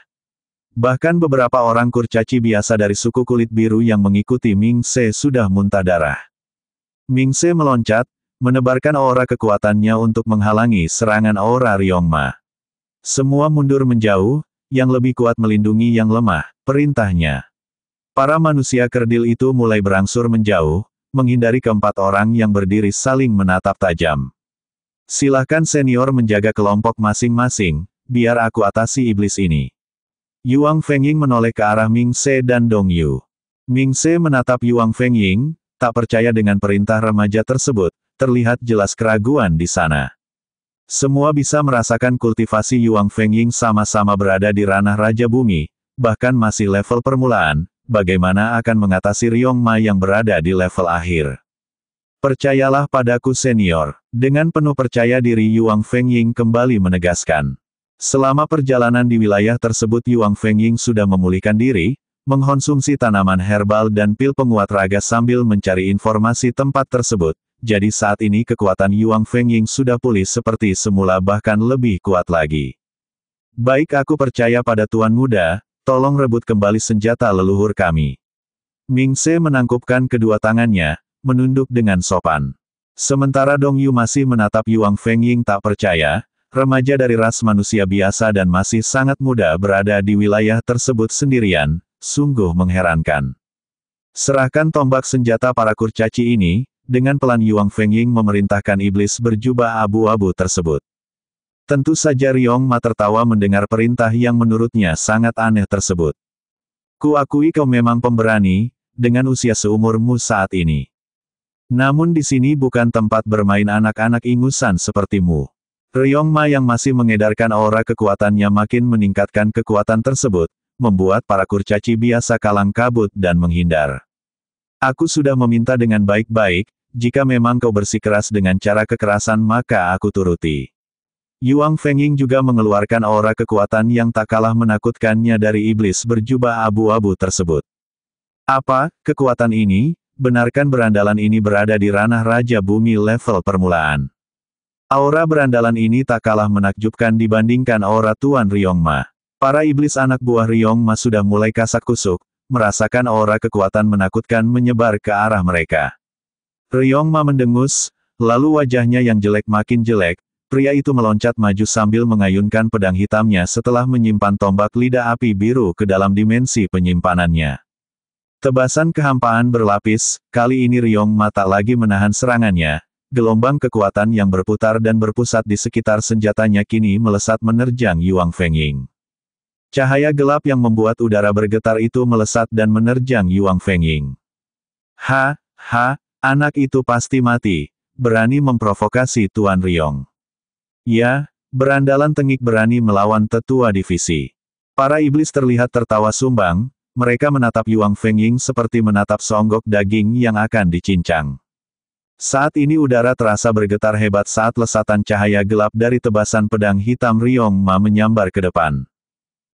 Bahkan beberapa orang kurcaci biasa dari suku kulit biru yang mengikuti Ming Se sudah muntah darah. Ming Se meloncat, menebarkan aura kekuatannya untuk menghalangi serangan aura Ryong Ma. Semua mundur menjauh, yang lebih kuat melindungi yang lemah, perintahnya. Para manusia kerdil itu mulai berangsur menjauh, menghindari keempat orang yang berdiri saling menatap tajam. Silahkan senior menjaga kelompok masing-masing, biar aku atasi iblis ini. Yuang Fengying menoleh ke arah Ming Se dan Dong Yu. Ming Se menatap Yuang Fengying, tak percaya dengan perintah remaja tersebut, terlihat jelas keraguan di sana. Semua bisa merasakan kultivasi Yuang Fengying sama-sama berada di ranah Raja Bumi, bahkan masih level permulaan, bagaimana akan mengatasi Ryong Ma yang berada di level akhir. Percayalah padaku senior. Dengan penuh percaya diri Yuang Fengying kembali menegaskan. Selama perjalanan di wilayah tersebut Yuang Fengying sudah memulihkan diri, mengkonsumsi tanaman herbal dan pil penguat raga sambil mencari informasi tempat tersebut, jadi saat ini kekuatan Yuang Fengying sudah pulih seperti semula bahkan lebih kuat lagi. Baik aku percaya pada Tuan Muda, tolong rebut kembali senjata leluhur kami. Ming Se menangkupkan kedua tangannya, menunduk dengan sopan. Sementara Dong Yu masih menatap Yuang Fengying tak percaya, remaja dari ras manusia biasa dan masih sangat muda berada di wilayah tersebut sendirian, sungguh mengherankan. Serahkan tombak senjata para kurcaci ini, dengan pelan Yuang Fengying memerintahkan iblis berjubah abu-abu tersebut. Tentu saja Ryong Ma tertawa mendengar perintah yang menurutnya sangat aneh tersebut. Kuakui kau memang pemberani, dengan usia seumurmu saat ini. Namun di sini bukan tempat bermain anak-anak ingusan sepertimu. Ryong Ma yang masih mengedarkan aura kekuatannya makin meningkatkan kekuatan tersebut, membuat para kurcaci biasa kalang kabut dan menghindar. Aku sudah meminta dengan baik-baik, jika memang kau bersikeras dengan cara kekerasan maka aku turuti. Yuang Fengying juga mengeluarkan aura kekuatan yang tak kalah menakutkannya dari iblis berjubah abu-abu tersebut. Apa, kekuatan ini? Benarkan berandalan ini berada di ranah Raja Bumi level permulaan. Aura berandalan ini tak kalah menakjubkan dibandingkan aura Tuan Ryong Ma. Para iblis anak buah Ryong Ma sudah mulai kasak kusuk, merasakan aura kekuatan menakutkan menyebar ke arah mereka. Ryong Ma mendengus, lalu wajahnya yang jelek makin jelek, pria itu meloncat maju sambil mengayunkan pedang hitamnya setelah menyimpan tombak lidah api biru ke dalam dimensi penyimpanannya. Tebasan kehampaan berlapis, kali ini Ryong Ma tak lagi menahan serangannya, gelombang kekuatan yang berputar dan berpusat di sekitar senjatanya kini melesat menerjang Yuang Fengying. Cahaya gelap yang membuat udara bergetar itu melesat dan menerjang Yuang Fengying. Anak itu pasti mati, berani memprovokasi Tuan Ryong. Ya, berandalan tengik berani melawan tetua divisi. Para iblis terlihat tertawa sumbang. Mereka menatap Yuang Fengying seperti menatap seonggok daging yang akan dicincang. Saat ini udara terasa bergetar hebat saat lesatan cahaya gelap dari tebasan pedang hitam Ryong Ma menyambar ke depan.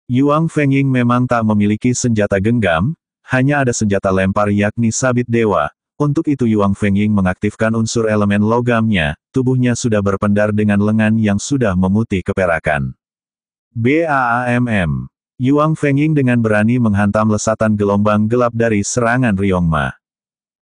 Yuang Fengying memang tak memiliki senjata genggam, hanya ada senjata lempar yakni sabit dewa. Untuk itu Yuang Fengying mengaktifkan unsur elemen logamnya, tubuhnya sudah berpendar dengan lengan yang sudah memutih keperakan. BAAMM. Yuang Fengying dengan berani menghantam lesatan gelombang gelap dari serangan Ryong Ma.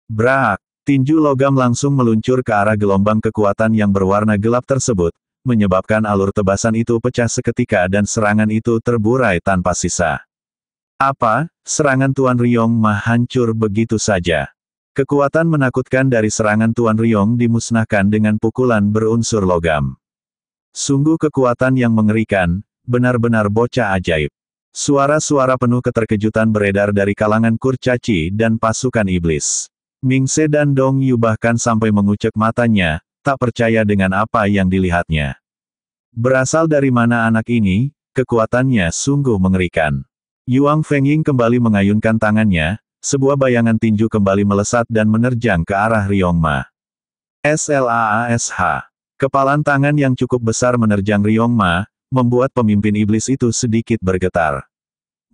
Brak! Tinju logam langsung meluncur ke arah gelombang kekuatan yang berwarna gelap tersebut, menyebabkan alur tebasan itu pecah seketika dan serangan itu terburai tanpa sisa. Apa, serangan Tuan Ryong Ma hancur begitu saja. Kekuatan menakutkan dari serangan Tuan Ryong dimusnahkan dengan pukulan berunsur logam. Sungguh kekuatan yang mengerikan, benar-benar bocah ajaib. Suara-suara penuh keterkejutan beredar dari kalangan kurcaci dan pasukan iblis. Ming Se dan Dong Yu bahkan sampai mengucek matanya, tak percaya dengan apa yang dilihatnya. Berasal dari mana anak ini? Kekuatannya sungguh mengerikan. Yuang Fengying kembali mengayunkan tangannya, sebuah bayangan tinju kembali melesat dan menerjang ke arah Ryong Ma. Slaash. Kepalan tangan yang cukup besar menerjang Ryong Ma, membuat pemimpin iblis itu sedikit bergetar.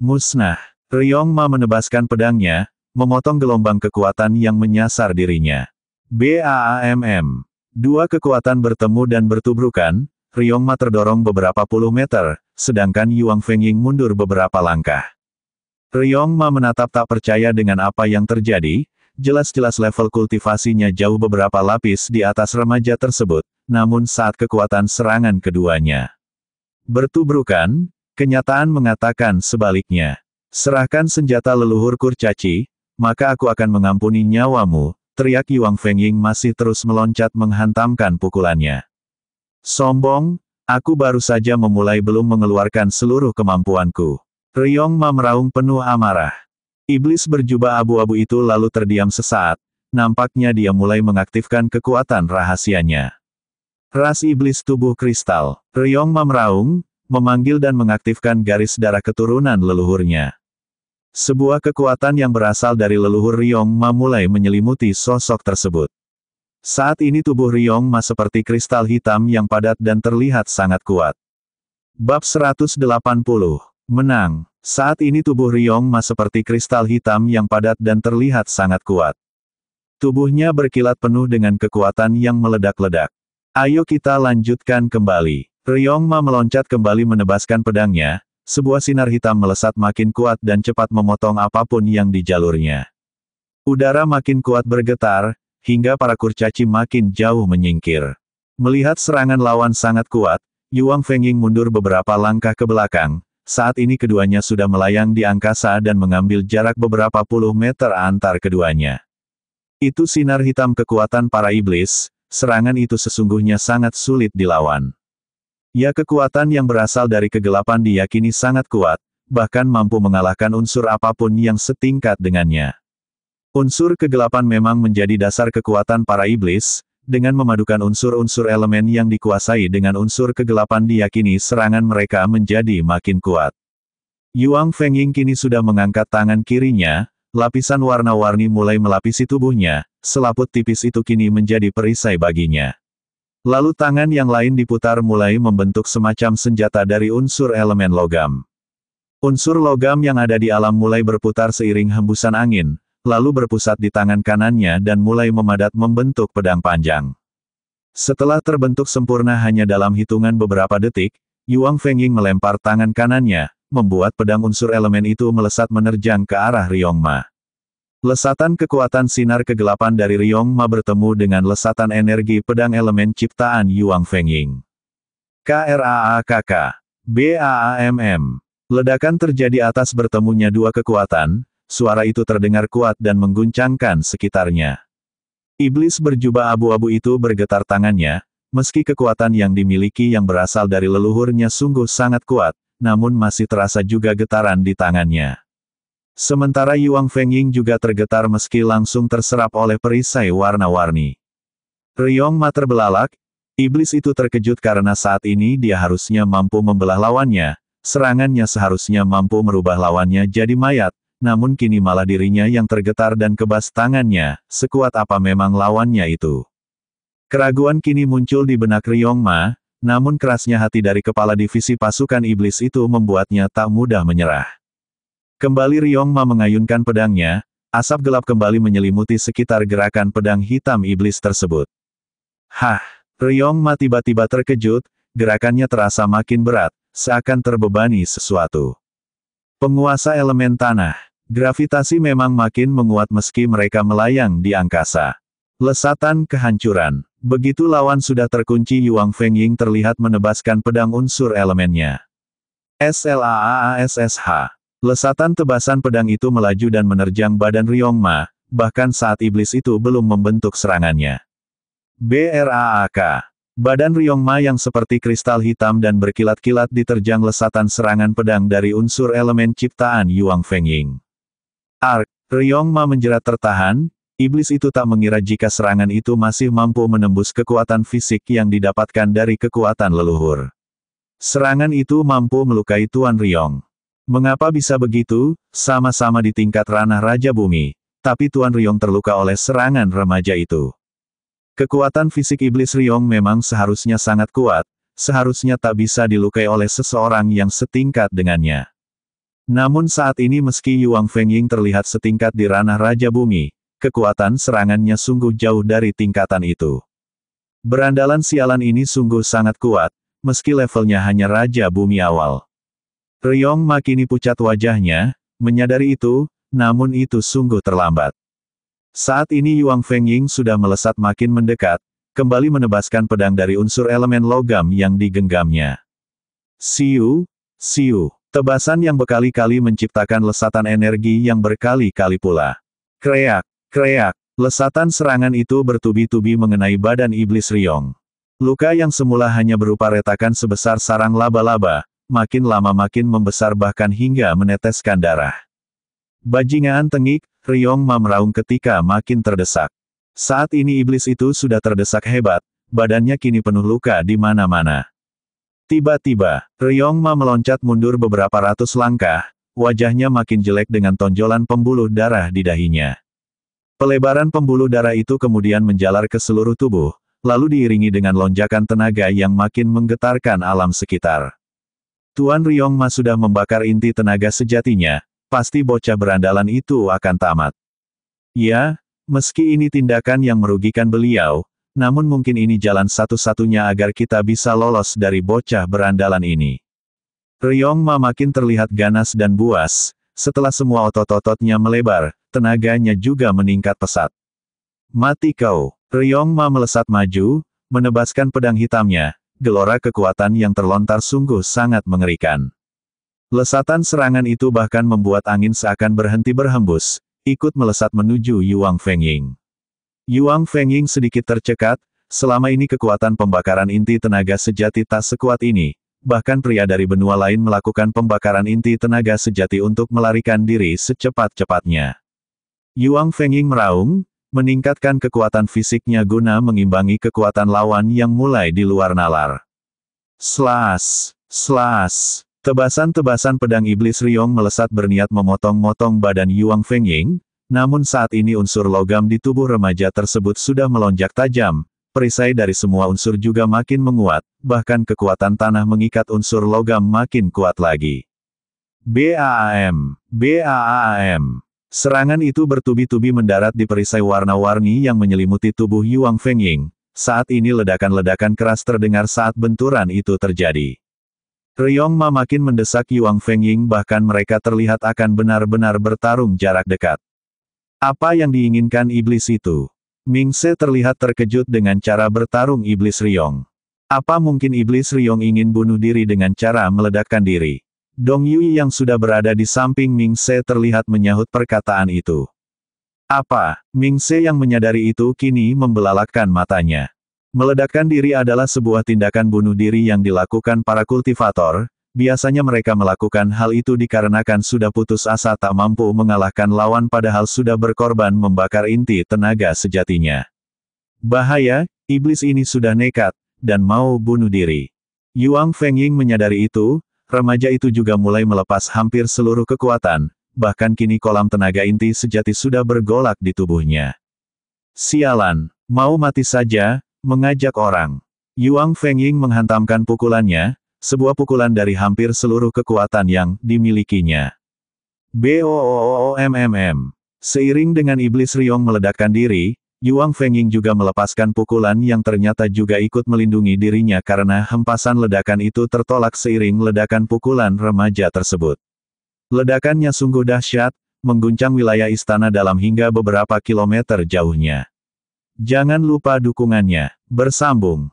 Musnah. Ryong Ma menebaskan pedangnya, memotong gelombang kekuatan yang menyasar dirinya. BAAMM. Dua kekuatan bertemu dan bertubrukan, Ryong Ma terdorong beberapa puluh meter, sedangkan Yuang Fengying mundur beberapa langkah. Ryong Ma menatap tak percaya dengan apa yang terjadi, jelas-jelas level kultivasinya jauh beberapa lapis di atas remaja tersebut, namun saat kekuatan serangan keduanya bertubrukan, kenyataan mengatakan sebaliknya. Serahkan senjata leluhur kurcaci, maka aku akan mengampuni nyawamu, teriak Yuang Fengying masih terus meloncat menghantamkan pukulannya. Sombong, aku baru saja memulai belum mengeluarkan seluruh kemampuanku. Ryong Ma meraung penuh amarah. Iblis berjubah abu-abu itu lalu terdiam sesaat, nampaknya dia mulai mengaktifkan kekuatan rahasianya. Ras iblis tubuh kristal. Ryong Ma meraung, memanggil dan mengaktifkan garis darah keturunan leluhurnya. Sebuah kekuatan yang berasal dari leluhur Ryong Ma mulai menyelimuti sosok tersebut. Saat ini tubuh Ryong Ma seperti kristal hitam yang padat dan terlihat sangat kuat. Bab 180. Menang. Saat ini tubuh Ryong Ma seperti kristal hitam yang padat dan terlihat sangat kuat. Tubuhnya berkilat penuh dengan kekuatan yang meledak-ledak. Ayo kita lanjutkan kembali. Ryong Ma meloncat kembali menebaskan pedangnya, sebuah sinar hitam melesat makin kuat dan cepat memotong apapun yang di jalurnya. Udara makin kuat bergetar, hingga para kurcaci makin jauh menyingkir. Melihat serangan lawan sangat kuat, Yuang Fengying mundur beberapa langkah ke belakang, saat ini keduanya sudah melayang di angkasa dan mengambil jarak beberapa puluh meter antar keduanya. Itu sinar hitam kekuatan para iblis, serangan itu sesungguhnya sangat sulit dilawan. Ya, kekuatan yang berasal dari kegelapan diyakini sangat kuat, bahkan mampu mengalahkan unsur apapun yang setingkat dengannya. Unsur kegelapan memang menjadi dasar kekuatan para iblis, dengan memadukan unsur-unsur elemen yang dikuasai dengan unsur kegelapan diyakini serangan mereka menjadi makin kuat. Yuang Fengying kini sudah mengangkat tangan kirinya, lapisan warna-warni mulai melapisi tubuhnya, selaput tipis itu kini menjadi perisai baginya. Lalu tangan yang lain diputar mulai membentuk semacam senjata dari unsur elemen logam. Unsur logam yang ada di alam mulai berputar seiring hembusan angin, lalu berpusat di tangan kanannya dan mulai memadat membentuk pedang panjang. Setelah terbentuk sempurna hanya dalam hitungan beberapa detik, Yuang Fengying melempar tangan kanannya, membuat pedang unsur elemen itu melesat menerjang ke arah Ryong Ma. Lesatan kekuatan sinar kegelapan dari Ryong Ma bertemu dengan lesatan energi pedang elemen ciptaan Yuang Fengying. KRAAKK. BAAMM. Ledakan terjadi atas bertemunya dua kekuatan, suara itu terdengar kuat dan mengguncangkan sekitarnya. Iblis berjubah abu-abu itu bergetar tangannya, meski kekuatan yang dimiliki yang berasal dari leluhurnya sungguh sangat kuat, namun masih terasa juga getaran di tangannya. Sementara Yuang Fengying juga tergetar meski langsung terserap oleh perisai warna-warni. Ryong Ma terbelalak, iblis itu terkejut karena saat ini dia harusnya mampu membelah lawannya, serangannya seharusnya mampu merubah lawannya jadi mayat, namun kini malah dirinya yang tergetar dan kebas tangannya, sekuat apa memang lawannya itu. Keraguan kini muncul di benak Ryong Ma, namun kerasnya hati dari kepala divisi pasukan iblis itu membuatnya tak mudah menyerah. Kembali Ryong Ma mengayunkan pedangnya, asap gelap kembali menyelimuti sekitar gerakan pedang hitam iblis tersebut. Hah! Ryong Ma tiba-tiba terkejut, gerakannya terasa makin berat, seakan terbebani sesuatu. Penguasa elemen tanah. Gravitasi memang makin menguat meski mereka melayang di angkasa. Lesatan kehancuran. Begitu lawan sudah terkunci, Yuang Fengying terlihat menebaskan pedang unsur elemennya. SLAASSH. Lesatan tebasan pedang itu melaju dan menerjang badan Ryong Ma, bahkan saat iblis itu belum membentuk serangannya. BRAAK. Badan Ryong Ma yang seperti kristal hitam dan berkilat-kilat diterjang lesatan serangan pedang dari unsur elemen ciptaan Yuang Fengying. Ark! Ryong Ma menjerat tertahan, iblis itu tak mengira jika serangan itu masih mampu menembus kekuatan fisik yang didapatkan dari kekuatan leluhur. Serangan itu mampu melukai Tuan Ryong. Mengapa bisa begitu? Sama-sama di tingkat ranah Raja Bumi, tapi Tuan Ryong terluka oleh serangan remaja itu. Kekuatan fisik iblis Ryong memang seharusnya sangat kuat, seharusnya tak bisa dilukai oleh seseorang yang setingkat dengannya. Namun saat ini meski Yuang Fengying terlihat setingkat di ranah Raja Bumi, kekuatan serangannya sungguh jauh dari tingkatan itu. Berandalan sialan ini sungguh sangat kuat, meski levelnya hanya Raja Bumi awal. Ryong Ma kini pucat wajahnya, menyadari itu, namun itu sungguh terlambat. Saat ini Yuang Fengying sudah melesat makin mendekat, kembali menebaskan pedang dari unsur elemen logam yang digenggamnya. Siu, siu, tebasan yang berkali-kali menciptakan lesatan energi yang berkali-kali pula. Kreak, kreak, lesatan serangan itu bertubi-tubi mengenai badan iblis Ryong. Luka yang semula hanya berupa retakan sebesar sarang laba-laba, makin lama makin membesar bahkan hingga meneteskan darah. Bajingan tengik, Ryong Ma meraung ketika makin terdesak. Saat ini iblis itu sudah terdesak hebat, badannya kini penuh luka di mana-mana. Tiba-tiba, Ryong Ma meloncat mundur beberapa ratus langkah, wajahnya makin jelek dengan tonjolan pembuluh darah di dahinya. Pelebaran pembuluh darah itu kemudian menjalar ke seluruh tubuh, lalu diiringi dengan lonjakan tenaga yang makin menggetarkan alam sekitar. Tuan Ryong Ma sudah membakar inti tenaga sejatinya, pasti bocah berandalan itu akan tamat. Ya, meski ini tindakan yang merugikan beliau, namun mungkin ini jalan satu-satunya agar kita bisa lolos dari bocah berandalan ini. Ryong Ma makin terlihat ganas dan buas, setelah semua otot-ototnya melebar, tenaganya juga meningkat pesat. Mati kau! Ryong Ma melesat maju, menebaskan pedang hitamnya. Gelora kekuatan yang terlontar sungguh sangat mengerikan. Lesatan serangan itu bahkan membuat angin seakan berhenti berhembus, ikut melesat menuju Yuang Fengying. Yuang Fengying sedikit tercekat, selama ini kekuatan pembakaran inti tenaga sejati tak sekuat ini, bahkan pria dari benua lain melakukan pembakaran inti tenaga sejati untuk melarikan diri secepat-cepatnya. Yuang Fengying meraung, meningkatkan kekuatan fisiknya guna mengimbangi kekuatan lawan yang mulai di luar nalar. Slash, slash, tebasan-tebasan pedang iblis Ryong melesat berniat memotong-motong badan Yuang Fengying, namun saat ini unsur logam di tubuh remaja tersebut sudah melonjak tajam, perisai dari semua unsur juga makin menguat, bahkan kekuatan tanah mengikat unsur logam makin kuat lagi. BAAM, BAAM. Serangan itu bertubi-tubi mendarat di perisai warna-warni yang menyelimuti tubuh Yuang Fengying. Saat ini ledakan-ledakan keras terdengar saat benturan itu terjadi. Ryong Ma makin mendesak Yuang Fengying bahkan mereka terlihat akan benar-benar bertarung jarak dekat. Apa yang diinginkan iblis itu? Ming Se terlihat terkejut dengan cara bertarung iblis Ryong. Apa mungkin iblis Ryong ingin bunuh diri dengan cara meledakkan diri? Dong Yui yang sudah berada di samping Ming Se terlihat menyahut perkataan itu. Apa? Ming Se yang menyadari itu kini membelalakkan matanya. Meledakkan diri adalah sebuah tindakan bunuh diri yang dilakukan para kultivator, biasanya mereka melakukan hal itu dikarenakan sudah putus asa tak mampu mengalahkan lawan padahal sudah berkorban membakar inti tenaga sejatinya. Bahaya, iblis ini sudah nekat, dan mau bunuh diri. Yuang Fengying menyadari itu, remaja itu juga mulai melepas hampir seluruh kekuatan, bahkan kini kolam tenaga inti sejati sudah bergolak di tubuhnya. Sialan, mau mati saja, mengajak orang. Yuang Fengying menghantamkan pukulannya, sebuah pukulan dari hampir seluruh kekuatan yang dimilikinya. BOOOMMM. Seiring dengan iblis Ryong meledakkan diri, Yuang Fengying juga melepaskan pukulan yang ternyata juga ikut melindungi dirinya karena hempasan ledakan itu tertolak seiring ledakan pukulan remaja tersebut. Ledakannya sungguh dahsyat, mengguncang wilayah istana dalam hingga beberapa kilometer jauhnya. Jangan lupa dukungannya. Bersambung.